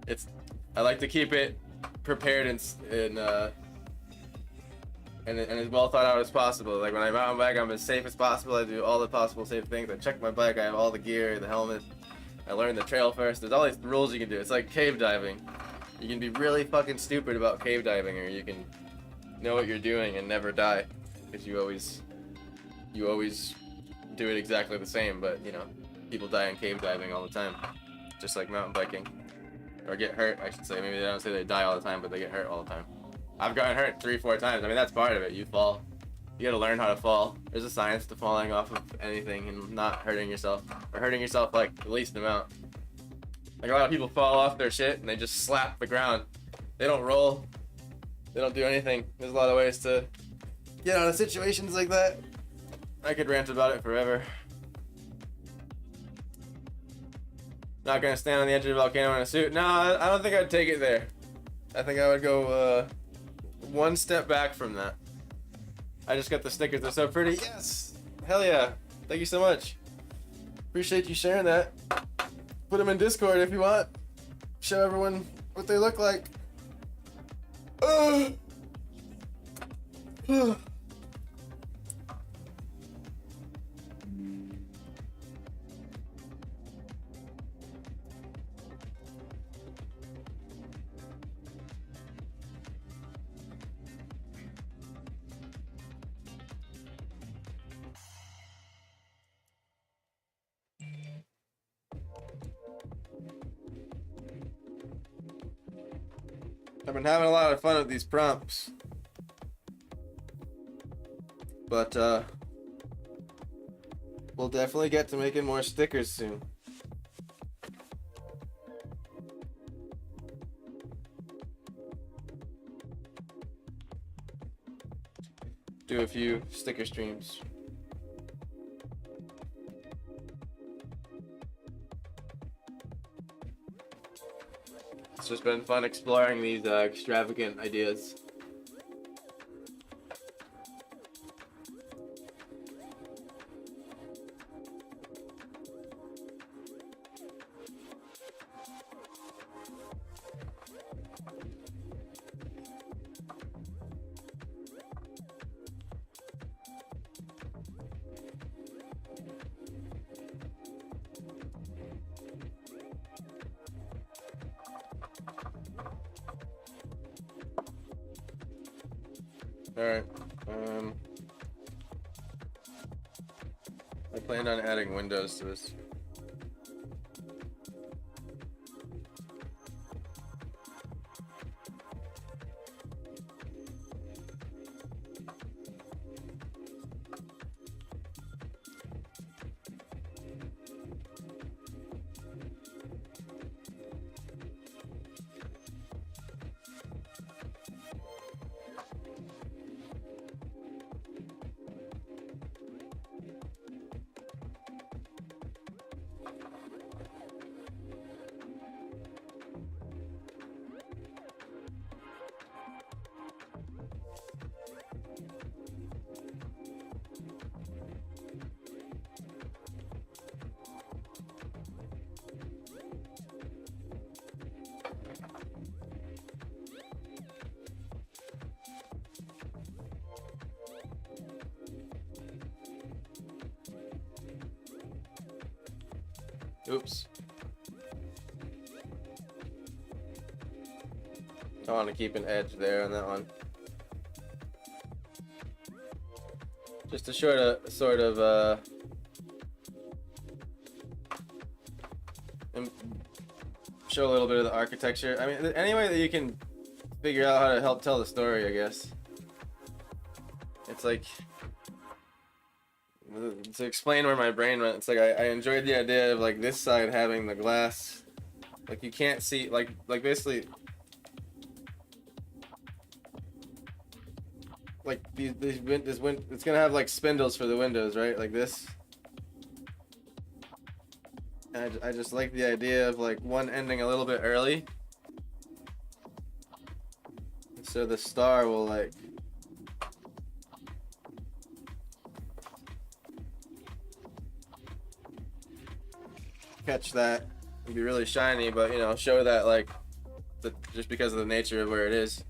[SPEAKER 1] it's I like to keep it prepared and as well thought out as possible. Like when I mountain bike, I'm as safe as possible. I do all the possible safe things. I check my bike. I have all the gear, the helmet. I learned the trail first. There's all these rules you can do. It's like cave diving. You can be really fucking stupid about cave diving, or you can know what you're doing and never die, because you always do it exactly the same. But people die in cave diving all the time, just like mountain biking, or get hurt. I should say. Maybe they don't say they die all the time, but they get hurt all the time. I've gotten hurt 3-4 times. I mean, that's part of it. You fall. You gotta learn how to fall. There's a science to falling off of anything and not hurting yourself. Or hurting yourself like the least amount. Like a lot of people fall off their shit and they just slap the ground. They don't roll. They don't do anything. There's a lot of ways to get out of situations like that. I could rant about it forever. Not gonna stand on the edge of a volcano in a suit. No, I don't think I'd take it there. I think I would go one step back from that. I just got the stickers. They're so pretty. Yes! Hell yeah. Thank you so much. Appreciate you sharing that. Put them in Discord if you want. Show everyone what they look like. I've been having a lot of fun with these prompts, but we'll definitely get to making more stickers soon. Do a few sticker streams. It's just been fun exploring these extravagant ideas. Alright, I planned on adding windows to this. Oops. I want to keep an edge there on that one. Just to sort of show a little bit of the architecture. I mean, any way that you can figure out how to help tell the story, I guess. It's like, to explain where my brain went, it's like I enjoyed the idea of like this side having the glass, like you can't see, like basically, like it's gonna have like spindles for the windows, right? Like this. And I just like the idea of like one ending a little bit early, so the star will like catch that and be really shiny, but you know, show that like just because of the nature of where it is.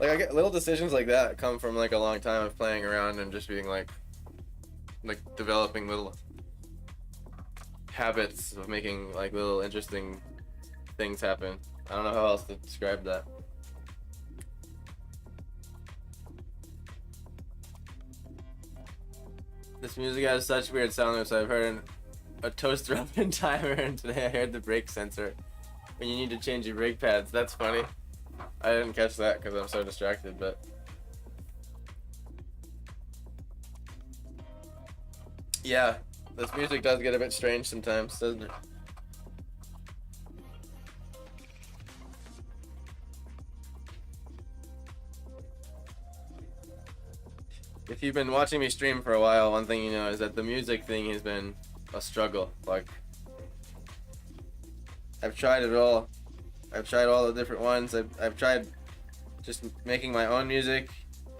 [SPEAKER 1] Like I get little decisions like that come from like a long time of playing around and just being like developing little habits of making like little interesting things happen. I don't know how else to describe that. This music has such weird sound loops. I've heard a toaster oven timer, and today I heard the brake sensor when you need to change your brake pads. That's funny. I didn't catch that because I'm so distracted, but yeah, this music does get a bit strange sometimes, doesn't it? If you've been watching me stream for a while, one thing you know is that the music thing has been a struggle. Like, I've tried it all. I've tried all the different ones. I've tried just making my own music.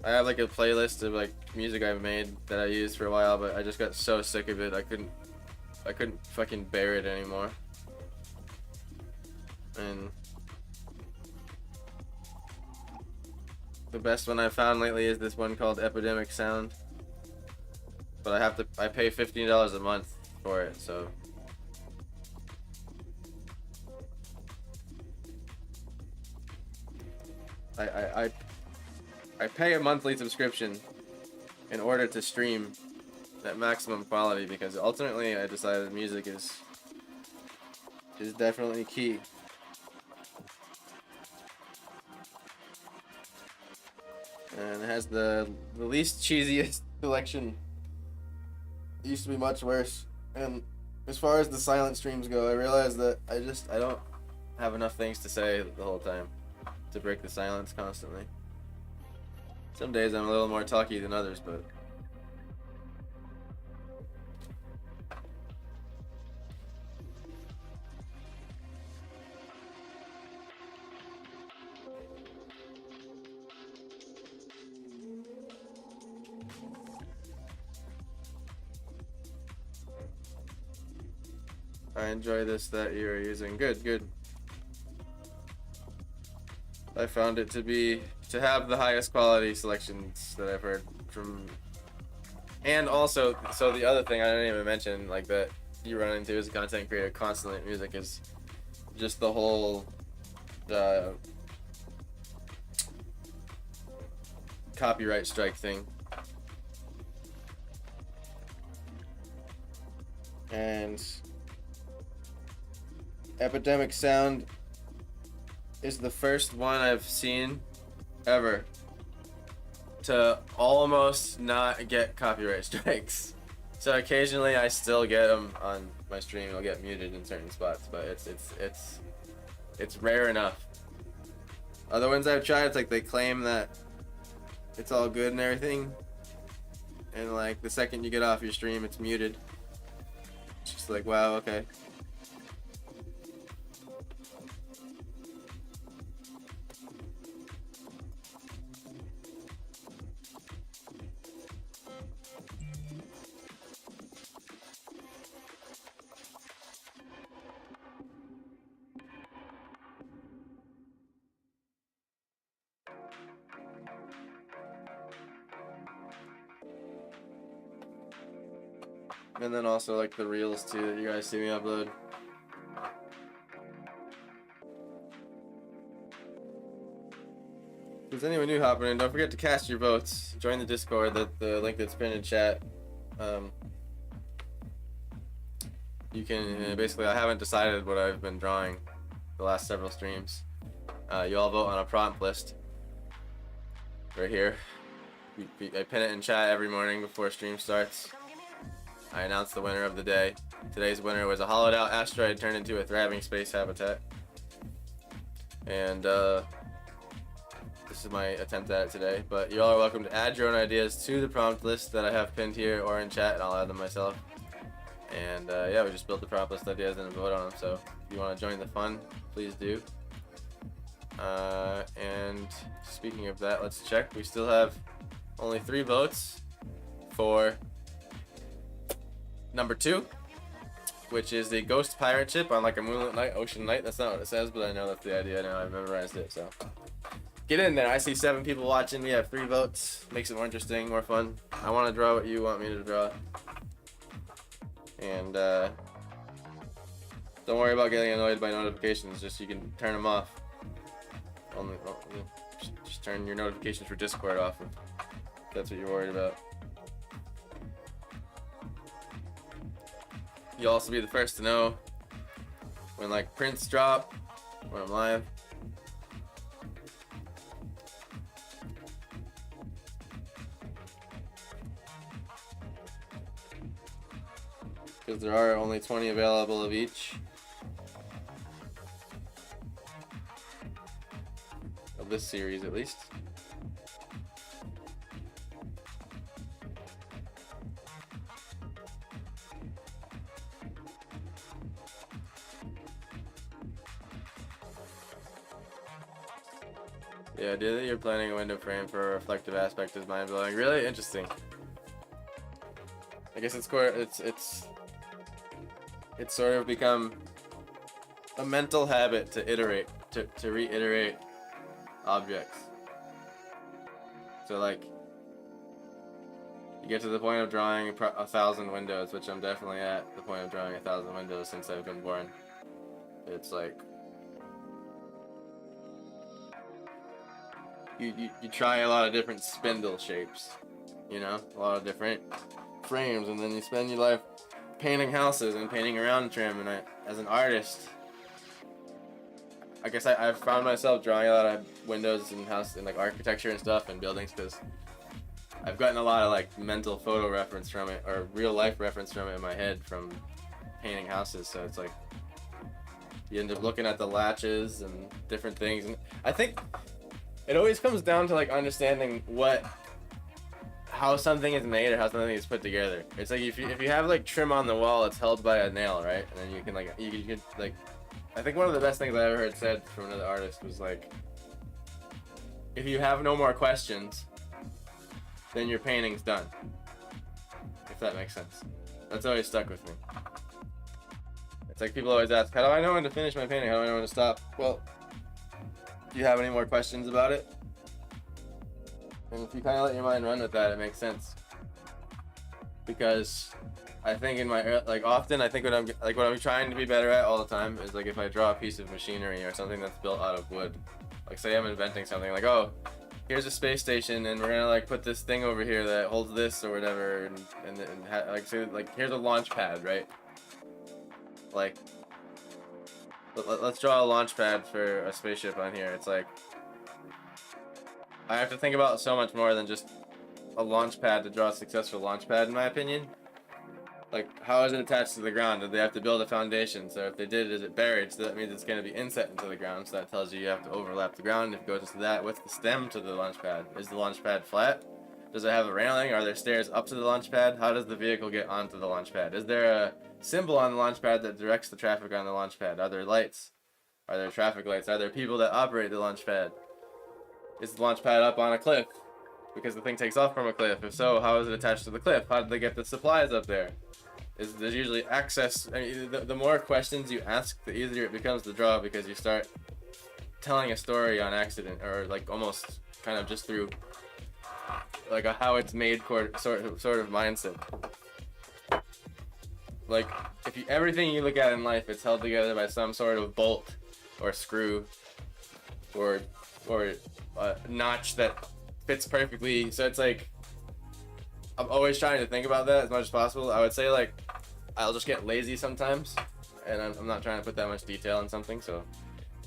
[SPEAKER 1] I have like a playlist of like music I've made that I used for a while, but I just got so sick of it. I couldn't fucking bear it anymore. And the best one I've found lately is this one called Epidemic Sound. But I pay $15 a month for it, so I pay a monthly subscription in order to stream at maximum quality, because ultimately I decided music is definitely key. And it has the least cheesiest selection. It used to be much worse. And as far as the silent streams go, I realized that I don't have enough things to say the whole time to break the silence constantly. Some days I'm a little more talky than others, but I enjoy this that you're using. Good, good. I found it to have the highest quality selections that I've heard from, and also, so the other thing I didn't even mention, like, that you run into as a content creator constantly in music, is just the whole copyright strike thing. And Epidemic Sound is the first one I've seen ever to almost not get copyright strikes. So occasionally I still get them on my stream. I'll get muted in certain spots, but it's rare enough. Other ones I've tried, it's like they claim that it's all good and everything, and like the second you get off your stream, it's muted. It's just like, wow, okay. And then also like the reels too that you guys see me upload. If there's anyone new hopping in, don't forget to cast your votes. Join the Discord, the link that's pinned in chat. You can basically, I haven't decided what I've been drawing the last several streams. You all vote on a prompt list right here. I pin it in chat every morning before stream starts. I announce the winner of the day. Today's winner was a hollowed out asteroid turned into a thriving space habitat. And this is my attempt at it today. But you all are welcome to add your own ideas to the prompt list that I have pinned here or in chat, and I'll add them myself. And yeah, we just built the prompt list ideas and vote on them. So if you want to join the fun, please do. And speaking of that, let's check. We still have only 3 votes for number 2, which is the ghost pirate ship on like a moonlit night, ocean night. That's not what it says, but I know that's the idea now. I've memorized it, so get in there. I see 7 people watching. We have 3 votes. Makes it more interesting, more fun. I want to draw what you want me to draw. And don't worry about getting annoyed by notifications. Just you can turn them off. Just turn your notifications for Discord off if that's what you're worried about. You'll also be the first to know when like prints drop, when I'm live. Because there are only 20 available of each. Of this series at least. The idea that you're planning a window frame for a reflective aspect is mind-blowing. Really interesting. I guess it's sort of become a mental habit to iterate, to reiterate objects. So like, you get to the point of drawing 1,000 windows, which I'm definitely at the point of drawing 1,000 windows since I've been born. It's like, you try a lot of different spindle shapes, you know, a lot of different frames, and then you spend your life painting houses and painting around trim. And as an artist, I guess I've found myself drawing a lot of windows and house and like architecture and stuff and buildings because I've gotten a lot of like mental photo reference from it or real life reference from it in my head from painting houses. So it's like you end up looking at the latches and different things, and I think it always comes down to like understanding how something is made or how something is put together. It's like if you have like trim on the wall, it's held by a nail, right? And then you can like I think one of the best things I ever heard said from another artist was like, if you have no more questions, then your painting's done. If that makes sense. That's always stuck with me. It's like people always ask, how do I know when to finish my painting? How do I know when to stop? Well, do you have any more questions about it? And if you kind of let your mind run with that, it makes sense. Because I think in my often I think what I'm trying to be better at all the time is like if I draw a piece of machinery or something that's built out of wood. Like say I'm inventing something like, oh, here's a space station and we're gonna like put this thing over here that holds this or whatever, and like say like here's a launch pad, right? Like let's draw a launch pad for a spaceship on here. It's like I have to think about so much more than just a launch pad to draw a successful launch pad, in my opinion. Like, how is it attached to the ground? Did they have to build a foundation? So if they did, is it buried? So that means it's going to be inset into the ground. So that tells you have to overlap the ground. If it goes to that, what's the stem to the launch pad? Is the launch pad flat? Does it have a railing? Are there stairs up to the launch pad? How does the vehicle get onto the launch pad? Is there a symbol on the launch pad that directs the traffic on the launch pad? Are there lights? Are there traffic lights? Are there people that operate the launch pad? Is the launch pad up on a cliff? Because the thing takes off from a cliff. If so, how is it attached to the cliff? How did they get the supplies up there? There's usually access. I mean, the more questions you ask, the easier it becomes to draw, because you start telling a story on accident, or like almost kind of just through like a how it's made sort of mindset. Like if everything you look at in life, it's held together by some sort of bolt or screw or notch that fits perfectly. So it's like I'm always trying to think about that as much as possible. I would say like I'll just get lazy sometimes, and I'm not trying to put that much detail in something. So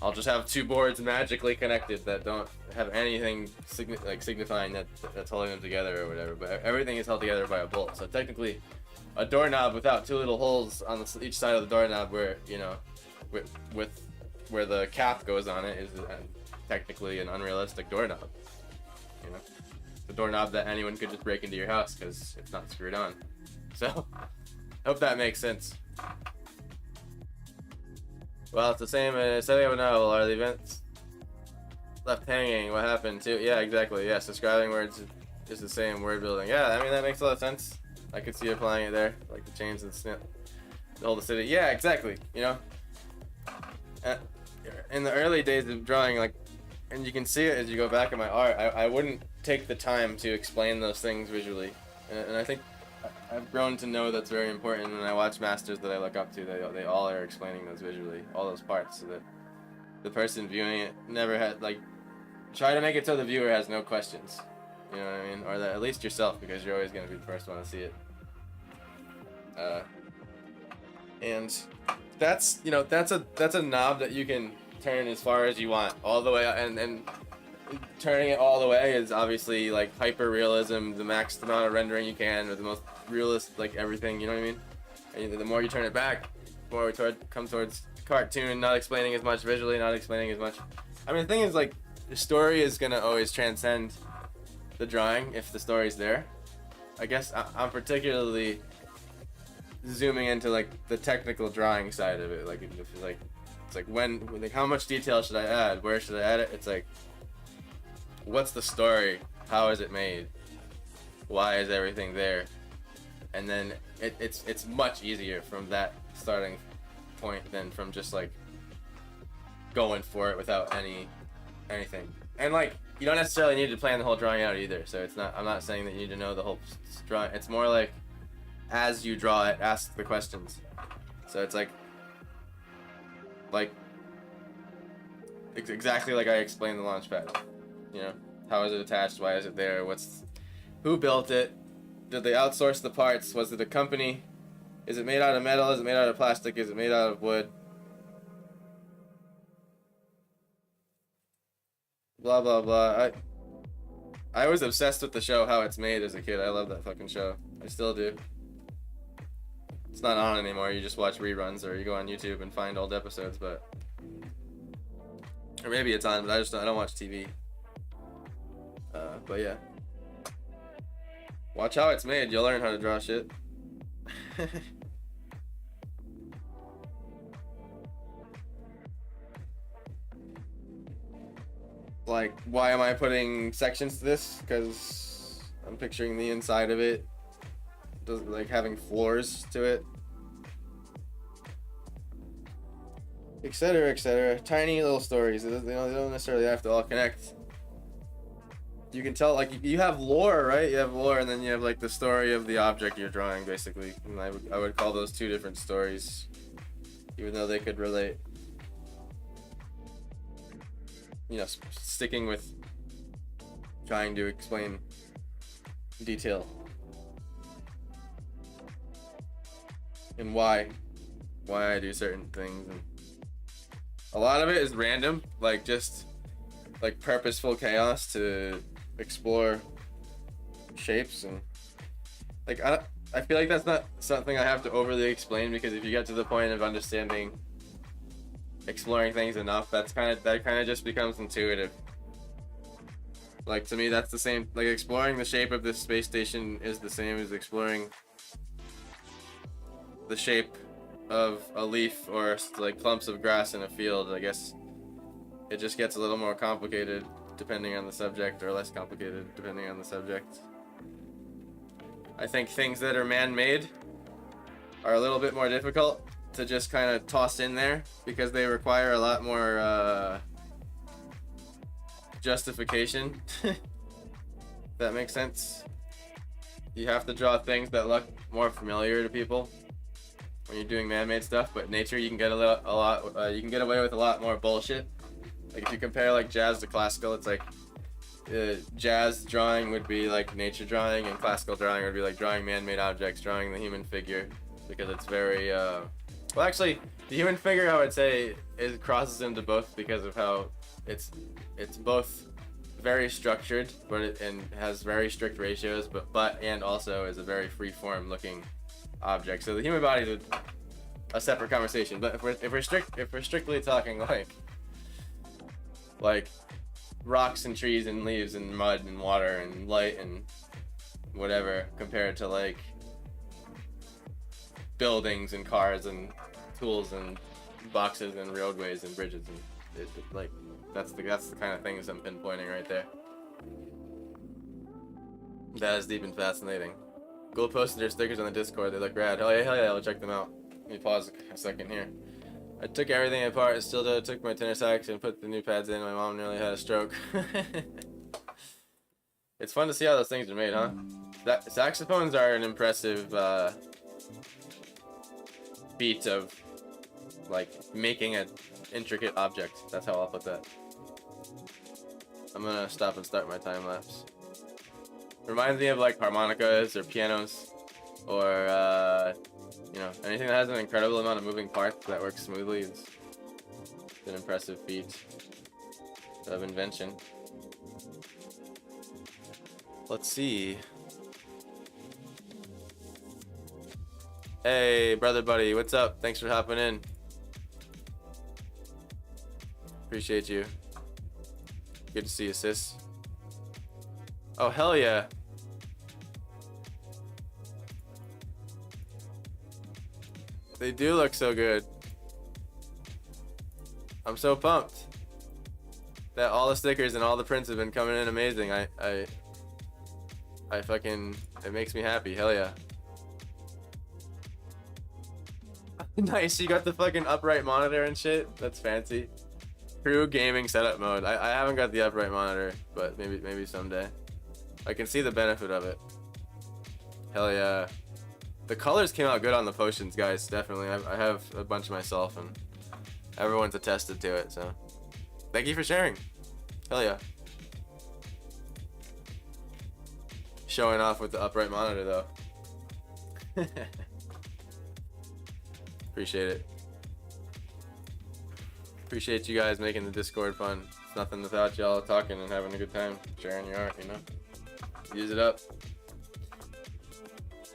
[SPEAKER 1] I'll just have two boards magically connected that don't have anything signifying that that's holding them together or whatever. But everything is held together by a bolt. So technically, a doorknob without two little holes on each side of the doorknob, where with where the cap goes on it, is technically an unrealistic doorknob. You know, the doorknob that anyone could just break into your house because it's not screwed on. So, hope that makes sense. Well, it's the same as setting up a novel. Are the events left hanging? What happened to? Yeah, exactly. Yes, describing words is the same word building. Yeah, I mean, that makes a lot of sense. I could see applying it there, like the chains and snip, the whole city. Yeah, exactly. You know, in the early days of drawing, like, and you can see it as you go back in my art, I wouldn't take the time to explain those things visually, and I think I've grown to know that's very important. When I watch masters that I look up to, they all are explaining those visually, all those parts, so that the person viewing it never had, like, try to make it so the viewer has no questions. You know what I mean? Or that at least yourself, because you're always going to be the first one to see it. And that's, you know, that's a knob that you can turn as far as you want, all the way, and turning it all the way is obviously like hyper realism, the max amount of rendering you can, with the most realist, like everything, you know what I mean? And the more you turn it back, the more we come towards cartoon, not explaining as much visually, not explaining as much. I mean, the thing is, like, the story is gonna always transcend the drawing if the story's there. I guess I'm particularly zooming into like the technical drawing side of it. Like, it's like when like, how much detail should I add? Where should I add it? It's like, what's the story? How is it made? Why is everything there? And then it's much easier from that starting point than from just like going for it without anything. And like, you don't necessarily need to plan the whole drawing out either. So it's not, I'm not saying that you need to know the whole drawing. It's more like, as you draw it, ask the questions. So it's like exactly like I explained the launch pad. You know, how is it attached? Why is it there? Who built it? Did they outsource the parts? Was it a company? Is it made out of metal? Is it made out of plastic? Is it made out of wood? Blah blah blah. I was obsessed with the show How It's Made as a kid. I love that fucking show. I still do. It's not on anymore. You just watch reruns or you go on YouTube and find old episodes, but or maybe it's on, but I don't watch TV. But yeah. Watch How It's Made. You'll learn how to draw shit. Like, why am I putting sections to this? Because I'm picturing the inside of it, like having floors to it, etc., etc. Tiny little stories. They don't necessarily have to all connect. You can tell, like, you have lore, right? You have lore, and then you have like the story of the object you're drawing, basically. And I would call those two different stories, even though they could relate. You know, sticking with trying to explain detail and why I do certain things, and a lot of it is random, like just like purposeful chaos to explore shapes, and like I feel like that's not something I have to overly explain, because if you get to the point of understanding exploring things enough, that kind of just becomes intuitive. Like, to me, that's the same, like exploring the shape of this space station is the same as exploring the shape of a leaf or like clumps of grass in a field. I guess it just gets a little more complicated depending on the subject, or less complicated depending on the subject. I think things that are man-made are a little bit more difficult to just kind of toss in there, because they require a lot more justification. That makes sense. You have to draw things that look more familiar to people when you're doing man-made stuff, but nature, you can get you can get away with a lot more bullshit. Like, if you compare like jazz to classical, it's like jazz drawing would be like nature drawing, and classical drawing would be like drawing man-made objects, drawing the human figure, because it's very well, actually, The human figure, I would say, is crosses into both because of how it's both very structured, but and has very strict ratios, but and also is a very free form looking object. So the human body is a separate conversation. But if we're strictly talking like rocks and trees and leaves and mud and water and light and whatever, compared to like buildings and cars and tools and boxes and roadways and bridges, and like that's the kind of things I'm pinpointing right there. That is deep and fascinating. Go posted their stickers on the Discord. They look rad. Hell yeah, I'll check them out. Let me pause a second here. I took everything apart and still took my tenor sax and put the new pads in. My mom nearly had a stroke. It's fun to see how those things are made, huh? Saxophones are an impressive feat of like making an intricate object. That's how I'll put that. I'm gonna stop and start my time lapse. Reminds me of like harmonicas or pianos, or you know, anything that has an incredible amount of moving parts that works smoothly is an impressive feat of invention. Let's see. Hey, brother buddy, what's up? Thanks for hopping in. Appreciate you. Good to see you, sis. Oh, hell yeah. They do look so good. I'm so pumped that all the stickers and all the prints have been coming in amazing. I fucking, it makes me happy. Hell yeah. Nice, you got the fucking upright monitor and shit. That's fancy. True gaming setup mode. I haven't got the upright monitor, but maybe someday. I can see the benefit of it. Hell yeah. The colors came out good on the potions, guys. Definitely. I have a bunch myself, and everyone's attested to it. So, thank you for sharing. Hell yeah. Showing off with the upright monitor, though. Appreciate it. Appreciate you guys making the Discord fun. It's nothing without y'all talking and having a good time, sharing your art, you know? Use it up.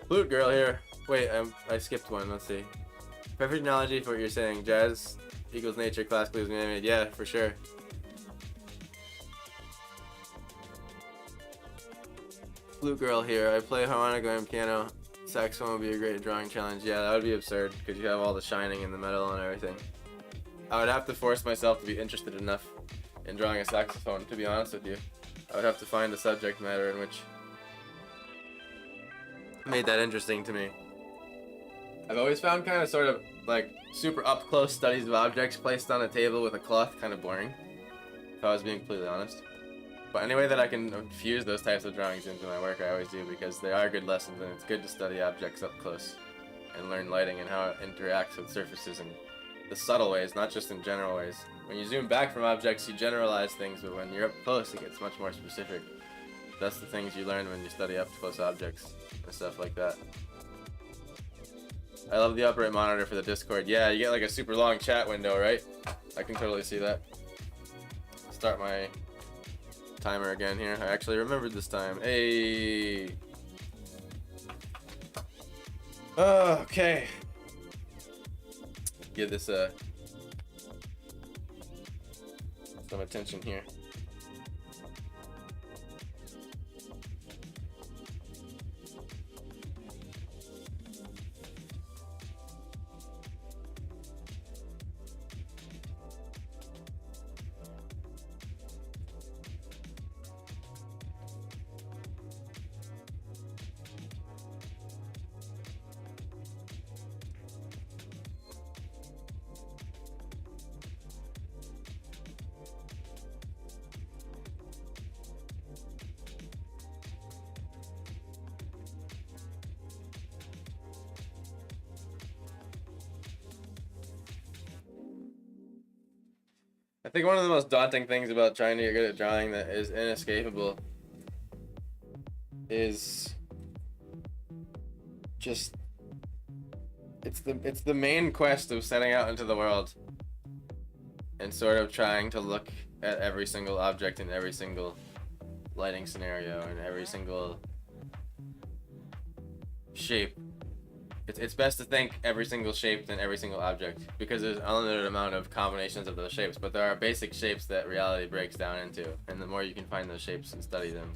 [SPEAKER 1] Flute girl here. Wait, I skipped one. Let's see. Perfect analogy for what you're saying. Jazz equals nature, classical is man-made. Yeah, for sure. Flute girl here. I play harmonica and piano. Saxophone would be a great drawing challenge. Yeah, that would be absurd because you have all the shining in the metal and everything. I would have to force myself to be interested enough in drawing a saxophone, to be honest with you. I would have to find a subject matter in which made that interesting to me. I've always found kind of sort of like super up close studies of objects placed on a table with a cloth kind of boring, if I was being completely honest. But any way that I can fuse those types of drawings into my work, I always do, because they are good lessons and it's good to study objects up close and learn lighting and how it interacts with surfaces in the subtle ways, not just in general ways. When you zoom back from objects, you generalize things, but when you're up close, it gets much more specific. That's the things you learn when you study up close objects and stuff like that. I love the upright monitor for the Discord. Yeah, you get like a super long chat window, right? I can totally see that. Start my timer again here. I actually remembered this time. Hey. Okay. Give this some attention here. I think one of the most daunting things about trying to get good at drawing that is inescapable is just it's the main quest of setting out into the world and sort of trying to look at every single object in every single lighting scenario and every single shape. It's best to think every single shape and every single object because there's an unlimited amount of combinations of those shapes, but there are basic shapes that reality breaks down into, and the more you can find those shapes and study them,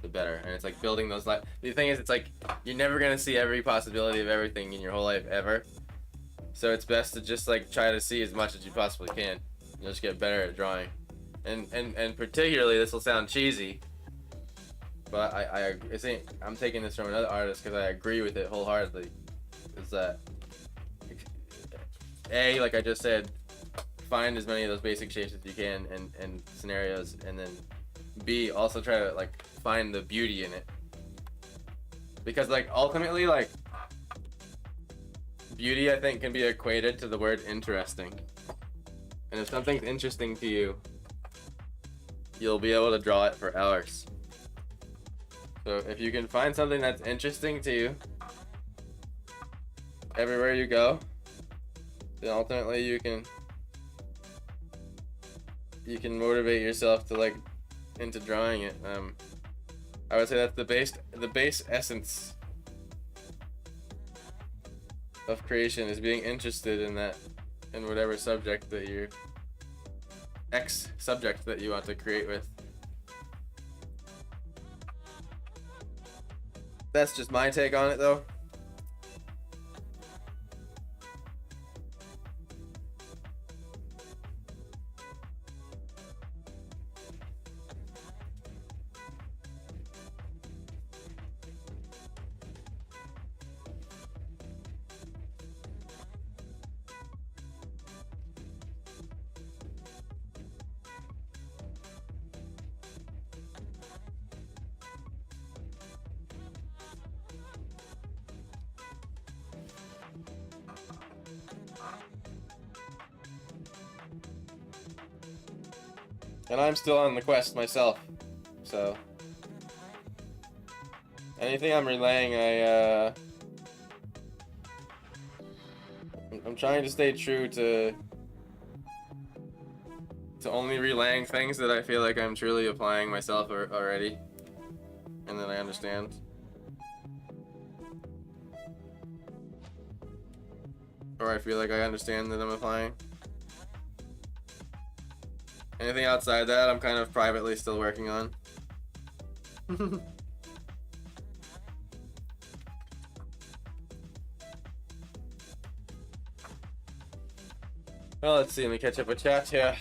[SPEAKER 1] the better. And it's like building those the thing is, it's like you're never gonna see every possibility of everything in your whole life ever, so it's best to just like try to see as much as you possibly can. You'll just get better at drawing. And particularly, this will sound cheesy, but I'm taking this from another artist because I agree with it wholeheartedly. Is that A, like I just said, find as many of those basic shapes as you can and scenarios, and then B, also try to like find the beauty in it. Because like ultimately, like beauty I think can be equated to the word interesting. And if something's interesting to you, you'll be able to draw it for hours. So if you can find something that's interesting to you everywhere you go, then ultimately you can motivate yourself to like into drawing it. I would say that's the base essence of creation is being interested in that, in whatever subject that you're subject that you want to create with. That's just my take on it though. And I'm still on the quest myself, so anything I'm relaying, I'm trying to stay true to only relaying things that I feel like I'm truly applying myself already, and that I understand. Or I feel like I understand that I'm applying. Anything outside that, I'm kind of privately still working on. Well, let's see. Let me catch up with chat here.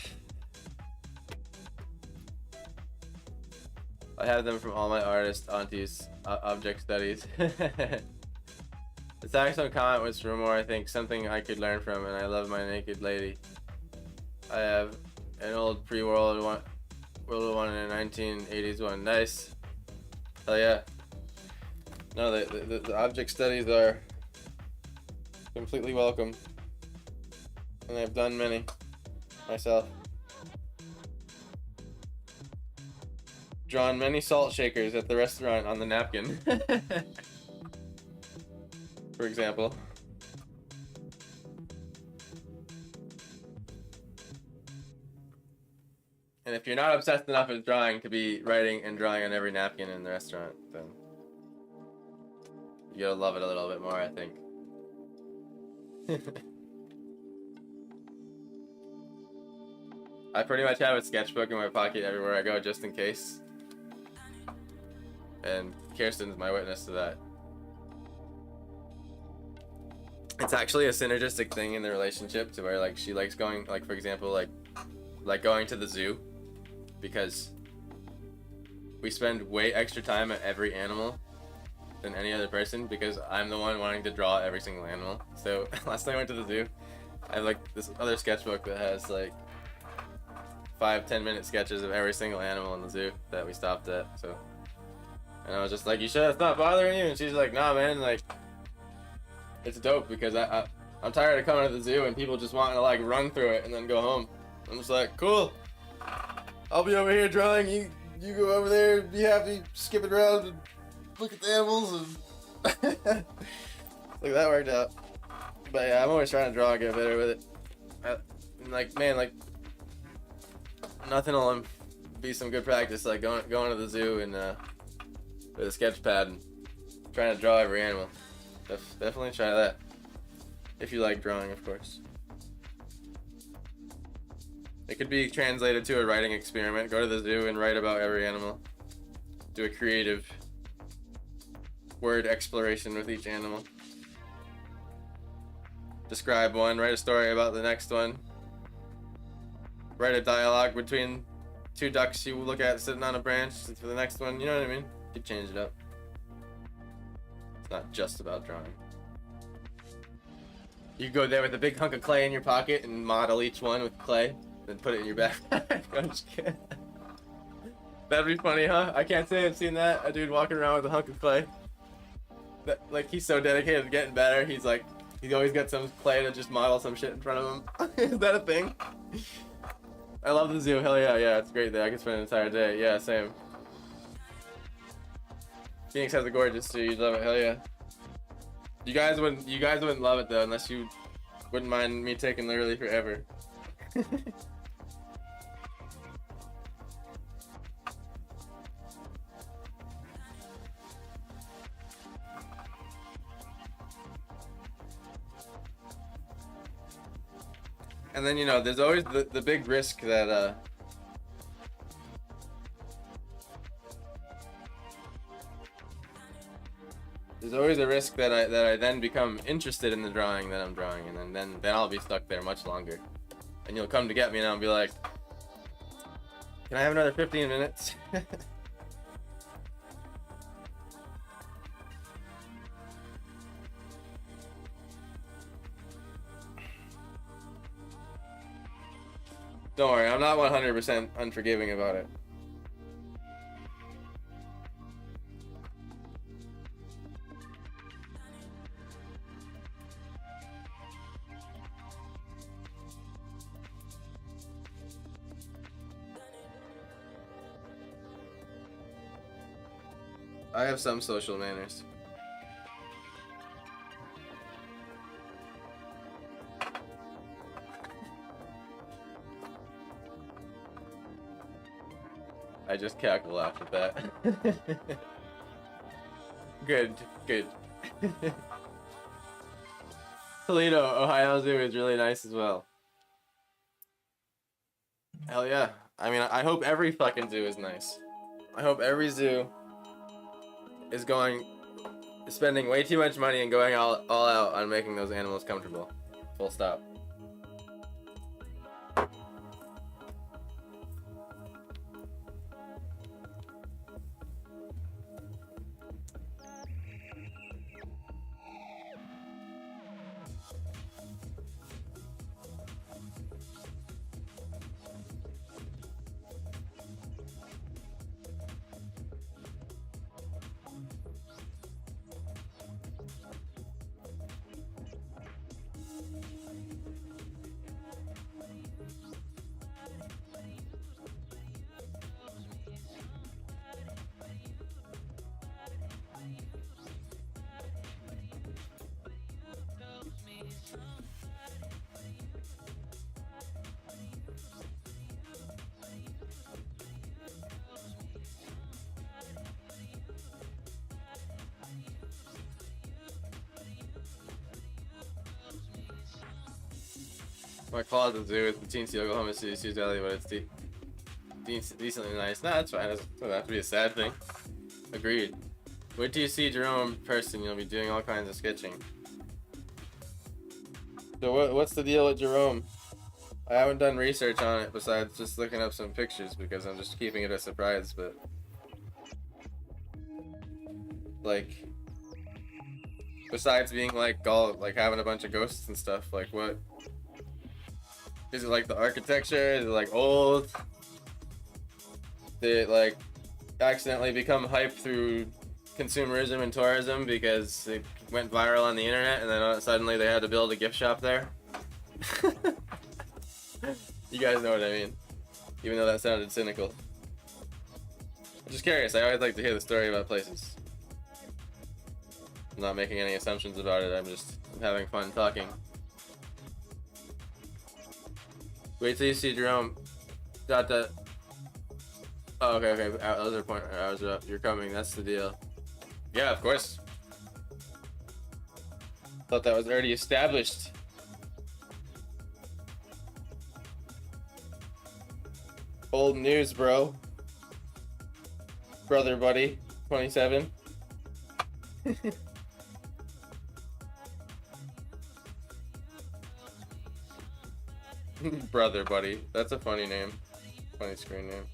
[SPEAKER 1] I have them from all my artist aunties' object studies. The Saxon comment was from more, I think, something I could learn from, and I love my naked lady. I have an old pre-World War I and a 1980s one. Nice. Hell yeah. No, the object studies are completely welcome. And I've done many myself. Drawn many salt shakers at the restaurant on the napkin. For example. And if you're not obsessed enough with drawing to be writing and drawing on every napkin in the restaurant, then you gotta love it a little bit more, I think. I pretty much have a sketchbook in my pocket everywhere I go, just in case. And Kirsten's my witness to that. It's actually a synergistic thing in the relationship, to where like she likes going, like for example, like going to the zoo, because we spend way extra time at every animal than any other person, because I'm the one wanting to draw every single animal. So last time I went to the zoo, I have like this other sketchbook that has like 5-10 minute sketches of every single animal in the zoo that we stopped at. So, and I was just like, you sure it's not bothering you? And she's like, nah man, like it's dope, because I'm tired of coming to the zoo and people just wanting to like run through it and then go home. I'm just like, cool, I'll be over here drawing, you go over there, be happy, skip it around and look at the animals, and like that worked out. But yeah, I'm always trying to draw and get better with it. Like, man, like, nothing will be some good practice, like going to the zoo and with a sketch pad and trying to draw every animal. Definitely try that. If you like drawing, of course. It could be translated to a writing experiment. Go to the zoo and write about every animal. Do a creative word exploration with each animal. Describe one, write a story about the next one. Write a dialogue between two ducks you look at sitting on a branch for the next one. You know what I mean? You could change it up. It's not just about drawing. You go there with a big hunk of clay in your pocket and model each one with clay, then put it in your backpack. I'm just kidding. That'd be funny, huh? I can't say I've seen that. A dude walking around with a hunk of clay. Like, he's so dedicated to getting better. He's like, he's always got some clay to just model some shit in front of him. Is that a thing? I love the zoo. Hell yeah, yeah, it's great there. I could spend an entire day. Yeah, same. Phoenix has a gorgeous zoo. You love it. Hell yeah. You guys wouldn't love it though, unless you wouldn't mind me taking literally forever. And then, you know, there's always the big risk that there's always a risk that I then become interested in the drawing that I'm drawing, and then I'll be stuck there much longer. And you'll come to get me and I'll be like, can I have another 15 minutes? Don't worry, I'm not 100% unforgiving about it. I have some social manners. I just cackle after that. Good. Toledo, Ohio Zoo is really nice as well. Hell yeah. I mean, I hope every fucking zoo is nice. I hope every zoo is spending way too much money and going all out on making those animals comfortable. Full stop. My closet zoo is the Teensy Oklahoma City Sioux Valley, but it's decently nice. Nah, that's fine. It doesn't have to be a sad thing. Agreed. Wait till you see Jerome in person. You'll be doing all kinds of sketching. So what's the deal with Jerome? I haven't done research on it besides just looking up some pictures because I'm just keeping it a surprise, but like besides being like all like having a bunch of ghosts and stuff, like what is it, like the architecture? Is it like old? Did it like accidentally become hype through consumerism and tourism because it went viral on the internet and then suddenly they had to build a gift shop there? You guys know what I mean, even though that sounded cynical. I'm just curious. I always like to hear the story about places. I'm not making any assumptions about it. I'm just having fun talking. Wait till you see Jerome. Dot dot. Oh, okay. Those are point. Hours are up. You're coming. That's the deal. Yeah, of course. Thought that was already established. Old news, bro. Brother, buddy. 27. Brother, buddy. That's a funny name. Funny screen name.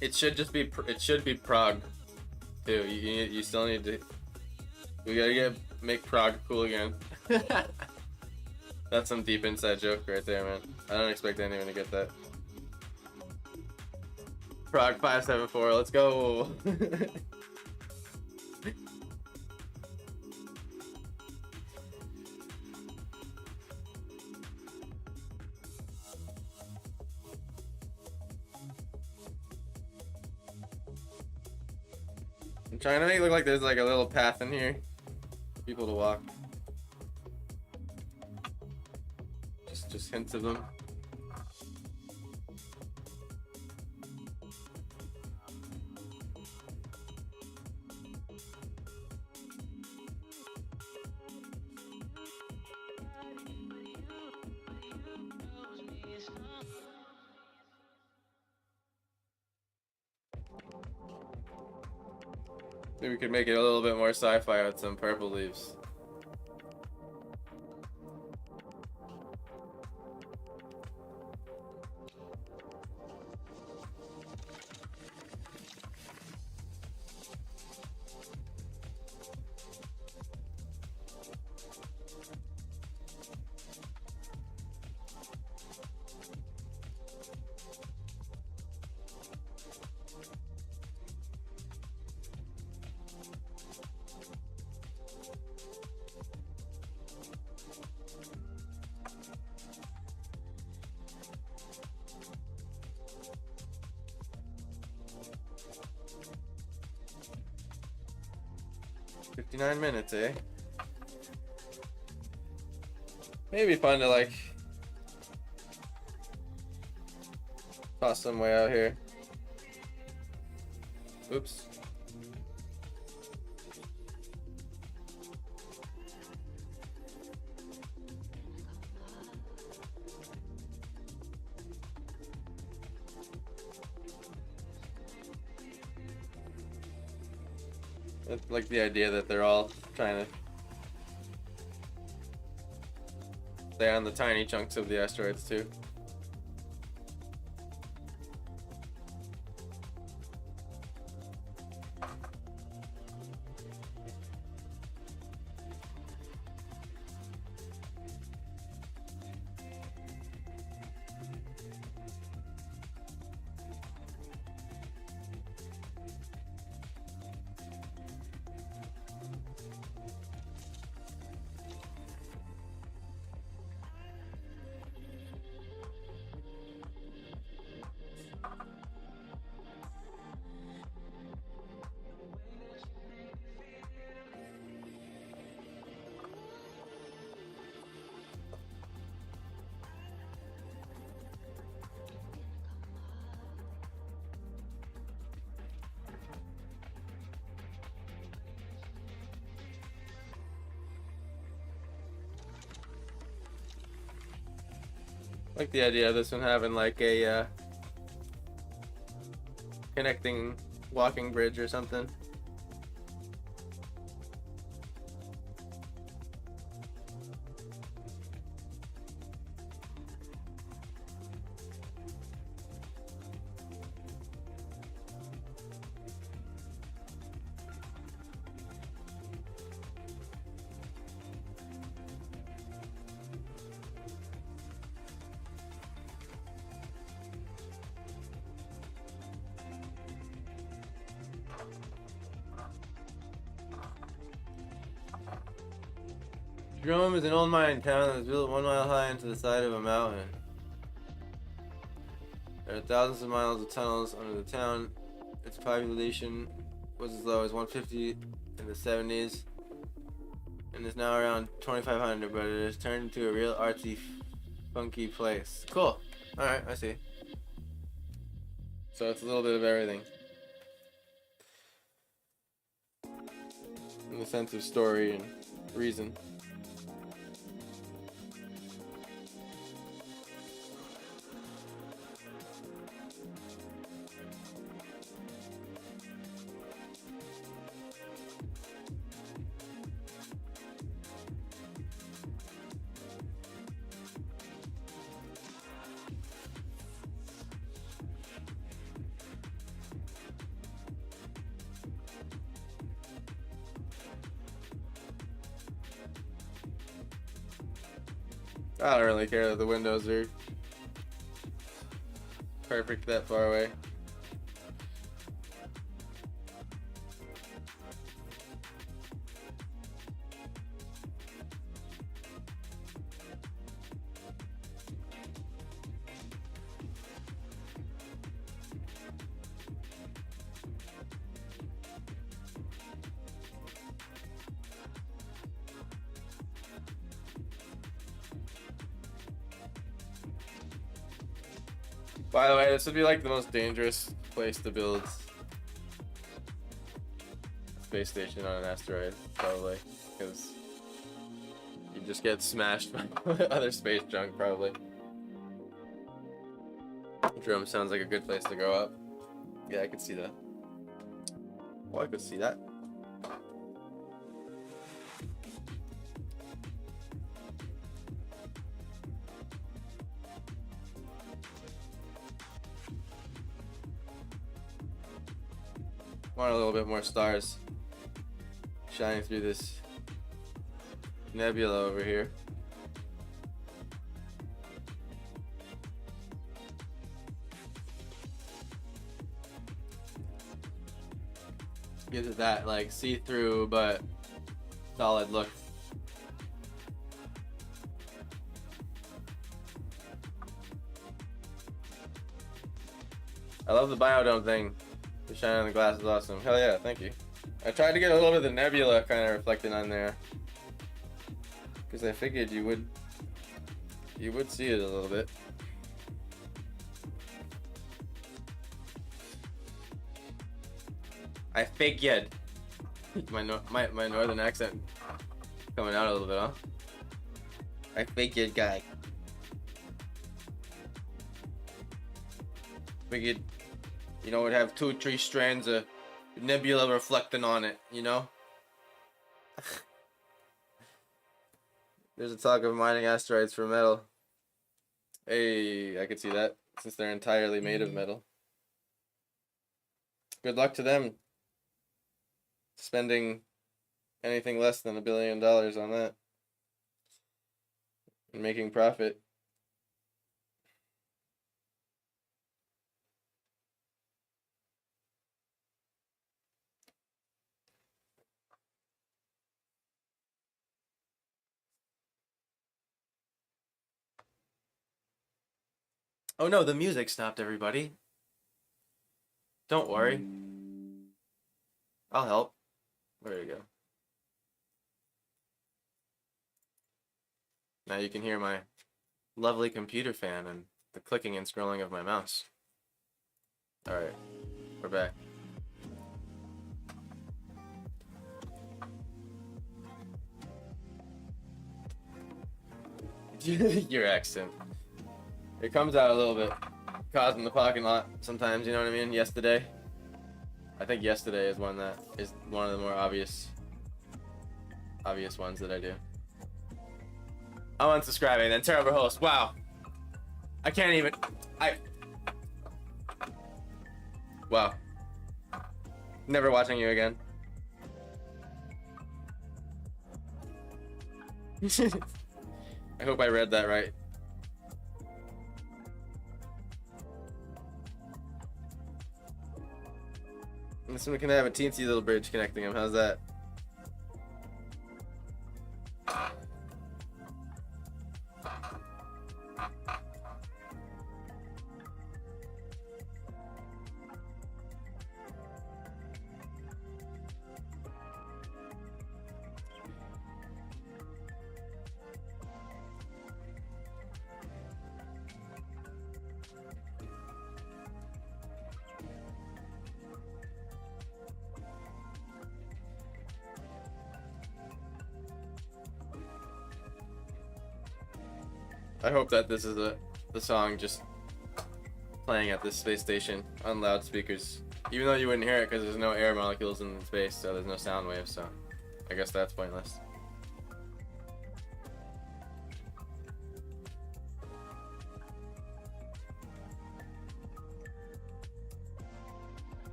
[SPEAKER 1] It should just be. It should be Prague, too. You still need to. We gotta make Prague cool again. That's some deep inside joke right there, man. I don't expect anyone to get that. Prague 574. Let's go. I'm trying to make it look like there's like a little path in here for people to walk. Just hints of them. Maybe we could make it a little bit more sci-fi with some purple leaves. Minutes, eh? Maybe fun to like toss some way out here. Oops. I like the idea that they're all trying to stay on the tiny chunks of the asteroids too. Like the idea of this one having like a connecting walking bridge or something. Jerome is an old mining town that was built 1 mile high into the side of a mountain. There are thousands of miles of tunnels under the town. Its population was as low as 150 in the 70s. and is now around 2,500, but it has turned into a real artsy, funky place. Cool. Alright, I see. So it's a little bit of everything. In the sense of story and reason. I don't really care that the windows are perfect that far away. By the way, this would be like the most dangerous place to build a space station on an asteroid, probably, because you just get smashed by other space junk, probably. Drone sounds like a good place to grow up. Yeah, I could see that. Well, I could see that. Want a little bit more stars shining through this nebula over here. Gives it that like see-through but solid look. I love the biodome thing. The shine on the glass is awesome. Hell yeah, thank you. I tried to get a little bit of the nebula kind of reflected on there, because I figured you would see it a little bit. I figured. My northern accent coming out a little bit, huh? I figured, guy. Figured, you know, it'd have 2 or 3 strands of nebula reflecting on it, you know? There's a talk of mining asteroids for metal. Hey, I could see that, since they're entirely made of metal. Good luck to them spending anything less than $1 billion on that and making profit. Oh no, the music stopped, everybody. Don't worry. I'll help. There you go. Now you can hear my lovely computer fan and the clicking and scrolling of my mouse. Alright, we're back. Your accent. It comes out a little bit. Causing the parking lot sometimes, you know what I mean? Yesterday. I think yesterday is one that is one of the more obvious ones that I do. I'm unsubscribing then. Terrible host. Wow. I can't even. Wow. Never watching you again. I hope I read that right. This one can have a teensy little bridge connecting them. How's that? I hope that this is the song just playing at this space station on loudspeakers. Even though you wouldn't hear it because there's no air molecules in space, so there's no sound waves, so I guess that's pointless.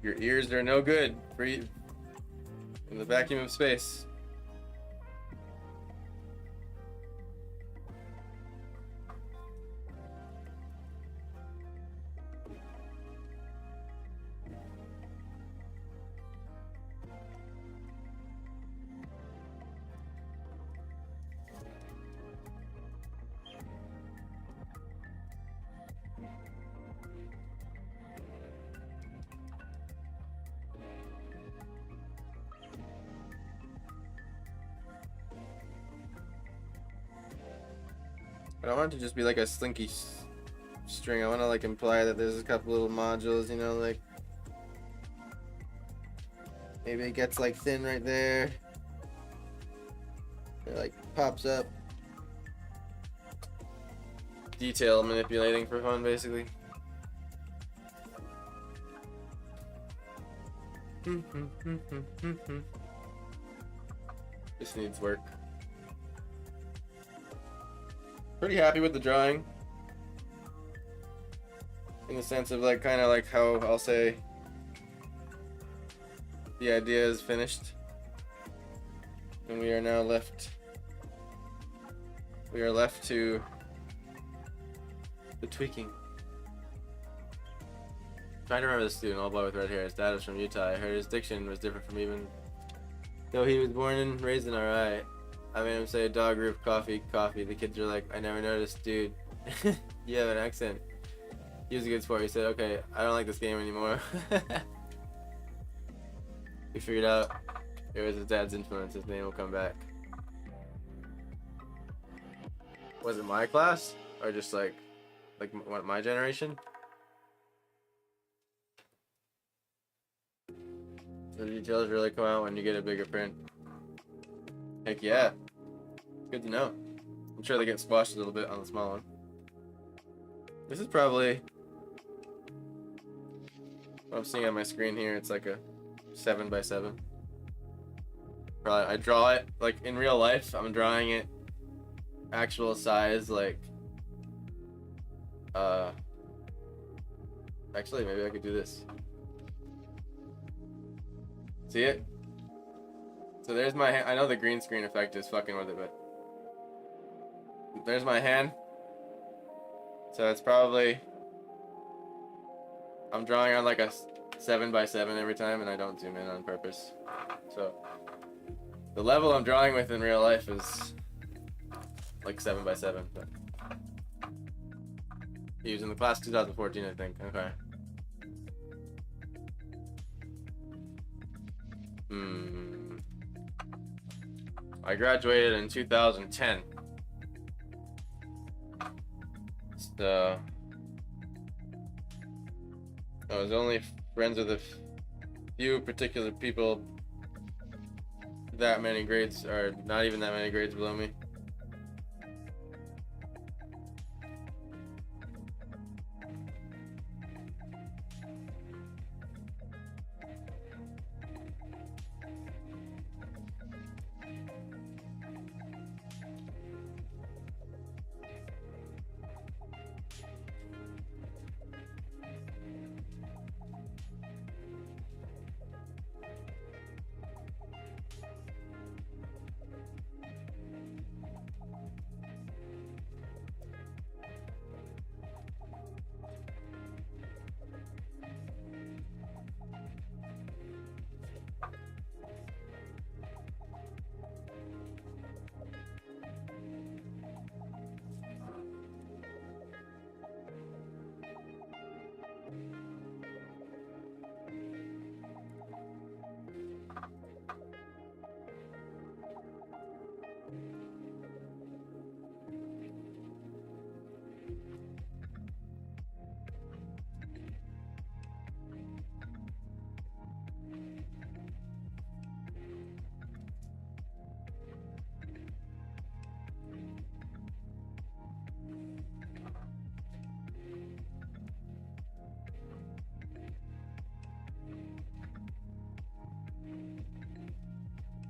[SPEAKER 1] Your ears are no good for you in the vacuum of space. I don't want it to just be like a slinky string. I want to like imply that there's a couple little modules, you know, like maybe it gets like thin right there. It like pops up. Detail manipulating for fun, basically. This needs work. Pretty happy with the drawing. In the sense of like kind of like how I'll say the idea is finished. And we are now left to the tweaking. Trying to remember the student, all boy with red hair. His dad was from Utah. I heard his diction was different from even though he was born and raised in RI. I made him say dog roof coffee, coffee. The kids were like, I never noticed, dude. You have an accent. He was a good sport. He said, okay, I don't like this game anymore. He figured out it was his dad's influence. His name will come back. Was it my class? Or just like what, my generation? The details really come out when you get a bigger print. Heck yeah. Good to know. I'm sure they get squashed a little bit on the small one. This is probably what I'm seeing on my screen here. It's like a 7x7. Probably I draw it like in real life. I'm drawing it actual size, like actually maybe I could do this. See it? So there's my hand. I know the green screen effect is fucking with it, but there's my hand. So it's probably, I'm drawing on like a 7x7 every time, and I don't zoom in on purpose. So the level I'm drawing with in real life is like 7x7. But he was in the class 2014, I think. Okay. I graduated in 2010. So I was only friends with a few particular people that many grades, or not even that many grades below me.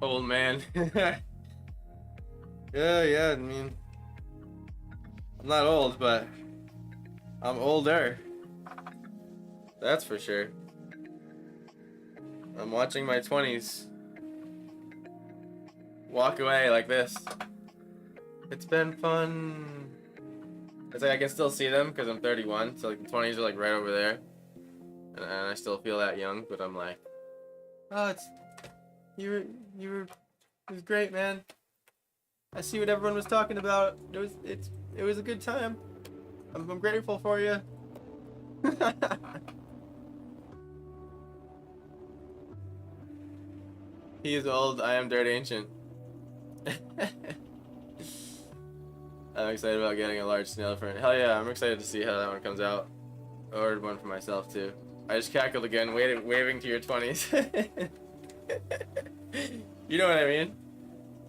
[SPEAKER 1] Old man. Yeah, I mean, I'm not old, but I'm older. That's for sure. I'm watching my 20s walk away like this. It's been fun. It's like I can still see them because I'm 31, so like the 20s are like right over there, and I still feel that young. But I'm like, oh, you were, it was great, man. I see what everyone was talking about. It was a good time. I'm grateful for you. He is old. I am dirt ancient. I'm excited about getting a large snail friend. Hell yeah, I'm excited to see how that one comes out. I ordered one for myself too. I just cackled again, waving to your 20s. You know what I mean?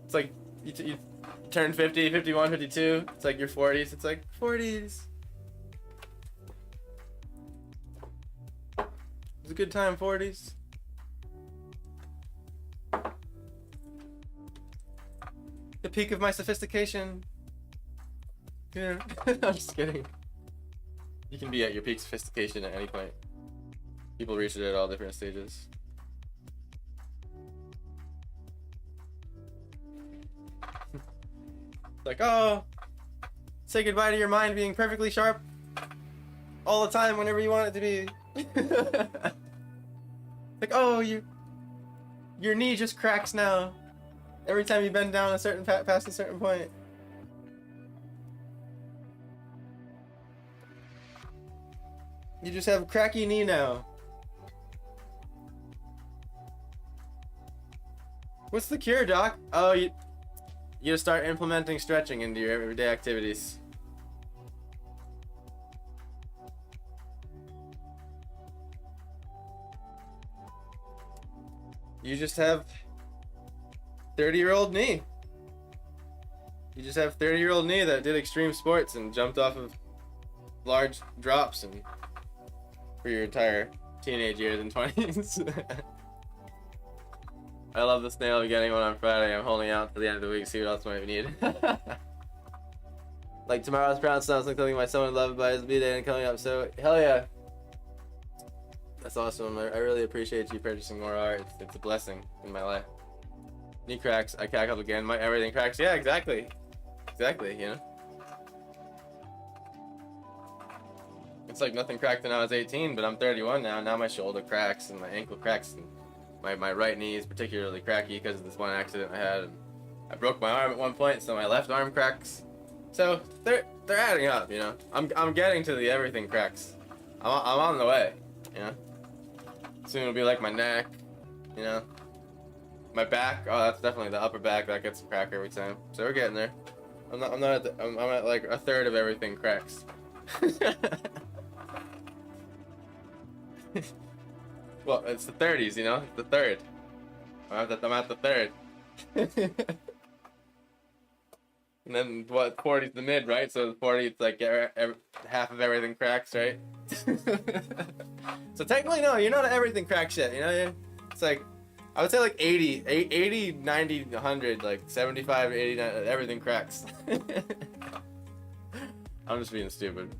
[SPEAKER 1] It's like you turn 50, 51, 52. It's like your 40s. It's like 40s. It was a good time, 40s. The peak of my sophistication. Yeah. I'm just kidding. You can be at your peak sophistication at any point. People reach it at all different stages. Like, oh, say goodbye to your mind being perfectly sharp all the time whenever you want it to be. Like, oh, your knee just cracks now every time you bend down past a certain point. You just have a cracky knee now. What's the cure, doc? Oh, you just start implementing stretching into your everyday activities. You just have 30-year-old knee. You just have 30-year-old knee that did extreme sports and jumped off of large drops and for your entire teenage years and 20s. I love the snail. I'm getting one on Friday. I'm holding out to the end of the week, see what else might need. Like tomorrow's pronounced sounds like something my son would love by his B-day and coming up, so hell yeah. That's awesome. I really appreciate you purchasing more art. It's a blessing in my life. Knee cracks, I cackled again. My everything cracks. Yeah, exactly. Exactly, you know? It's like nothing cracked when I was 18, but I'm 31 now. Now my shoulder cracks and my ankle cracks and my right knee is particularly cracky because of this one accident I had. And I broke my arm at one point, so my left arm cracks. So they're adding up, you know. I'm getting to the everything cracks. I'm on the way, you know. Soon it'll be like my neck, you know. My back, oh, that's definitely the upper back that gets a crack every time. So we're getting there. I'm at like a third of everything cracks. Well, it's the 30s, you know. It's the third. I'm at the third. And then what? 40's the mid, right? So 40, it's like half of everything cracks, right? So technically, no, you're not at everything cracks yet. You know, it's like I would say like 80, 90, 100, like 75, 80, everything cracks. I'm just being stupid.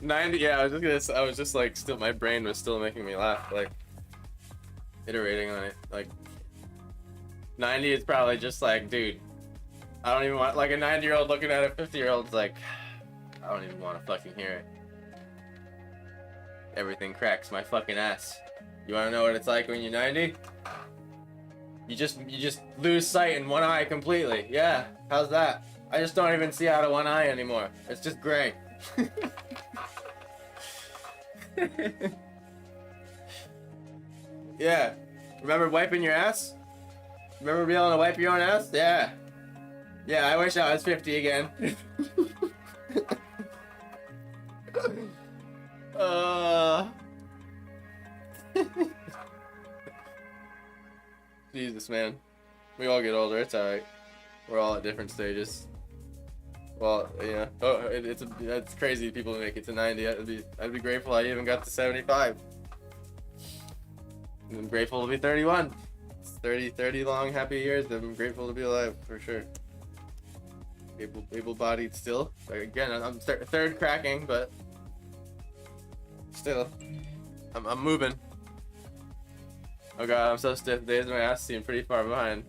[SPEAKER 1] '90, yeah, I was just like, still, my brain was still making me laugh, like, iterating on it, like, 90 is probably just like, dude, I don't even want, like, a 90-year-old looking at a 50-year-old's like, I don't even want to fucking hear it. Everything cracks my fucking ass. You want to know what it's like when you're 90? You just lose sight in one eye completely. Yeah, how's that? I just don't even see out of one eye anymore. It's just gray. Yeah. Remember wiping your ass? Remember being able to wipe your own ass? Yeah. Yeah, I wish I was 50 again. Jesus, man. We all get older. It's alright. We're all at different stages. Well, yeah. Oh, it's crazy. People make it to 90. I'd be grateful I even got to 75. I'm grateful to be 31. It's 30 long happy years. I'm grateful to be alive for sure. Able-bodied still. Like, again, I'm third cracking, but still, I'm moving. Oh god, I'm so stiff. Days of my ass seem pretty far behind.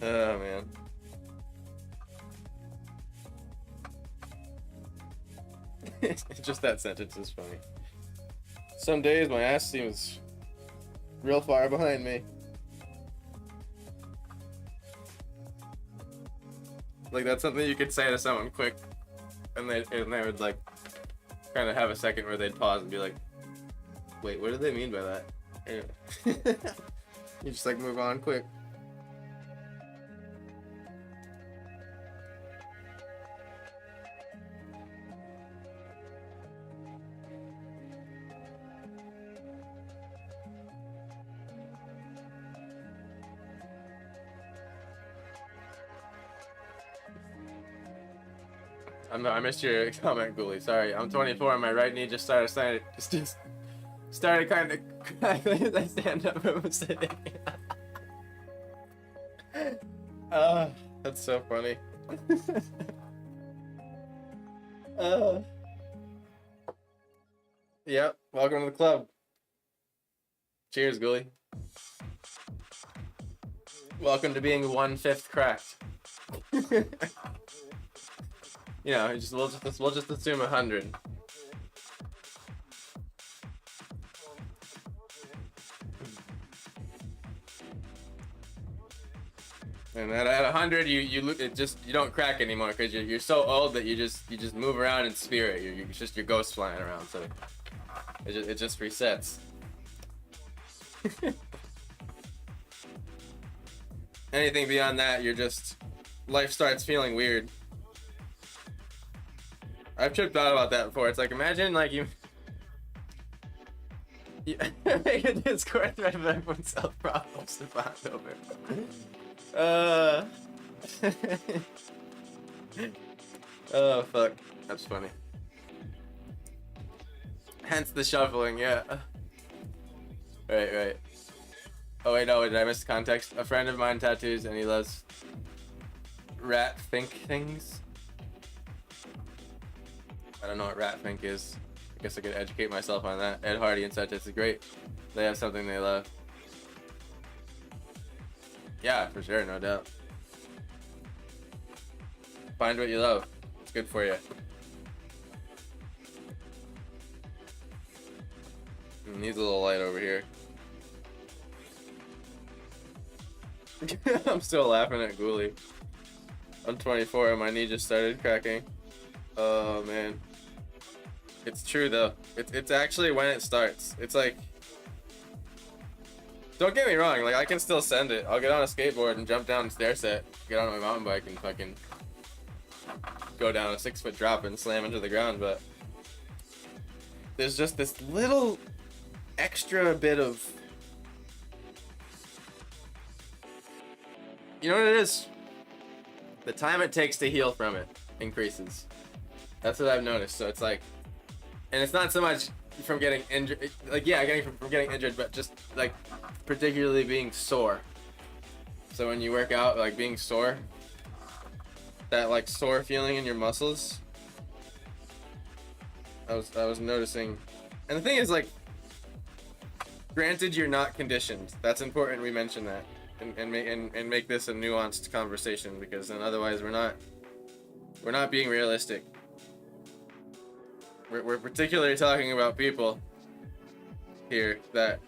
[SPEAKER 1] Oh man. Just that sentence is funny. Some days my ass seems real far behind me. Like, that's something you could say to someone quick, and they would like kind of have a second where they'd pause and be like, wait, what do they mean by that? Anyway. You just like move on quick. I missed your comment, Ghoulie. Sorry, I'm 24 and my right knee just started kind of crackling as I stand up from sitting. That's so funny. Yep, welcome to the club. Cheers, Ghoulie. Welcome to being 1/5 cracked. You know, we'll just assume 100. And at 100, you don't crack anymore because you're so old that you just move around in spirit. You're just your ghost flying around, so it just resets. Anything beyond that, life starts feeling weird. I've thought about that before. It's like, imagine like you make a Discord thread of everyone's self problems to bond over. Oh fuck, that's funny. Hence the shuffling, yeah. Right. Oh wait, no, did I miss the context? A friend of mine tattoos and he loves rat think things. I don't know what rat think is. I guess I could educate myself on that. Ed Hardy and such, it's great. They have something they love. Yeah, for sure, no doubt. Find what you love. It's good for you. Needs a little light over here. I'm still laughing at Ghoulie. I'm 24 and my knee just started cracking. Oh man. It's true though. It's actually when it starts. It's like, don't get me wrong, like I can still send it. I'll get on a skateboard and jump down a stair set, get on my mountain bike and fucking go down a 6-foot drop and slam into the ground, but there's just this little extra bit of, you know what it is? The time it takes to heal from it increases. That's what I've noticed. So it's like, and it's not so much from getting injured, like yeah, from getting injured, but just like particularly being sore. So when you work out, like being sore, that like sore feeling in your muscles, I was noticing. And the thing is, like, granted you're not conditioned. That's important we mention that and make this a nuanced conversation, because then otherwise we're not being realistic. We're particularly talking about people here that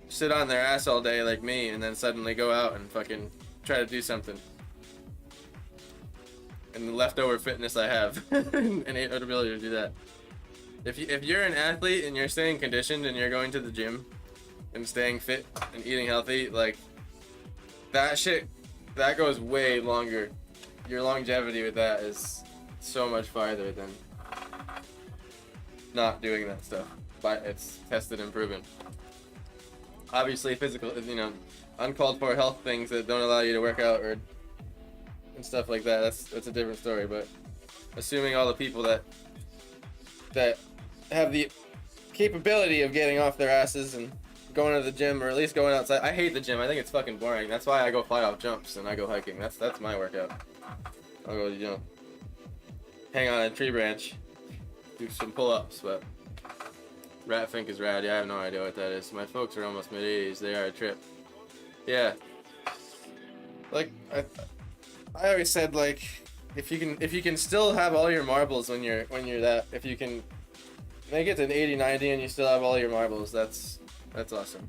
[SPEAKER 1] sit on their ass all day like me and then suddenly go out and fucking try to do something. And the leftover fitness I have and ability to do that. If you're an athlete and you're staying conditioned and you're going to the gym and staying fit and eating healthy, like that shit, that goes way longer. Your longevity with that is so much farther than not doing that stuff, but it's tested and proven. Obviously, physical, uncalled for health things that don't allow you to work out or and stuff like that. That's a different story. But assuming all the people that have the capability of getting off their asses and going to the gym or at least going outside. I hate the gym. I think it's fucking boring. That's why I go fly off jumps and I go hiking. That's my workout. I'll go, hang on a tree branch, do some pull-ups. But Rat Fink is rad. Yeah, I have no idea what that is. My folks are almost mid-80s. They are a trip. Yeah. Like I always said, like if you can still have all your marbles when you're that, if you can make it to 80, 90 and you still have all your marbles, that's awesome.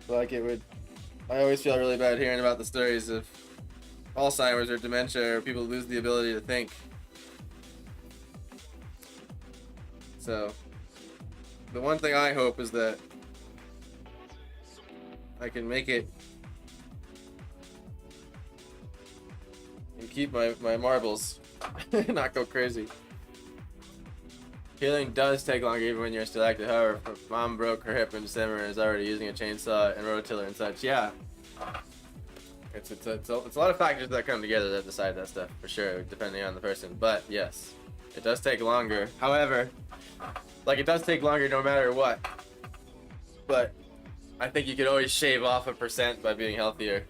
[SPEAKER 1] Like I always feel really bad hearing about the stories of Alzheimer's or dementia or people lose the ability to think. So, the one thing I hope is that I can make it and keep my marbles, not go crazy. Healing does take longer even when you're still active. However, Mom broke her hip in December and is already using a chainsaw and rototiller and such. Yeah. It's a lot of factors that come together that decide that stuff, for sure, depending on the person. But yes, it does take longer. However, like it does take longer no matter what. But I think you could always shave off 1% by being healthier.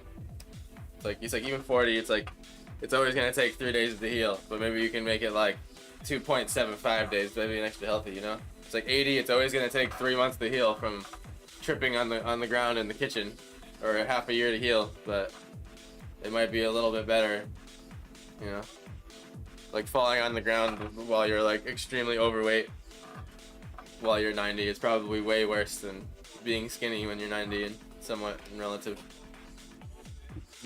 [SPEAKER 1] It's like even 40, it's always gonna take 3 days to heal, but maybe you can make it like 2.75 days, maybe an extra healthy, It's like 80, it's always gonna take 3 months to heal from tripping on the ground in the kitchen, or half a year to heal, but it might be a little bit better, like falling on the ground while you're like extremely overweight while you're 90 is probably way worse than being skinny when you're 90 and somewhat in relative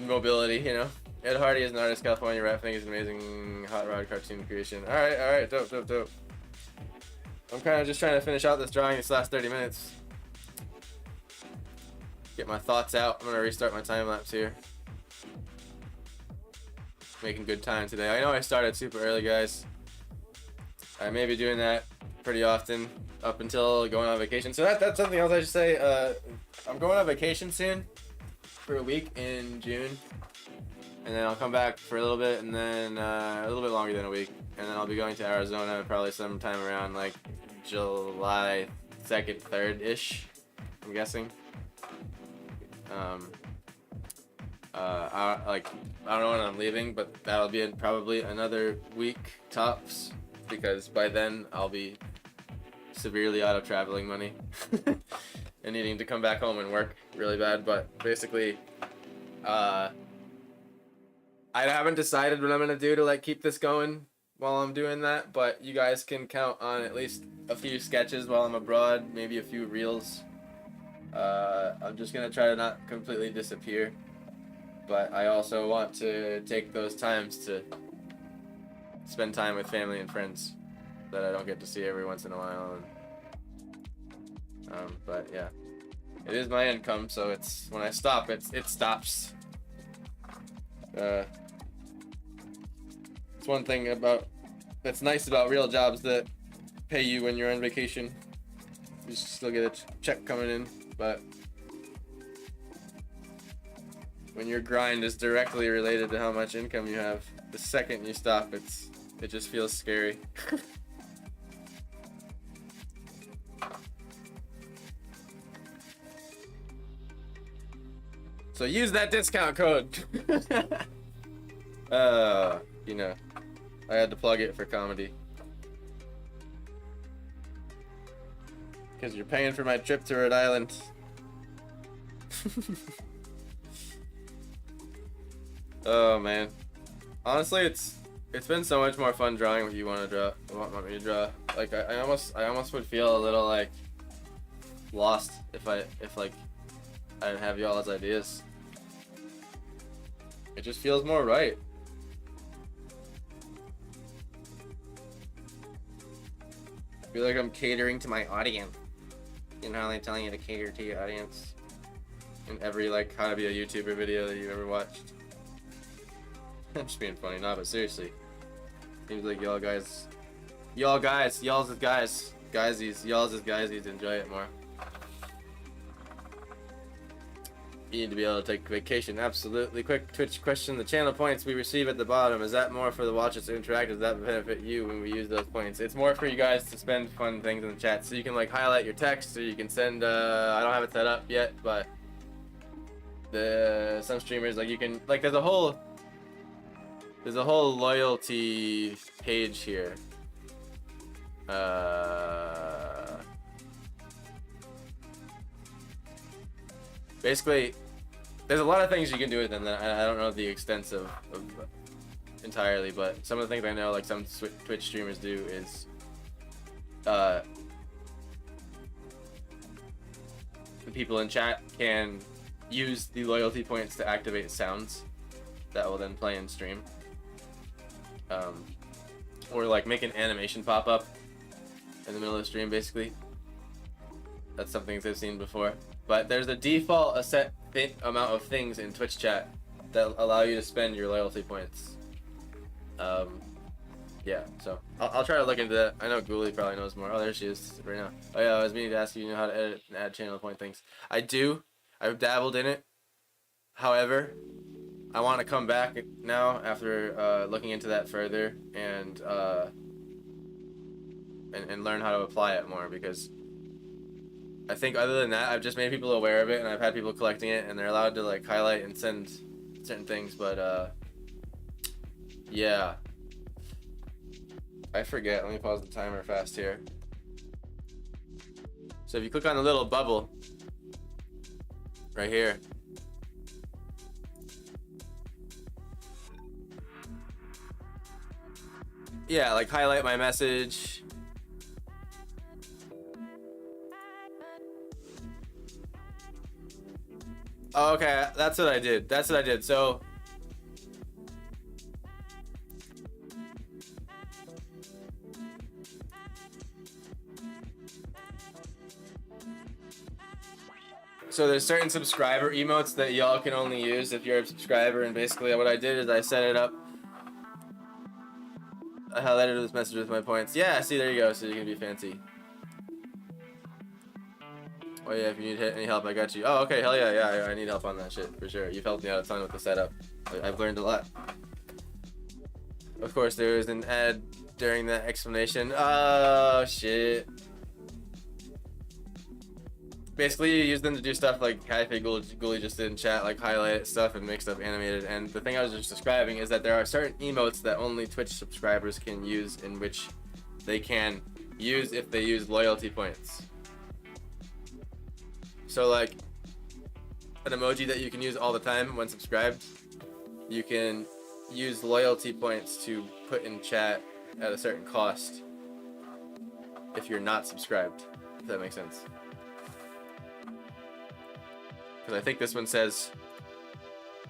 [SPEAKER 1] mobility, Ed Hardy is an artist. California Rat Fink is an amazing hot rod cartoon creation. Alright, dope. I'm kind of just trying to finish out this drawing this last 30 minutes. Get my thoughts out. I'm going to restart my time lapse here. Making good time today. I know I started super early, guys. I may be doing that pretty often up until going on vacation. So that's something else I should say. I'm going on vacation soon for a week in June. And then I'll come back for a little bit, and then a little bit longer than a week. And then I'll be going to Arizona probably sometime around like July 2nd, 3rd-ish, I'm guessing. I don't know when I'm leaving, but that'll be probably another week tops, because by then I'll be severely out of traveling money and needing to come back home and work really bad. But basically, I haven't decided what I'm gonna do to like keep this going while I'm doing that, but you guys can count on at least a few sketches while I'm abroad, maybe a few reels. I'm just gonna try to not completely disappear, but I also want to take those times to spend time with family and friends that I don't get to see every once in a while. And, but yeah, it is my income, so it's when I stop, it stops. It's one thing that's nice about real jobs that pay you when you're on vacation. You still get a check coming in, but when your grind is directly related to how much income you have, the second you stop, it just feels scary. So use that discount code. I had to plug it for comedy. Because you're paying for my trip to Rhode Island. Oh man. Honestly, it's been so much more fun drawing what you want me to draw. Like I almost would feel a little like lost if I didn't have y'all's ideas. It just feels more right. I feel like I'm catering to my audience. You know how they tell you to cater to your audience in every like how to be a YouTuber video that you ever watched. I'm just being funny, nah, but seriously. Seems like y'all's is guys. Guysies, y'all's is guysies. Enjoy it more. You need to be able to take vacation. Absolutely. Quick Twitch question. The channel points we receive at the bottom, is that more for the watchers to interact? Does that benefit you when we use those points? It's more for you guys to spend fun things in the chat. So you can like highlight your text, or you can send, I don't have it set up yet, but some streamers, like you can, like there's a whole loyalty page here. Basically, there's a lot of things you can do with them that I don't know the extent of entirely, but some of the things I know, like some Twitch streamers do, is the people in chat can use the loyalty points to activate sounds that will then play in stream, or like make an animation pop up in the middle of the stream. Basically, that's something I've seen before. But there's a default set amount of things in Twitch chat that allow you to spend your loyalty points. Yeah, so I'll try to look into that. I know Ghoulie probably knows more. Oh, there she is right now. Oh yeah, I was meaning to ask you, how to edit and add channel point things. I do. I've dabbled in it. However, I want to come back now after looking into that further and learn how to apply it more, because I think other than that, I've just made people aware of it, and I've had people collecting it, and they're allowed to like highlight and send certain things, but yeah. I forget. Let me pause the timer fast here. So if you click on the little bubble right here, yeah, like highlight my message. Oh, okay, that's what I did. So there's certain subscriber emotes that y'all can only use if you're a subscriber, and basically what I did is I set it up. I highlighted this message with my points. Yeah, see, there you go, so you can be fancy. Oh yeah, if you need any help, I got you. Oh, okay, hell yeah, I need help on that shit, for sure. You've helped me out a ton with the setup. I've learned a lot. Of course, there was an ad during that explanation. Oh, shit. Basically, you use them to do stuff like Cafe Ghoulie just did in chat, like highlight stuff and make stuff animated. And the thing I was just describing is that there are certain emotes that only Twitch subscribers can use, in which they can use if they use loyalty points. So like an emoji that you can use all the time when subscribed, you can use loyalty points to put in chat at a certain cost if you're not subscribed, if that makes sense. Because I think this one says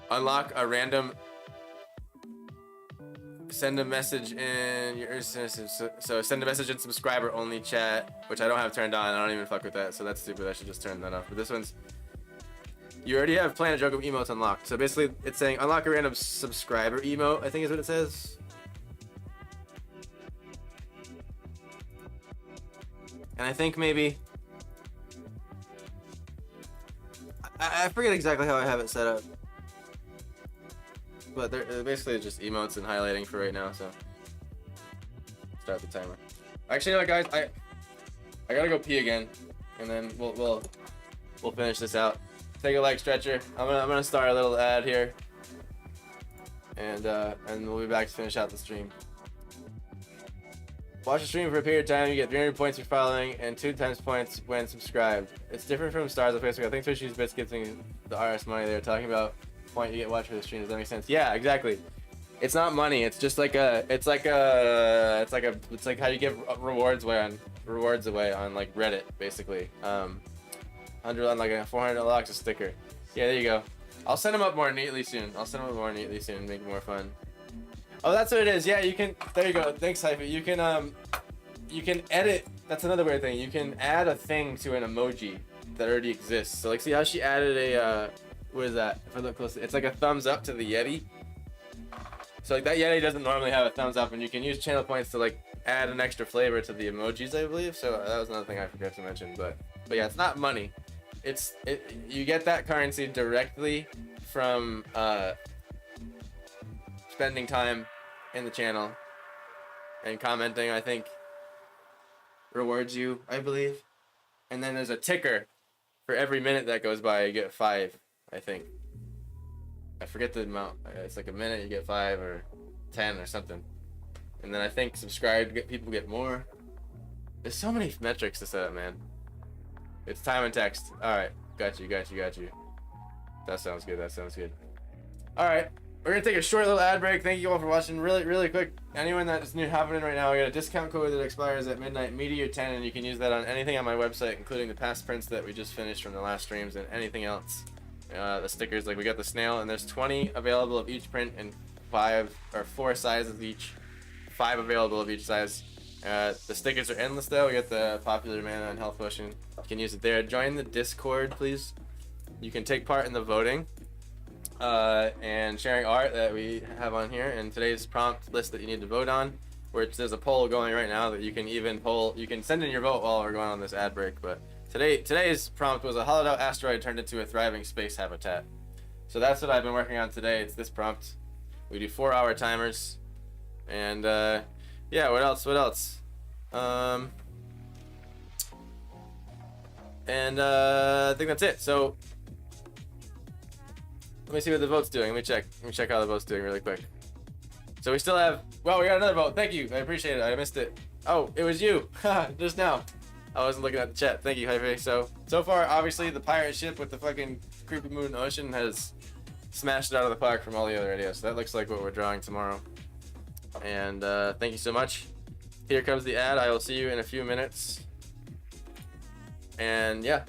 [SPEAKER 1] unlock a random, send a message in your, so send a message in subscriber only chat, which I don't have turned on. I don't even fuck with that, so that's stupid. I should just turn that off. But this one's, you already have plan a joke of emotes unlocked. So basically it's saying unlock a random subscriber emote, I think is what it says. And I think maybe, I forget exactly how I have it set up. But they're basically just emotes and highlighting for right now, so start the timer. Actually, you know what, guys, I gotta go pee again, and then we'll finish this out. Take a leg stretcher. I'm gonna start a little ad here, and we'll be back to finish out the stream. Watch the stream for a period of time. You get 300 points for following and 2 times points when subscribed. It's different from stars on Facebook. I think Twitch uses bits giving the RS money. They were talking about point you get watch for the stream. Does that make sense? Yeah, exactly. It's not money. It's just like it's like how you give rewards away on like Reddit, basically. 100 on like a 400 unlocks a sticker. Yeah, there you go. I'll send them up more neatly soon. Make it more fun. Oh, that's what it is. Yeah, you can. There you go. Thanks, Hyphy. You can edit. That's another weird thing. You can add a thing to an emoji that already exists. So like, see how she added a what is that? If I look closely, it's like a thumbs up to the Yeti. So like that Yeti doesn't normally have a thumbs up, and you can use channel points to like add an extra flavor to the emojis, I believe. So that was another thing I forgot to mention. But yeah, it's not money. You get that currency directly from spending time in the channel and commenting. I think rewards you, I believe. And then there's a ticker for every minute that goes by. You get 5, I think. I forget the amount. It's like a minute you get 5 or 10 or something. And then I think subscribed people get more. There's so many metrics to set up, man. It's time and text. All right, got you. That sounds good. All right, we're gonna take a short little ad break. Thank you all for watching. Really quick. Anyone that's new hopping in right now, I got a discount code that expires at midnight, Meteor10, and you can use that on anything on my website, including the past prints that we just finished from the last streams and anything else. The stickers, like we got the snail, and there's 20 available of each print and 5 or 4 sizes each. 5 available of each size. The stickers are endless though. We got the popular mana and health potion. You can use it there. Join the Discord, please. You can take part in the voting and sharing art that we have on here, and today's prompt list that you need to vote on, which there's a poll going right now that you can even poll. You can send in your vote while we're going on this ad break. But today's prompt was a hollowed out asteroid turned into a thriving space habitat. So that's what I've been working on today. It's this prompt. We do 4-hour timers. And yeah, what else? I think that's it. So let me see what the vote's doing. Let me check how the vote's doing really quick. So we still have, well, we got another vote. Thank you. I appreciate it. I missed it. Oh, it was you. Just now. I wasn't looking at the chat. Thank you, Hype. So far, obviously, the pirate ship with the fucking creepy moon ocean has smashed it out of the park from all the other ideas. So that looks like what we're drawing tomorrow. And thank you so much. Here comes the ad. I will see you in a few minutes. And yeah.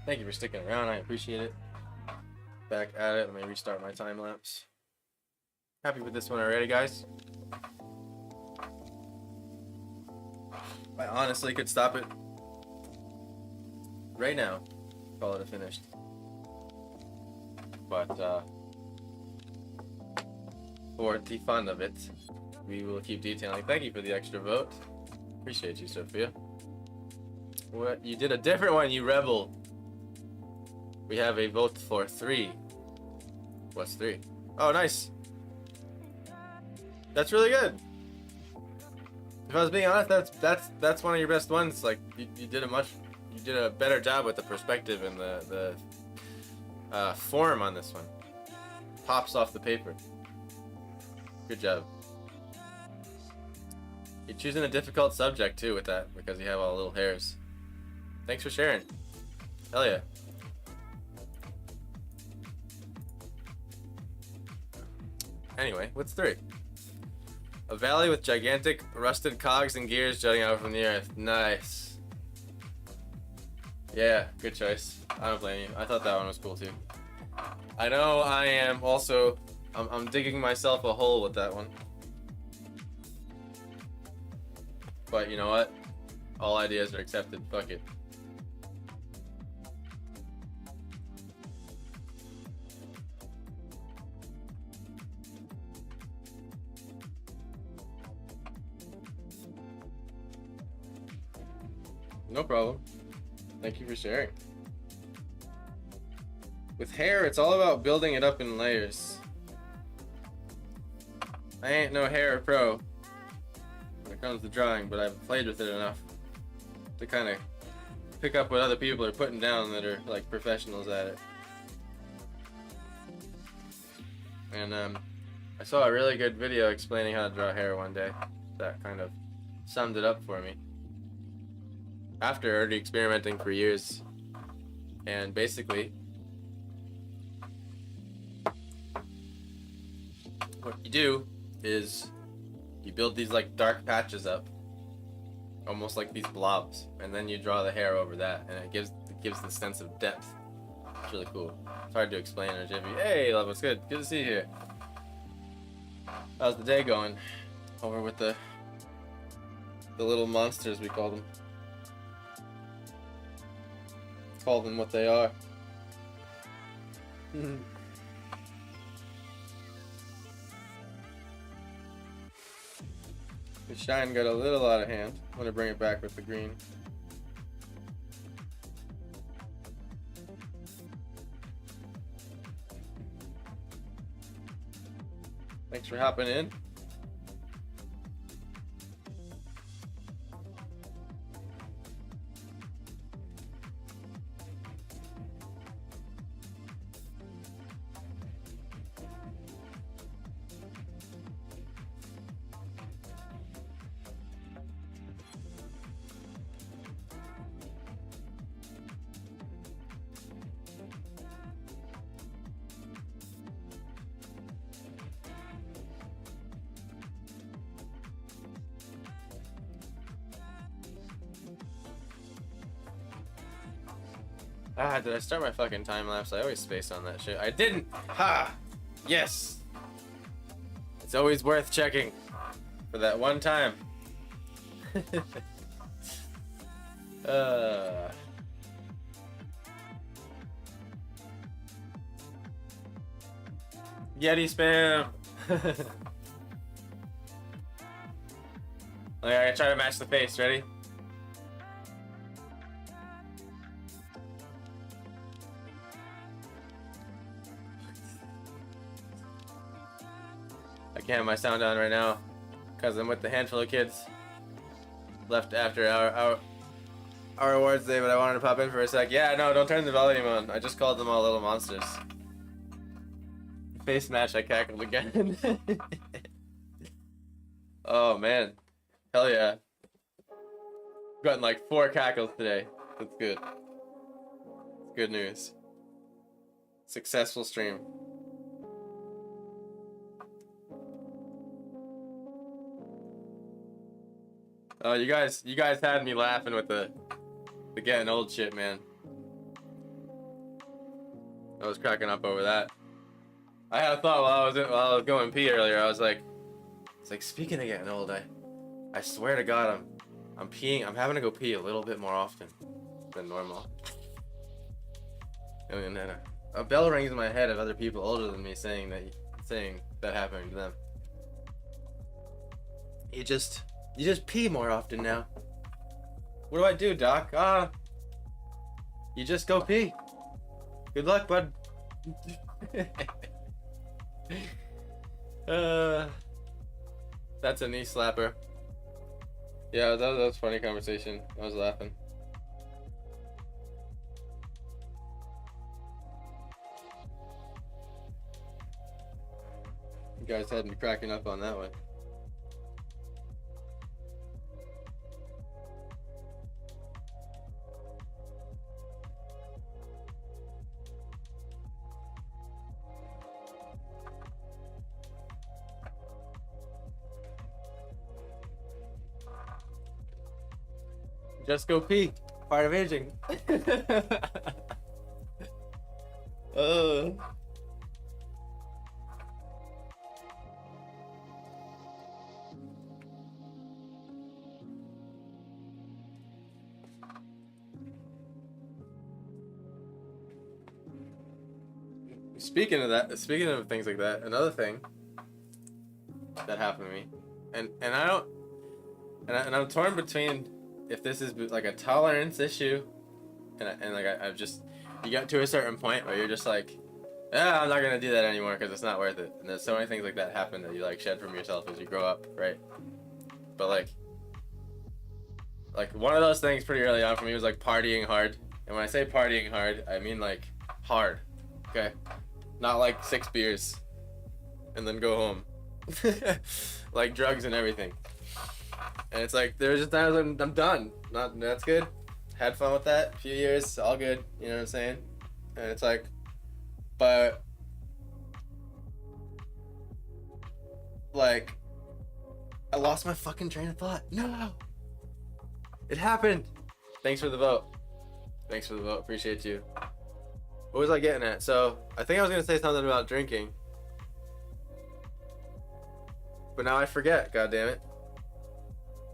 [SPEAKER 1] Thank you for sticking around. I appreciate it. Back at it. Let me restart my time lapse. Happy with this one already, guys. I honestly could stop it right now. Call it a finished. But for the fun of it, we will keep detailing. Thank you for the extra vote. Appreciate you, Sophia. What? You did a different one, you rebel. We have a vote for 3. What's 3? Oh, nice. That's really good. If I was being honest, that's one of your best ones. Like you did a better job with the perspective and the form on this one. Pops off the paper. Good job. You're choosing a difficult subject too with that because you have all the little hairs. Thanks for sharing. Hell yeah. Anyway, what's 3? A valley with gigantic rusted cogs and gears jutting out from the earth. Nice. Yeah, good choice. I don't blame you. I thought that one was cool too. I know I am also... I'm digging myself a hole with that one. But you know what? All ideas are accepted. Fuck it. No problem. Thank you for sharing. With hair, it's all about building it up in layers. I ain't no hair pro when it comes to drawing, but I've played with it enough to kind of pick up what other people are putting down that are like professionals at it. And I saw a really good video explaining how to draw hair one day that kind of summed it up for me. After already experimenting for years, and basically what you do is you build these like dark patches up, almost like these blobs, and then you draw the hair over that, and it gives the sense of depth. It's really cool. It's hard to explain in a jiffy. Hey, love, what's good? Good to see you here. How's the day going? Over with the little monsters, we call them. Call them what they are. The shine got a little out of hand. I'm gonna bring it back with the green. Thanks for hopping in. Ah, did I start my fucking time lapse? I always space on that shit. I didn't! Ha! Yes! It's always worth checking. For that one time. Yeti spam! Okay, I gotta try to match the face. Ready? I can't have my sound on right now because I'm with the handful of kids left after our awards day, but I wanted to pop in for a sec. Yeah, no, don't turn the volume on. I just called them all little monsters. Face match, I cackled again. Oh man, hell yeah. Gotten like 4 cackles today. That's good. It's good news. Successful stream. Oh, you guys had me laughing with the getting old shit, man. I was cracking up over that. I had a thought while I was going pee earlier. I was like, it's like, speaking of getting old, I swear to God, I'm peeing. I'm having to go pee a little bit more often than normal. And then a bell rings in my head of other people older than me saying that happening to them. You just pee more often now. What do I do, Doc? You just go pee. Good luck, bud. That's a knee slapper. Yeah, that was a funny conversation. I was laughing. You guys had me cracking up on that one. Just go pee. Part of aging. Speaking of things like that, another thing that happened to me, and I'm torn between if this is like a tolerance issue, and like I've just, you get to a certain point where you're just like, I'm not gonna do that anymore because it's not worth it. And there's so many things like that happen that you like shed from yourself as you grow up, right? But like one of those things pretty early on for me was like partying hard. And when I say partying hard, I mean like hard, okay? Not like 6 beers and then go home. Like drugs and everything. And it's like, there's just times I'm done. That's good. Had fun with that. A few years, all good. You know what I'm saying? And it's like, but like, I lost my fucking train of thought. No. It happened. Thanks for the vote. Appreciate you. What was I getting at? So, I think I was going to say something about drinking. But now I forget, goddammit.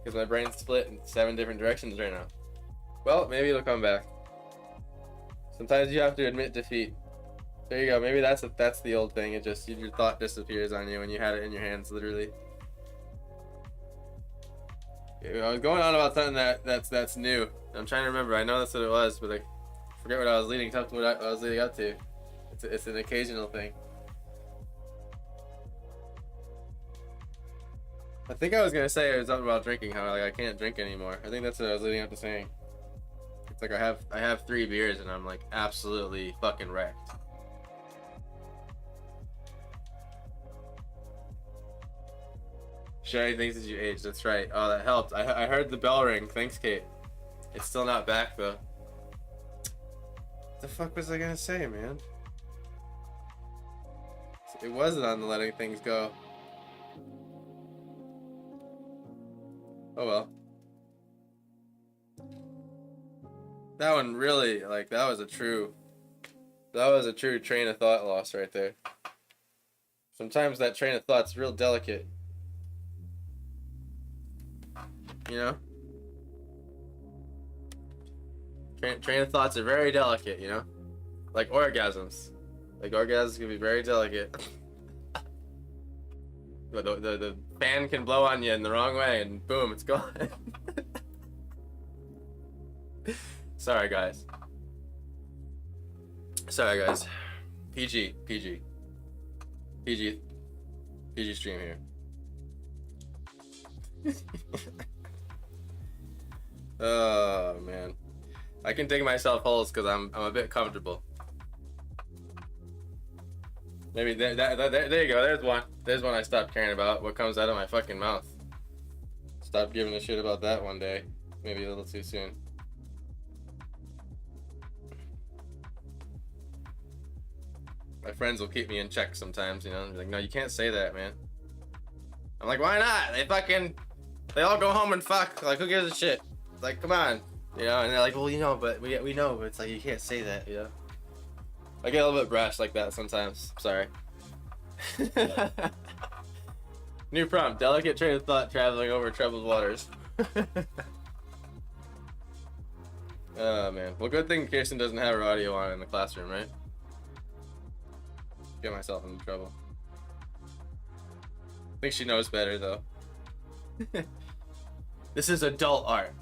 [SPEAKER 1] Because my brain's split in 7 different directions right now. Well, maybe it'll come back. Sometimes you have to admit defeat. There you go. Maybe that's the old thing. It just, your thought disappears on you when you had it in your hands, literally. I was going on about something that's new. I'm trying to remember. I know that's what it was, but I forget what I was leading up to. It's an occasional thing. I think I was gonna say it was something about drinking. How like I can't drink anymore. I think that's what I was leading up to saying. It's like I have 3 beers and I'm like absolutely fucking wrecked. Sherry thinks that you aged. That's right. Oh, that helped. I heard the bell ring. Thanks, Kate. It's still not back though. What the fuck was I gonna say, man? It wasn't on the letting things go. Oh well. That one really, like, that was a true train of thought loss right there. Sometimes that train of thought's real delicate. You know? Train of thoughts are very delicate, you know? Like orgasms. Like orgasms can be very delicate. But the fan can blow on you in the wrong way and boom, it's gone. Sorry guys. PG stream here. Oh man, I can dig myself holes because I'm a bit comfortable. Maybe there you go. There's one I stopped caring about. What comes out of my fucking mouth. Stop giving a shit about that one day. Maybe a little too soon. My friends will keep me in check sometimes, you know. They're like, no, you can't say that, man. I'm like, why not? They all go home and fuck. Like, who gives a shit? Like, come on, you know. And they're like, well, you know, but we know, but it's like you can't say that, you know. I get a little bit brash like that sometimes. Sorry. New prompt: delicate train of thought traveling over troubled waters. Oh man. Well, good thing Kirsten doesn't have her audio on in the classroom, right? Get myself into trouble. I think she knows better though. This is adult art.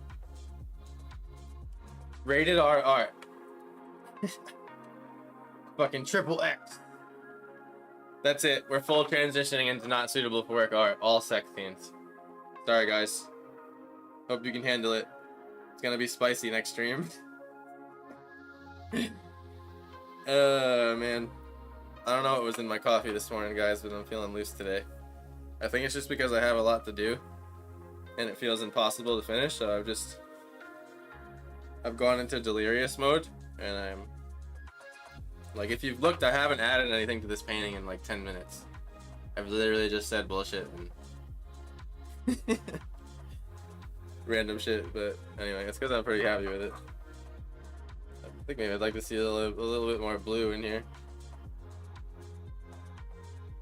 [SPEAKER 1] Rated R art. Fucking triple X. That's it. We're full transitioning into not suitable for work art. All sex scenes. Sorry guys. Hope you can handle it. It's gonna be spicy next stream. Man. I don't know what was in my coffee this morning, guys, but I'm feeling loose today. I think it's just because I have a lot to do and it feels impossible to finish, so I've gone into delirious mode, and I'm like, if you've looked, I haven't added anything to this painting in like 10 minutes. I've literally just said bullshit and random shit, but anyway, it's because I'm pretty happy with it. I think maybe I'd like to see a little bit more blue in here.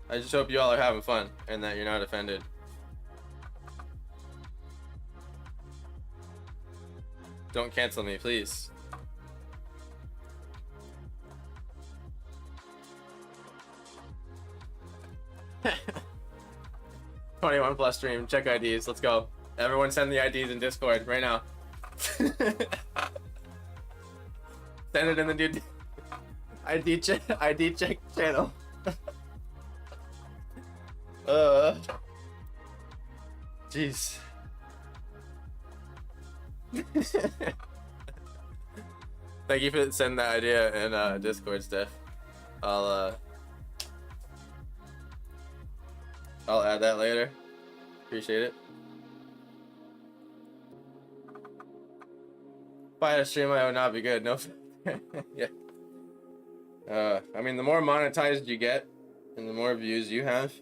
[SPEAKER 1] I just hope you all are having fun and that you're not offended. Don't cancel me, please. #21+ stream. Check IDs. Let's go. Everyone send the IDs in Discord right now. Send it in the new ID check channel. Jeez. Thank you for sending that idea in Discord, Steph. I'll add that later. Appreciate it. If I had a stream, I would not be good. No. Yeah. I mean, the more monetized you get, and the more views you have,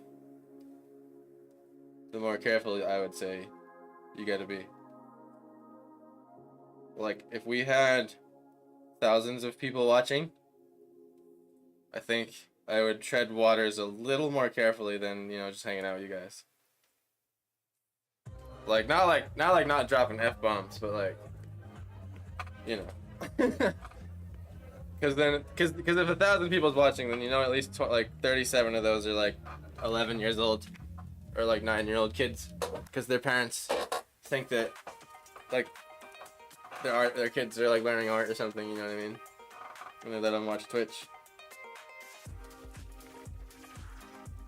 [SPEAKER 1] the more careful I would say you gotta be. Like, if we had thousands of people watching, I think I would tread waters a little more carefully than, you know, just hanging out with you guys. Like, not dropping F-bombs, but like, you know. Because if 1,000 people's watching, then you know at least like 37 of those are like 11 years old or like 9-year-old kids, because their parents think that like their kids are like learning art or something. You know what I mean? And they let them watch Twitch.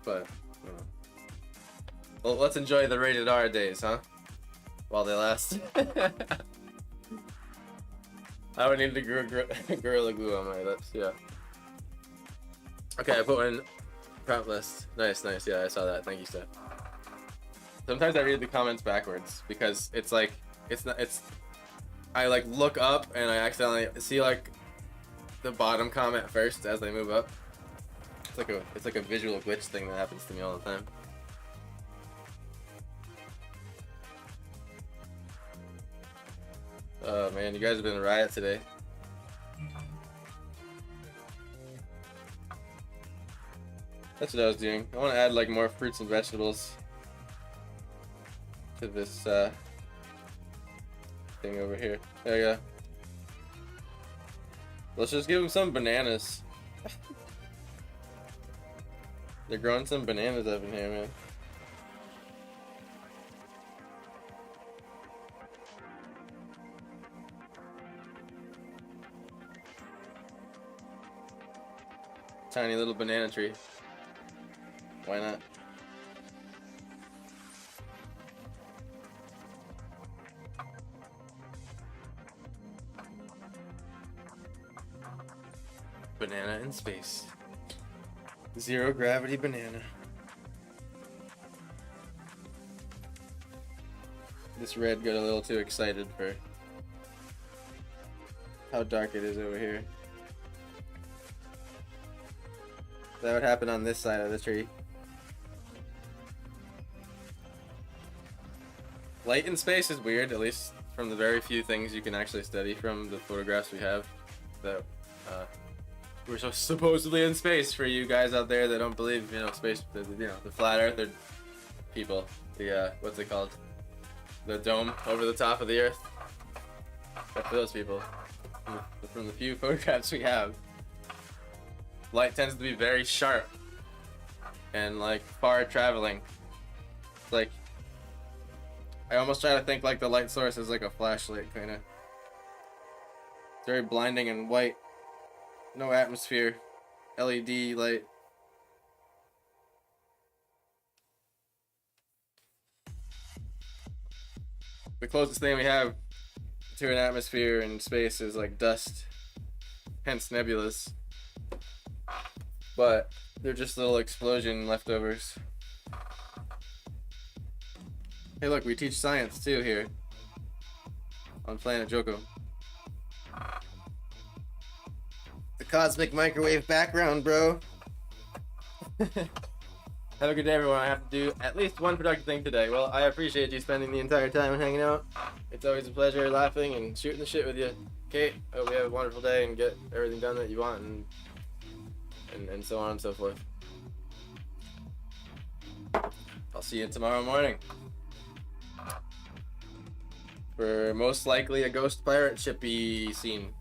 [SPEAKER 1] But well, let's enjoy the rated R days, huh? While they last. I would need to Gorilla Glue on my lips, yeah. Okay, I put one prompt list. Nice, yeah, I saw that. Thank you, Steph. Sometimes I read the comments backwards because it's like, I like look up and I accidentally see like the bottom comment first as they move up. It's like a visual glitch thing that happens to me all the time. Oh man, you guys have been a riot today. That's what I was doing. I want to add like more fruits and vegetables to this thing over here. There you go. Let's just give them some bananas. They're growing some bananas up in here, man. Tiny little banana tree. Why not? Banana in space. Zero gravity banana. This red got a little too excited for how dark it is over here. That would happen on this side of the tree. Light in space is weird, at least from the very few things you can actually study from the photographs we have that we're so supposedly in space for you guys out there that don't believe, you know, space, the flat earther people. The, what's it called? The dome over the top of the earth. Except for those people. From the few photographs we have, light tends to be very sharp and like far traveling. Like, I almost try to think like the light source is like a flashlight, kind of. It's very blinding and white. No atmosphere. LED light. The closest thing we have to an atmosphere in space is like dust, hence nebulas. But they're just little explosion leftovers. Hey look, we teach science too here on Planet Joko. The cosmic microwave background, bro. Have a good day, everyone. I have to do at least one productive thing today. Well, I appreciate you spending the entire time and hanging out. It's always a pleasure laughing and shooting the shit with you. Kate, hope you have a wonderful day and get everything done that you want and so on and so forth. I'll see you tomorrow morning for most likely a ghost pirate ship-y scene.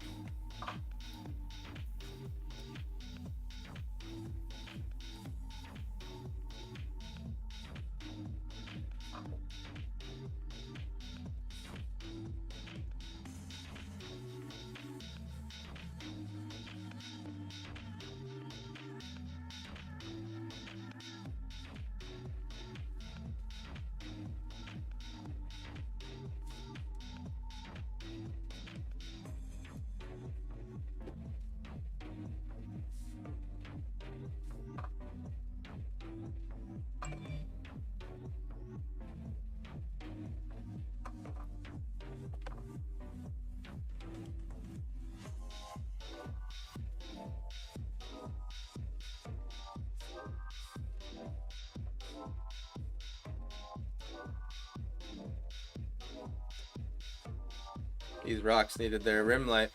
[SPEAKER 1] These rocks needed their rim light,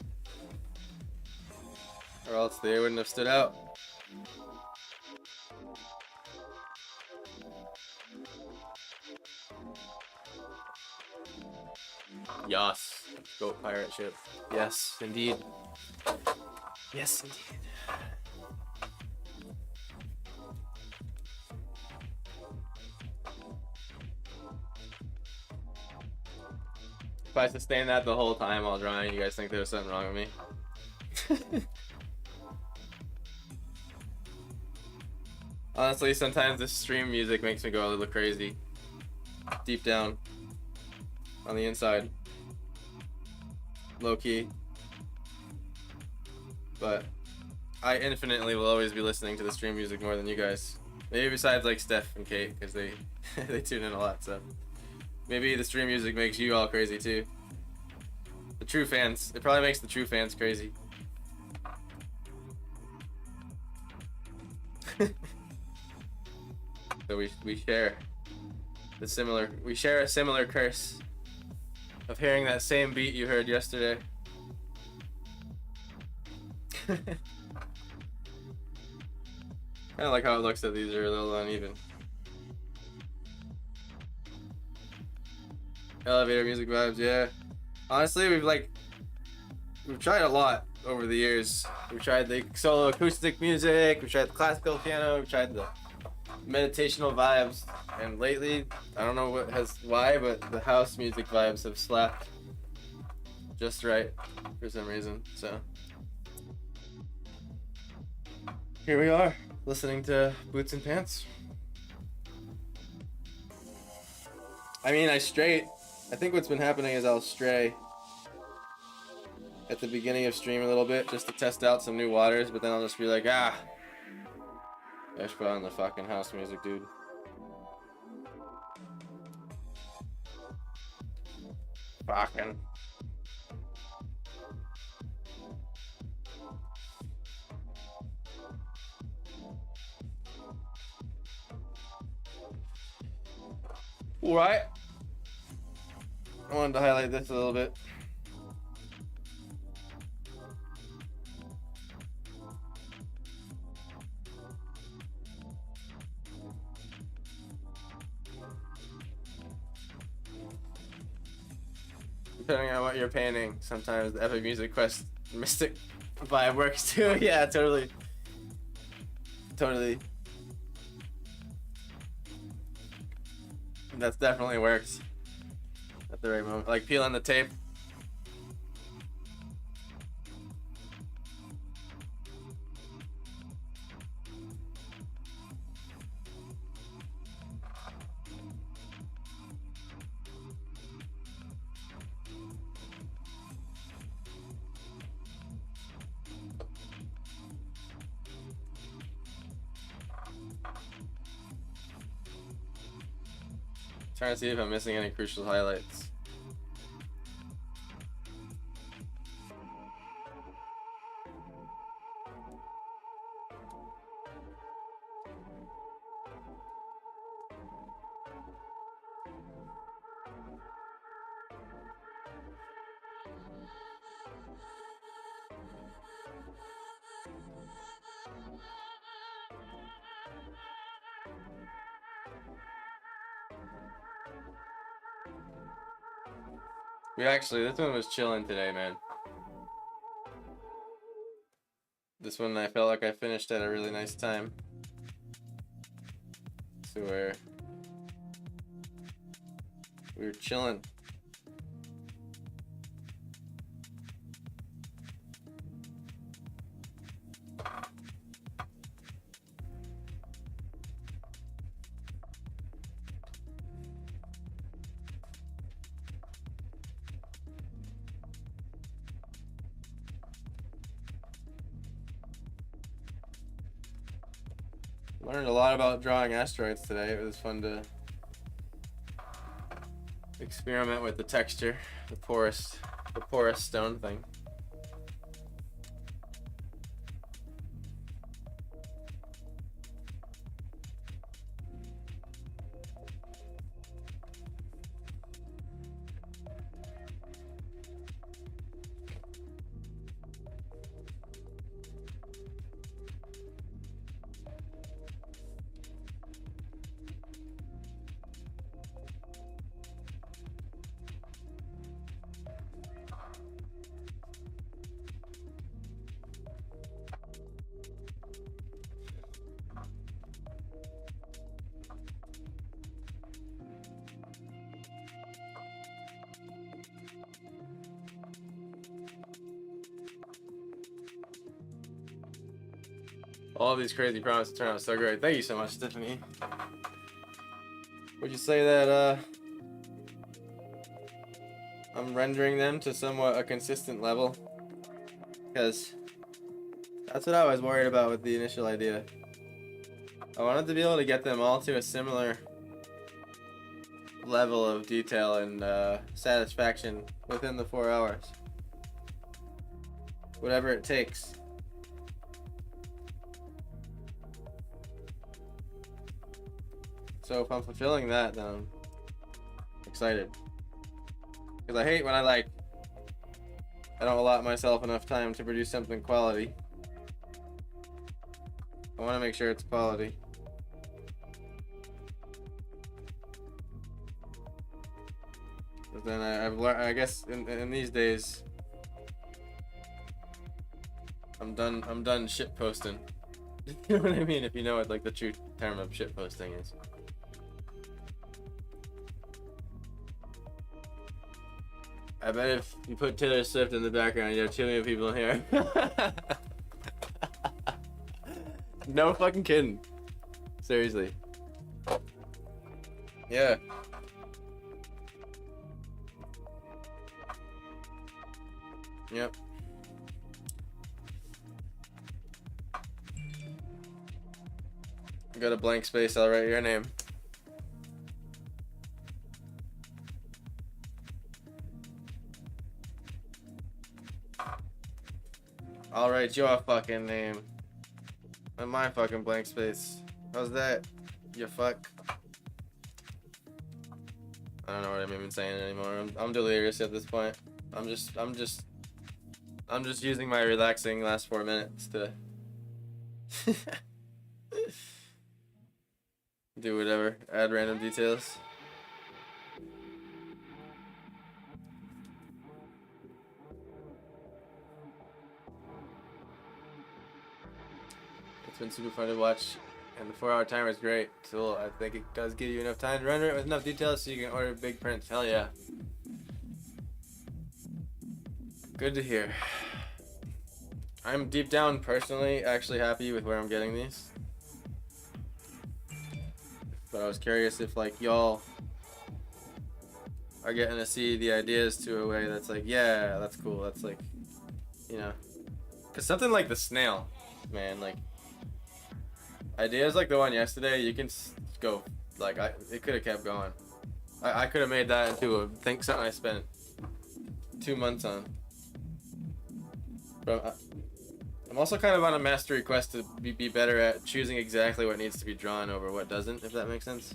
[SPEAKER 1] or else they wouldn't have stood out. Yas, goat pirate ship. Yes, indeed. Yes, indeed. If I sustain that the whole time while drawing, you guys think there's something wrong with me? Honestly, sometimes the stream music makes me go a little crazy. Deep down. On the inside. Low key. But I infinitely will always be listening to the stream music more than you guys. Maybe besides like Steph and Kate, because they they tune in a lot, so. Maybe the stream music makes you all crazy too. The true fans. It probably makes the true fans crazy. So we share a similar curse of hearing that same beat you heard yesterday. Kinda like how it looks that these are a little uneven. Elevator music vibes, yeah. Honestly, we've tried a lot over the years. We've tried the solo acoustic music, we've tried the classical piano, we've tried the meditational vibes, and lately, I don't know why, but the house music vibes have slapped just right for some reason, so. Here we are, listening to Boots and Pants. I mean, I think what's been happening is I'll stray at the beginning of stream a little bit just to test out some new waters, but then I'll just be like, I should put on the fucking house music, dude. Fucking. Alright. I wanted to highlight this a little bit. Depending on what you're painting, sometimes the Epic Music Quest Mystic vibe works too. Yeah, totally. Totally. That's definitely works at the right moment. Like peeling the tape. Trying to see if I'm missing any crucial highlights. This one was chilling today, man. This one I felt like I finished at a really nice time. So we were chilling. Learned a lot about drawing asteroids today. It was fun to experiment with the texture, the porous stone thing. All these crazy promises turn out so great. Thank you so much, Tiffany. Would you say that I'm rendering them to somewhat a consistent level? Because that's what I was worried about with the initial idea. I wanted to be able to get them all to a similar level of detail and satisfaction within the 4 hours. Whatever it takes. So if I'm fulfilling that, then I'm excited. Because I hate when I don't allot myself enough time to produce something quality. I want to make sure it's quality. But then I've learned, I guess in these days, I'm done shit posting. You know what I mean? If you know what like the true term of shit posting is. I bet if you put Taylor Swift in the background, you have 2 million people in here. No fucking kidding. Seriously. Yeah. Yep. Got a blank space, I'll write your name. I'll write your fucking name. And my fucking blank space. How's that? You fuck. I don't know what I'm even saying anymore. I'm delirious at this point. I'm just using my relaxing last 4 minutes to do whatever. Add random details. It's been super fun to watch, and the 4-hour timer is great. So I think it does give you enough time to render it with enough details so you can order big prints. Hell yeah. Good to hear. I'm deep down personally actually happy with where I'm getting these. But I was curious if like y'all are getting to see the ideas to a way that's like, yeah, that's cool. That's like, you know, cause something like the snail, man, like ideas like the one yesterday, you can go like it could have kept going. I could have made that into something I spent 2 months on. But I'm also kind of on a mastery quest to be better at choosing exactly what needs to be drawn over what doesn't, if that makes sense.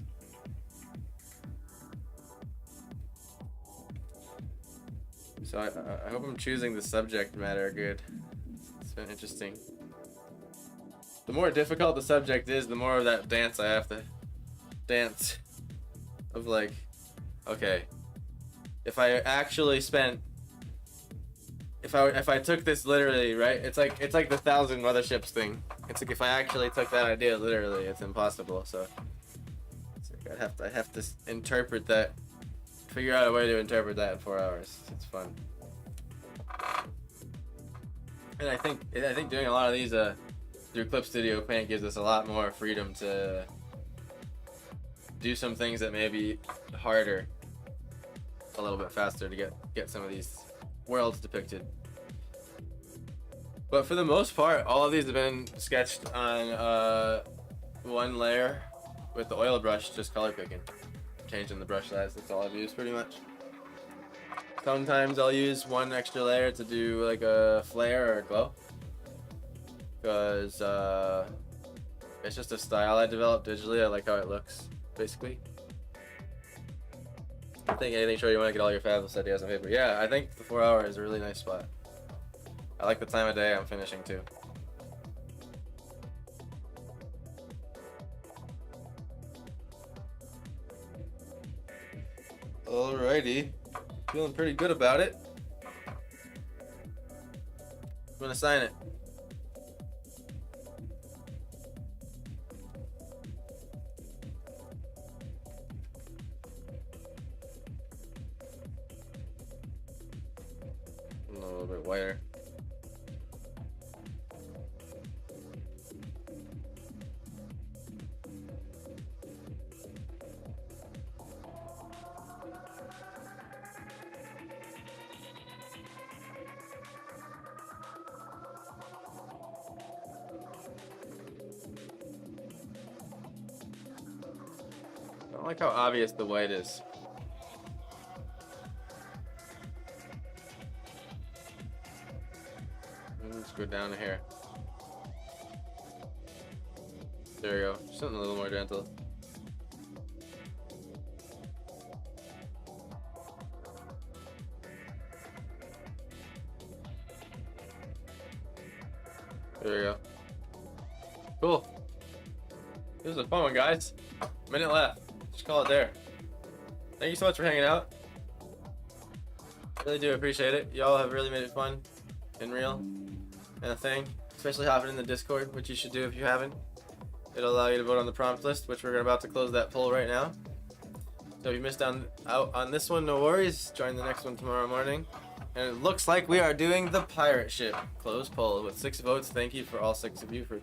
[SPEAKER 1] So I hope I'm choosing the subject matter good. It's been interesting. The more difficult the subject is, the more of that dance I have to dance. Of like, okay, if I actually spent, if I took this literally, right? It's like the 1,000 motherships thing. It's like if I actually took that idea literally, it's impossible. So it's like I have to interpret that, figure out a way to interpret that in 4 hours. It's fun. And I think doing a lot of these through Clip Studio Paint gives us a lot more freedom to do some things that may be harder a little bit faster to get some of these worlds depicted. But for the most part, all of these have been sketched on one layer with the oil brush, just color picking, changing the brush size. That's all I've used pretty much. Sometimes I'll use one extra layer to do like a flare or a glow, because it's just a style I developed digitally. I like how it looks, basically. I think anything sure you want to get all your fabulous ideas on paper. Yeah, I think the 4 hour is a really nice spot. I like the time of day I'm finishing too. Alrighty, feeling pretty good about it. I'm gonna sign it. A little bit whiter. I don't like how obvious the white is. Let's go down to here. There we go. Something a little more gentle. There we go. Cool. This was a fun one, guys. Minute left. Just call it there. Thank you so much for hanging out. Really do appreciate it. Y'all have really made it fun and real and a thing. Especially hopping in the Discord, which you should do if you haven't. It'll allow you to vote on the prompt list, which we're about to close that poll right now. So if you missed out on this one, no worries. Join the next one tomorrow morning. And it looks like we are doing the pirate ship. Closed poll with 6 votes. Thank you for all 6 of you for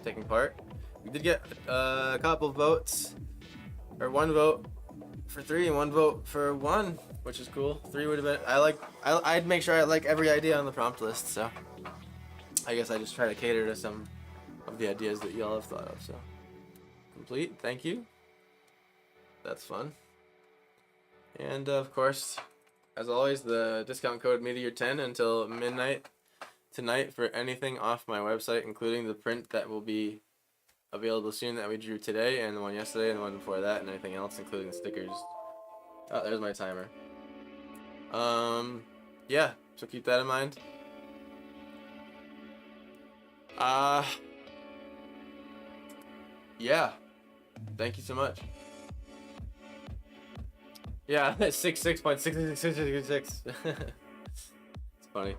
[SPEAKER 1] taking part. We did get a couple votes, or 1 vote for 3 and 1 vote for 1, which is cool. 3 would have been. I'd make sure I like every idea on the prompt list. So I guess I just try to cater to some of the ideas that y'all have thought of. So complete. Thank you. That's fun. And of course, as always, the discount code Meteor10 until midnight tonight for anything off my website, including the print that will be available soon that we drew today, and the one yesterday, and the one before that, and anything else, including the stickers. Oh, there's my timer. Yeah, so keep that in mind. Yeah. Thank you so much. Yeah, 66.666666. It's funny.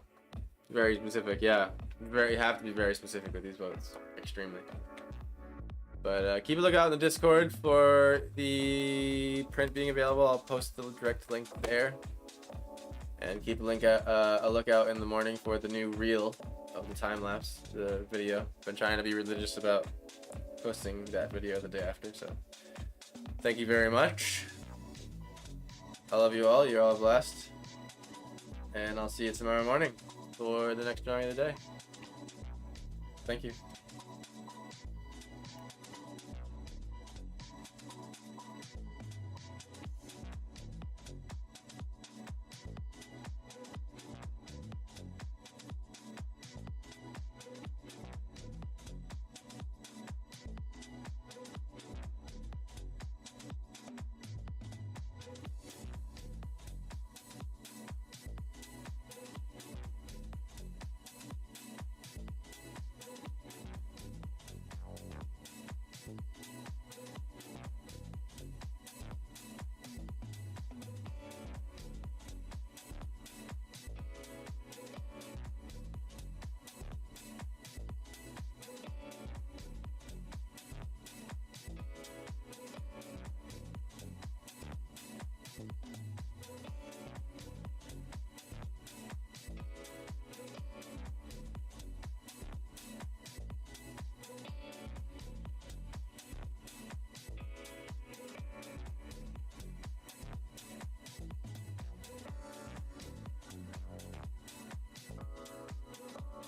[SPEAKER 1] Very specific, yeah. You have to be very specific with these boats, extremely. But keep a lookout in the Discord for the print being available. I'll post the direct link there. And keep a lookout in the morning for the new reel of the time lapse, the video. Been trying to be religious about posting that video the day after. So thank you very much. I love you all. You're all blessed. And I'll see you tomorrow morning for the next drawing of the day. Thank you.